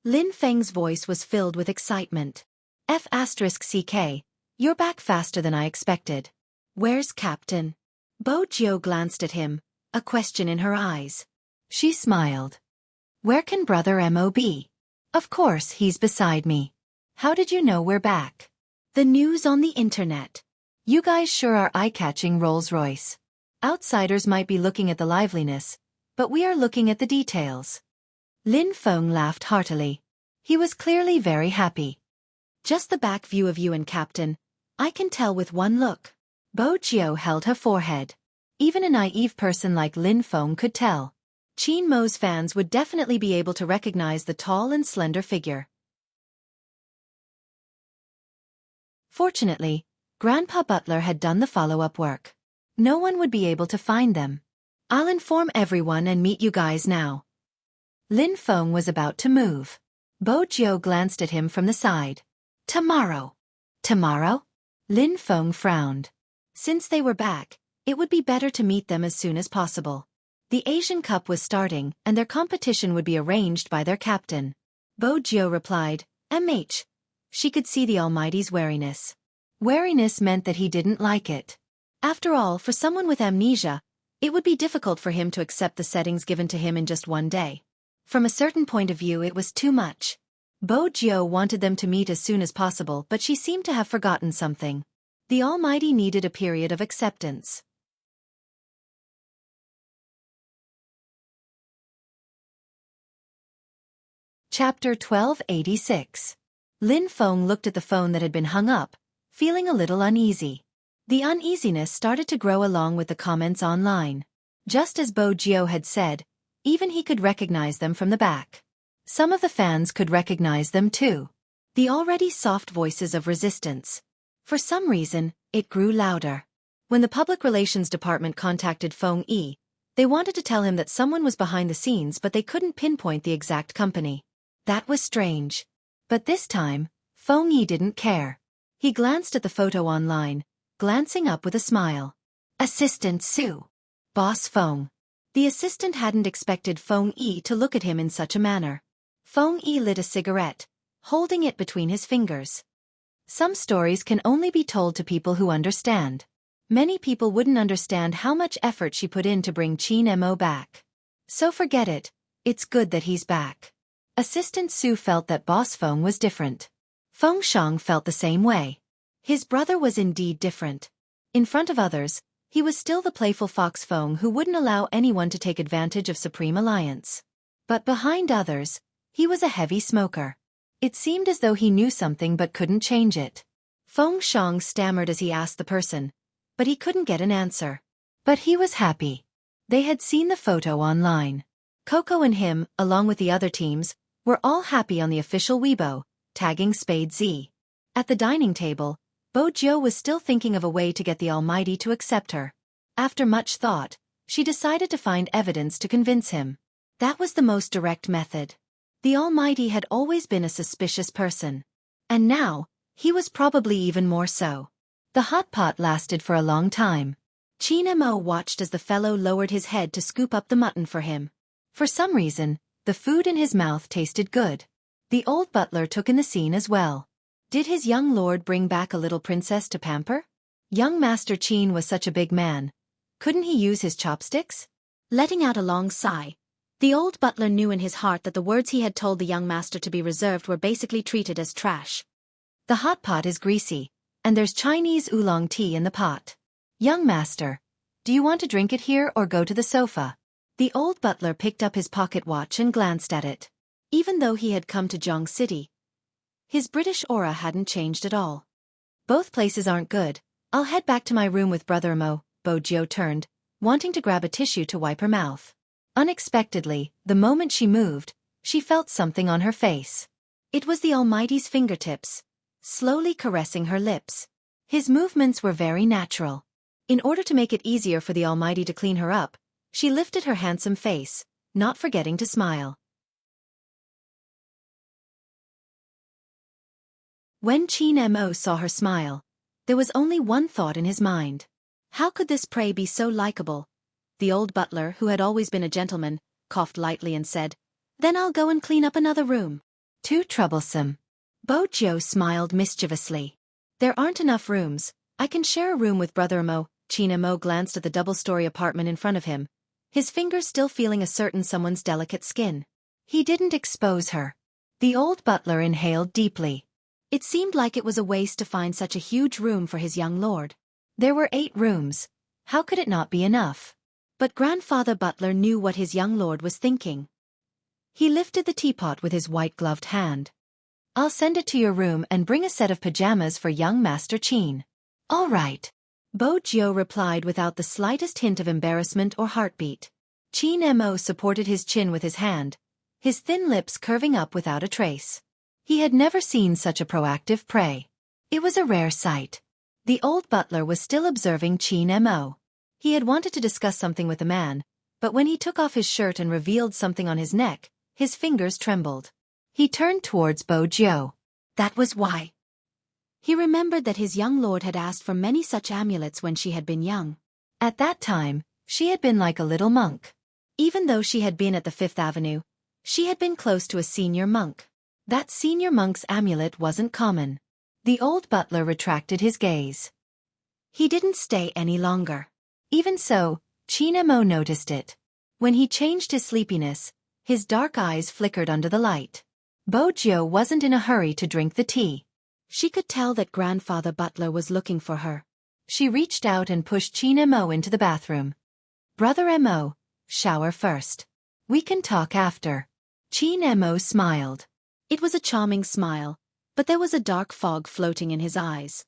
Lin Feng's voice was filled with excitement. F***CK, you're back faster than I expected. Where's Captain? Bo Jiu glanced at him, a question in her eyes. She smiled. Where can Brother Mo be? Of course, he's beside me. How did you know we're back? The news on the internet. You guys sure are eye-catching, Rolls-Royce. Outsiders might be looking at the liveliness, but we are looking at the details. Lin Feng laughed heartily. He was clearly very happy. Just the back view of you and Captain. I can tell with one look. Bo Jiu held her forehead. Even a naive person like Lin Feng could tell. Qin Mo's fans would definitely be able to recognize the tall and slender figure. Fortunately, Grandpa Butler had done the follow-up work. No one would be able to find them. I'll inform everyone and meet you guys now. Lin Feng was about to move. Bo Jiu glanced at him from the side. Tomorrow. Tomorrow? Lin Feng frowned. Since they were back, it would be better to meet them as soon as possible. The Asian Cup was starting, and their competition would be arranged by their captain. Bo Jiu replied, MH. She could see the Almighty's wariness. Wariness meant that he didn't like it. After all, for someone with amnesia, it would be difficult for him to accept the settings given to him in just one day. From a certain point of view, it was too much. Bo Jiu wanted them to meet as soon as possible, but she seemed to have forgotten something. The Almighty needed a period of acceptance. Chapter 1286. Lin Feng looked at the phone that had been hung up, feeling a little uneasy. The uneasiness started to grow along with the comments online. Just as Bo Jiu had said, even he could recognize them from the back. Some of the fans could recognize them too. The already soft voices of resistance. For some reason, it grew louder. When the public relations department contacted Feng Yi, they wanted to tell him that someone was behind the scenes, but they couldn't pinpoint the exact company. That was strange. But this time, Feng Yi didn't care. He glanced at the photo online, glancing up with a smile. Assistant Su. Boss Feng. The assistant hadn't expected Feng Yi to look at him in such a manner. Feng Yi lit a cigarette, holding it between his fingers. Some stories can only be told to people who understand. Many people wouldn't understand how much effort she put in to bring Qin Mo back. So forget it, it's good that he's back. Assistant Su felt that Boss Feng was different. Feng Shang felt the same way. His brother was indeed different. In front of others, he was still the playful Fox Feng who wouldn't allow anyone to take advantage of Supreme Alliance. But behind others, he was a heavy smoker. It seemed as though he knew something but couldn't change it. Feng Shang stammered as he asked the person, but he couldn't get an answer. But he was happy. They had seen the photo online. Coco and him, along with the other teams, were all happy on the official Weibo, tagging Spade Z. At the dining table, Bo Jiu was still thinking of a way to get the Almighty to accept her. After much thought, she decided to find evidence to convince him. That was the most direct method. The Almighty had always been a suspicious person. And now, he was probably even more so. The hot pot lasted for a long time. Qin Mo watched as the fellow lowered his head to scoop up the mutton for him. For some reason, the food in his mouth tasted good. The old butler took in the scene as well. Did his young lord bring back a little princess to pamper? Young Master Qin was such a big man. Couldn't he use his chopsticks? Letting out a long sigh, the old butler knew in his heart that the words he had told the young master to be reserved were basically treated as trash. The hot pot is greasy, and there's Chinese oolong tea in the pot. Young master, do you want to drink it here or go to the sofa? The old butler picked up his pocket watch and glanced at it. Even though he had come to Zhong City, his British aura hadn't changed at all. Both places aren't good. I'll head back to my room with Brother Mo. Bo Jiu turned, wanting to grab a tissue to wipe her mouth. Unexpectedly, the moment she moved, She felt something on her face. It was the Almighty's fingertips, slowly caressing her lips. His movements were very natural. In order to make it easier for the Almighty to clean her up, she lifted her handsome face, not forgetting to smile. When Qin Mo saw her smile, there was only one thought in his mind. How could this prey be so likable? The old butler, who had always been a gentleman, coughed lightly and said, "Then I'll go and clean up another room." "Too troublesome." Bo Jiu smiled mischievously. "There aren't enough rooms. I can share a room with Brother Mo." Qin Mo glanced at the double-story apartment in front of him, his fingers still feeling a certain someone's delicate skin. He didn't expose her. The old butler inhaled deeply. It seemed like it was a waste to find such a huge room for his young lord. There were 8 rooms. How could it not be enough? But Grandfather Butler knew what his young lord was thinking. He lifted the teapot with his white-gloved hand. "I'll send it to your room and bring a set of pajamas for young Master Qin." "All right," Bo Jiu replied without the slightest hint of embarrassment or heartbeat. Qin Mo supported his chin with his hand, his thin lips curving up without a trace. He had never seen such a proactive prey. It was a rare sight. The old butler was still observing Qin Mo. He had wanted to discuss something with the man, but when he took off his shirt and revealed something on his neck, his fingers trembled. He turned towards Bo Jiu. That was why. He remembered that his young lord had asked for many such amulets when she had been young. At that time, she had been like a little monk. Even though she had been at the Fifth Avenue, she had been close to a senior monk. That senior monk's amulet wasn't common. The old butler retracted his gaze. He didn't stay any longer. Even so, Qin Mo noticed it. When he changed his sleepiness, his dark eyes flickered under the light. Bo Jiu wasn't in a hurry to drink the tea. She could tell that Grandfather Butler was looking for her. She reached out and pushed Qin Mo into the bathroom. "Brother Mo, shower first. We can talk after." Qin Mo smiled. It was a charming smile, but there was a dark fog floating in his eyes.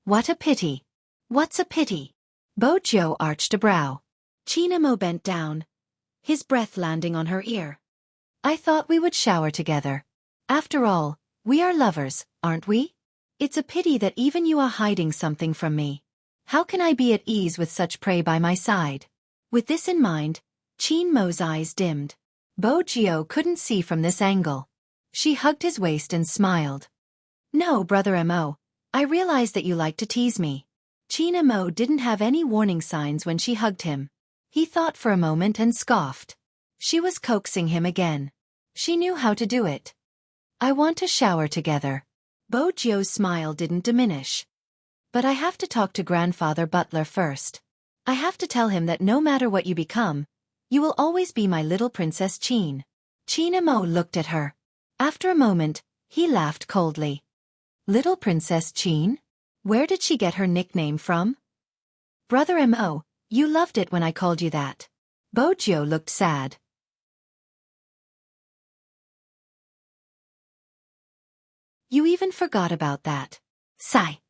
"What a pity." "What's a pity?" Bo Jiu arched a brow. Qin Mo bent down, his breath landing on her ear. "I thought we would shower together. After all, we are lovers, aren't we? It's a pity that even you are hiding something from me. How can I be at ease with such prey by my side?" With this in mind, Qin Mo's eyes dimmed. Bo Jiu couldn't see from this angle. She hugged his waist and smiled. "No, Brother Mo, I realize that you like to tease me." Qin Mo didn't have any warning signs when she hugged him. He thought for a moment and scoffed. She was coaxing him again. She knew how to do it. "I want to shower together." Bo Jiu's smile didn't diminish. "But I have to talk to Grandfather Butler first. I have to tell him that no matter what you become, you will always be my little Princess Qin." Qin Mo looked at her. After a moment, he laughed coldly. "Little Princess Qin? Where did she get her nickname from?" "Brother Mo, you loved it when I called you that." Bo Jiu looked sad. "You even forgot about that." Sigh.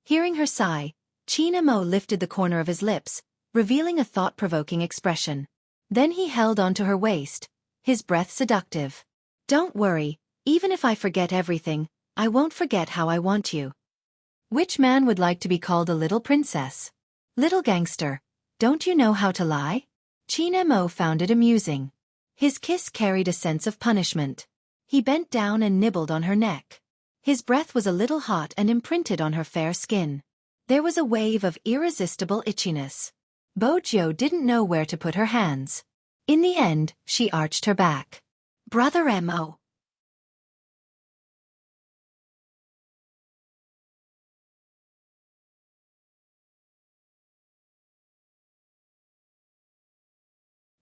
Hearing her sigh, Qin Mo lifted the corner of his lips, revealing a thought-provoking expression. Then he held onto her waist, his breath seductive. "Don't worry, even if I forget everything, I won't forget how I want you." Which man would like to be called a little princess? "Little gangster, don't you know how to lie?" Qin Mo found it amusing. His kiss carried a sense of punishment. He bent down and nibbled on her neck. His breath was a little hot and imprinted on her fair skin. There was a wave of irresistible itchiness. Bo Jiu didn't know where to put her hands. In the end, she arched her back. "Brother Mo."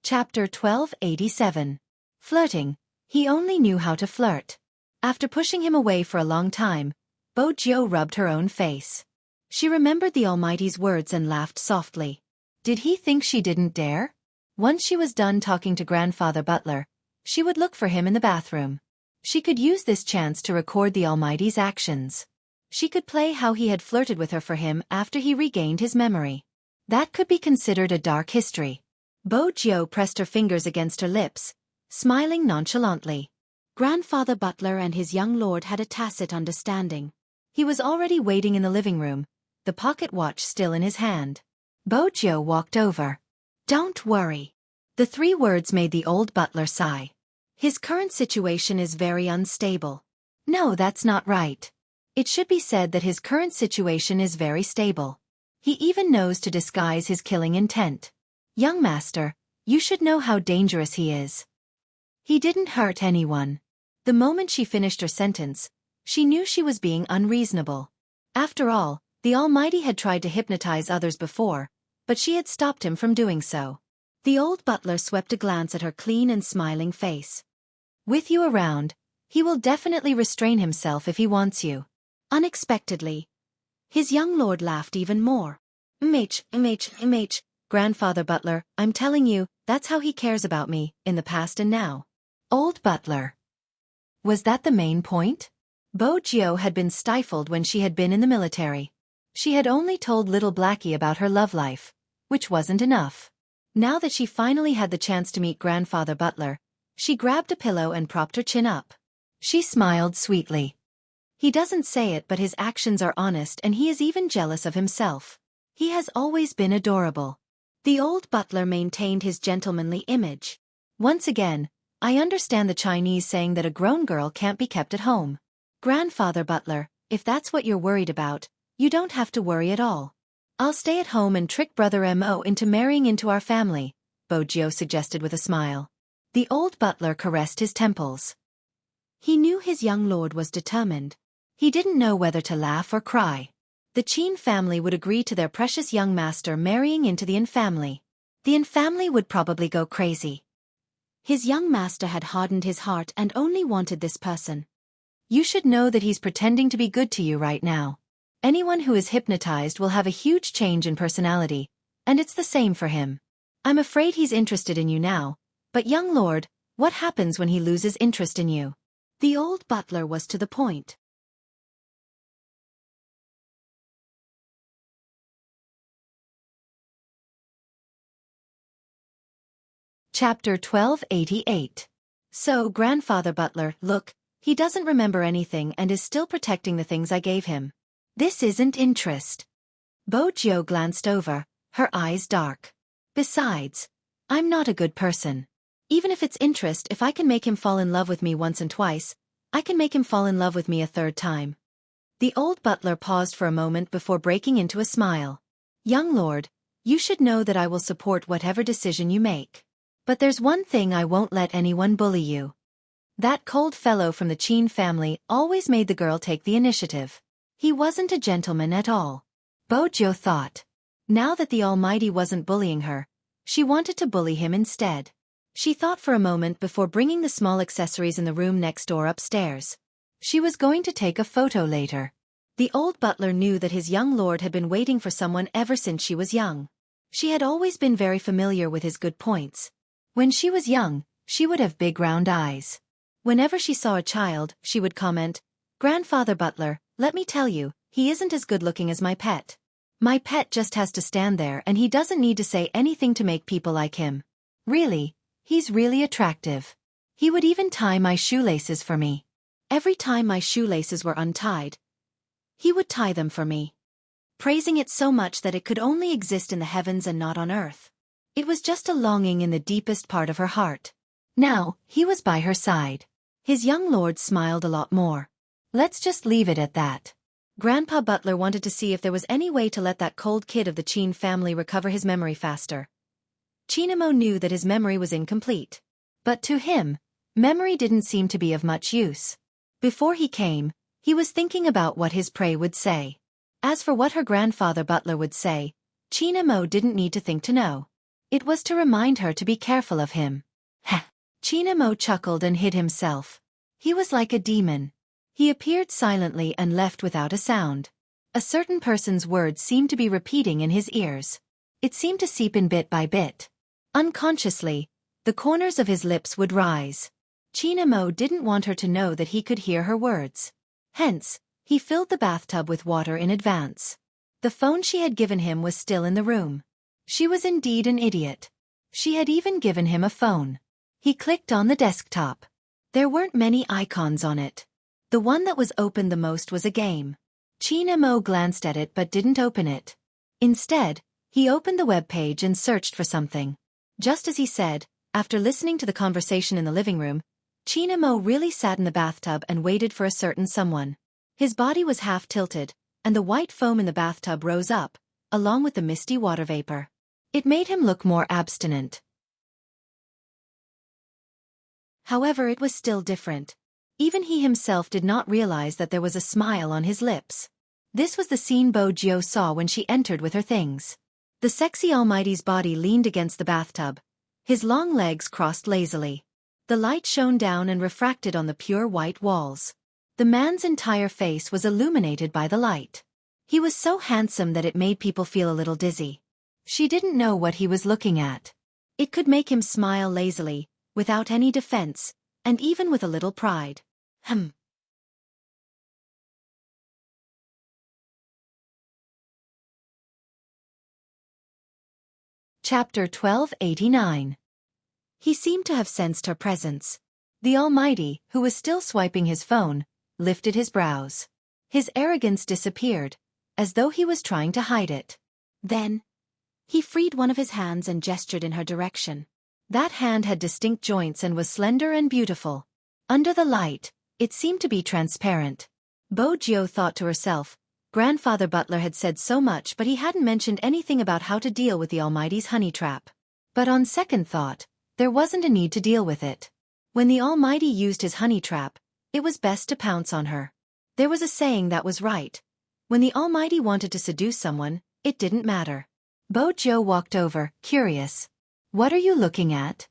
Chapter 1287. Flirting. He only knew how to flirt. After pushing him away for a long time, Bo Jiu rubbed her own face. She remembered the Almighty's words and laughed softly. Did he think she didn't dare? Once she was done talking to Grandfather Butler, she would look for him in the bathroom. She could use this chance to record the Almighty's actions. She could play how he had flirted with her for him after he regained his memory. That could be considered a dark history. Bo Jiu pressed her fingers against her lips, smiling nonchalantly. Grandfather Butler and his young lord had a tacit understanding. He was already waiting in the living room, the pocket watch still in his hand. Bojo walked over. "Don't worry." The 3 words made the old butler sigh. "His current situation is very unstable." No, that's not right. It should be said that his current situation is very stable. He even knows to disguise his killing intent. Young master, you should know how dangerous he is. He didn't hurt anyone. The moment she finished her sentence, she knew she was being unreasonable. After all, the Almighty had tried to hypnotize others before, but she had stopped him from doing so. The old butler swept a glance at her clean and smiling face. "With you around, he will definitely restrain himself if he wants you." Unexpectedly, his young lord laughed even more. Grandfather Butler, I'm telling you, that's how he cares about me, in the past and now." Old butler. Was that the main point? Bojo had been stifled when she had been in the military. She had only told little Blackie about her love life, which wasn't enough. Now that she finally had the chance to meet Grandfather Butler, she grabbed a pillow and propped her chin up. She smiled sweetly. He doesn't say it, but his actions are honest, and he is even jealous of himself. He has always been adorable. The old butler maintained his gentlemanly image. "Once again, I understand the Chinese saying that a grown girl can't be kept at home. Grandfather Butler, if that's what you're worried about, you don't have to worry at all. I'll stay at home and trick Brother Mo into marrying into our family," Bojo suggested with a smile. The old butler caressed his temples. He knew his young lord was determined. He didn't know whether to laugh or cry. The Qin family would agree to their precious young master marrying into the Yin family. The Yin family would probably go crazy. His young master had hardened his heart and only wanted this person. You should know that he's pretending to be good to you right now. Anyone who is hypnotized will have a huge change in personality, and it's the same for him. I'm afraid he's interested in you now, but young lord, what happens when he loses interest in you? The old butler was to the point. Chapter 1288. So, Grandfather Butler, look, he doesn't remember anything and is still protecting the things I gave him. This isn't interest. Bojo glanced over, her eyes dark. Besides, I'm not a good person. Even if it's interest, if I can make him fall in love with me once and twice, I can make him fall in love with me a 3rd time. The old butler paused for a moment before breaking into a smile. Young lord, you should know that I will support whatever decision you make. But there's one thing I won't let anyone bully you. That cold fellow from the Qin family always made the girl take the initiative. He wasn't a gentleman at all. Bojo thought. Now that the Almighty wasn't bullying her, she wanted to bully him instead. She thought for a moment before bringing the small accessories in the room next door upstairs. She was going to take a photo later. The old butler knew that his young lord had been waiting for someone ever since she was young. She had always been very familiar with his good points. When she was young, she would have big round eyes. Whenever she saw a child, she would comment, "Grandfather Butler, let me tell you, he isn't as good looking as my pet. My pet just has to stand there and he doesn't need to say anything to make people like him. Really, he's really attractive. He would even tie my shoelaces for me. Every time my shoelaces were untied, he would tie them for me." Praising it so much that it could only exist in the heavens and not on earth. It was just a longing in the deepest part of her heart. Now, he was by her side. His young lord smiled a lot more. Let's just leave it at that. Grandpa Butler wanted to see if there was any way to let that cold kid of the Qin family recover his memory faster. Chinamo knew that his memory was incomplete. But to him, memory didn't seem to be of much use. Before he came, he was thinking about what his prey would say. As for what her grandfather Butler would say, Chinamo didn't need to think to know. It was to remind her to be careful of him. Heh! Chinamo chuckled and hid himself. He was like a demon. He appeared silently and left without a sound. A certain person's words seemed to be repeating in his ears. It seemed to seep in bit by bit. Unconsciously, the corners of his lips would rise. Chinamo didn't want her to know that he could hear her words. Hence, he filled the bathtub with water in advance. The phone she had given him was still in the room. She was indeed an idiot. She had even given him a phone. He clicked on the desktop. There weren't many icons on it. The one that was open the most was a game. Qin Mo glanced at it but didn't open it. Instead, he opened the web page and searched for something. Just as he said, after listening to the conversation in the living room, Qin Mo really sat in the bathtub and waited for a certain someone. His body was half tilted, and the white foam in the bathtub rose up, along with the misty water vapor. It made him look more abstinent. However, it was still different. Even he himself did not realize that there was a smile on his lips. This was the scene Bo Jiu saw when she entered with her things. The sexy Almighty's body leaned against the bathtub. His long legs crossed lazily. The light shone down and refracted on the pure white walls. The man's entire face was illuminated by the light. He was so handsome that it made people feel a little dizzy. She didn't know what he was looking at. It could make him smile lazily, without any defense, and even with a little pride. Chapter 1289. He seemed to have sensed her presence. The Almighty, who was still swiping his phone, lifted his brows. His arrogance disappeared, as though he was trying to hide it. Then, he freed one of his hands and gestured in her direction. That hand had distinct joints and was slender and beautiful. Under the light, it seemed to be transparent. Bo Jiu thought to herself, Grandfather Butler had said so much but he hadn't mentioned anything about how to deal with the Almighty's honey trap. But on second thought, there wasn't a need to deal with it. When the Almighty used his honey trap, it was best to pounce on her. There was a saying that was right. When the Almighty wanted to seduce someone, it didn't matter. Bo Jiu walked over, curious. What are you looking at?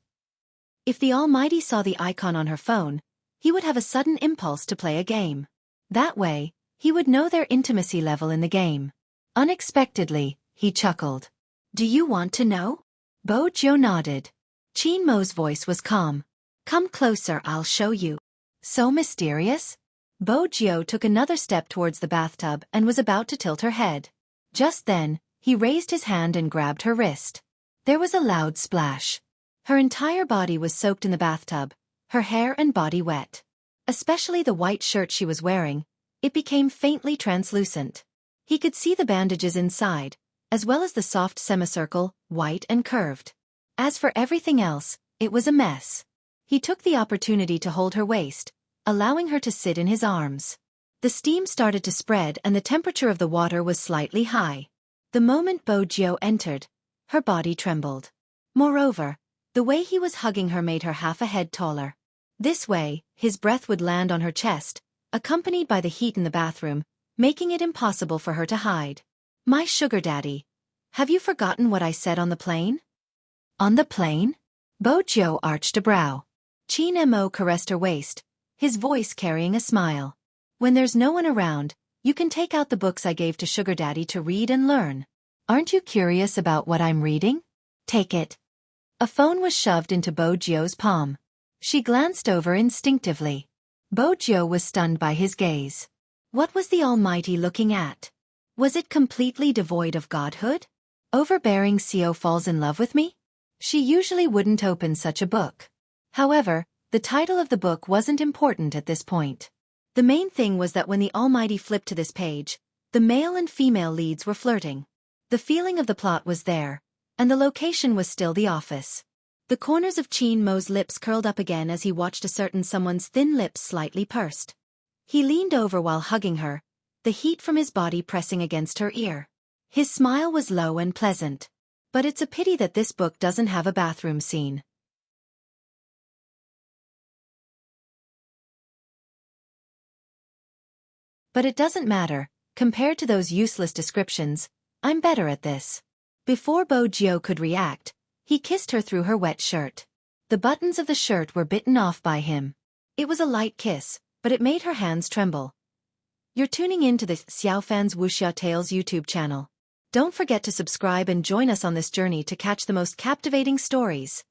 If the Almighty saw the icon on her phone, he would have a sudden impulse to play a game. That way, he would know their intimacy level in the game. Unexpectedly, he chuckled. Do you want to know? Bo Jiu nodded. Qin Mo's voice was calm. Come closer, I'll show you. So mysterious? Bo Jiu took another step towards the bathtub and was about to tilt her head. Just then, he raised his hand and grabbed her wrist. There was a loud splash. Her entire body was soaked in the bathtub, her hair and body wet. Especially the white shirt she was wearing, it became faintly translucent. He could see the bandages inside, as well as the soft semicircle, white and curved. As for everything else, it was a mess. He took the opportunity to hold her waist, allowing her to sit in his arms. The steam started to spread and the temperature of the water was slightly high. The moment Bo Jiu entered, her body trembled. Moreover, the way he was hugging her made her half a head taller. This way, his breath would land on her chest, accompanied by the heat in the bathroom, making it impossible for her to hide. My sugar daddy. Have you forgotten what I said on the plane? On the plane? Bo Jiu arched a brow. Qin Mo caressed her waist, his voice carrying a smile. When there's no one around, you can take out the books I gave to sugar daddy to read and learn. Aren't you curious about what I'm reading? Take it. A phone was shoved into Bo Jiu's palm. She glanced over instinctively. Bo Jiu was stunned by his gaze. What was the Almighty looking at? Was it completely devoid of godhood? Overbearing Xiao falls in love with me? She usually wouldn't open such a book. However, the title of the book wasn't important at this point. The main thing was that when the Almighty flipped to this page, the male and female leads were flirting. The feeling of the plot was there, and the location was still the office. The corners of Qin Mo's lips curled up again as he watched a certain someone's thin lips slightly pursed. He leaned over while hugging her, the heat from his body pressing against her ear. His smile was low and pleasant. But it's a pity that this book doesn't have a bathroom scene. But it doesn't matter, compared to those useless descriptions, I'm better at this. Before Bo Jiu could react, he kissed her through her wet shirt. The buttons of the shirt were bitten off by him. It was a light kiss, but it made her hands tremble. You're tuning in to the Xiaofan's Wuxia Tales YouTube channel. Don't forget to subscribe and join us on this journey to catch the most captivating stories.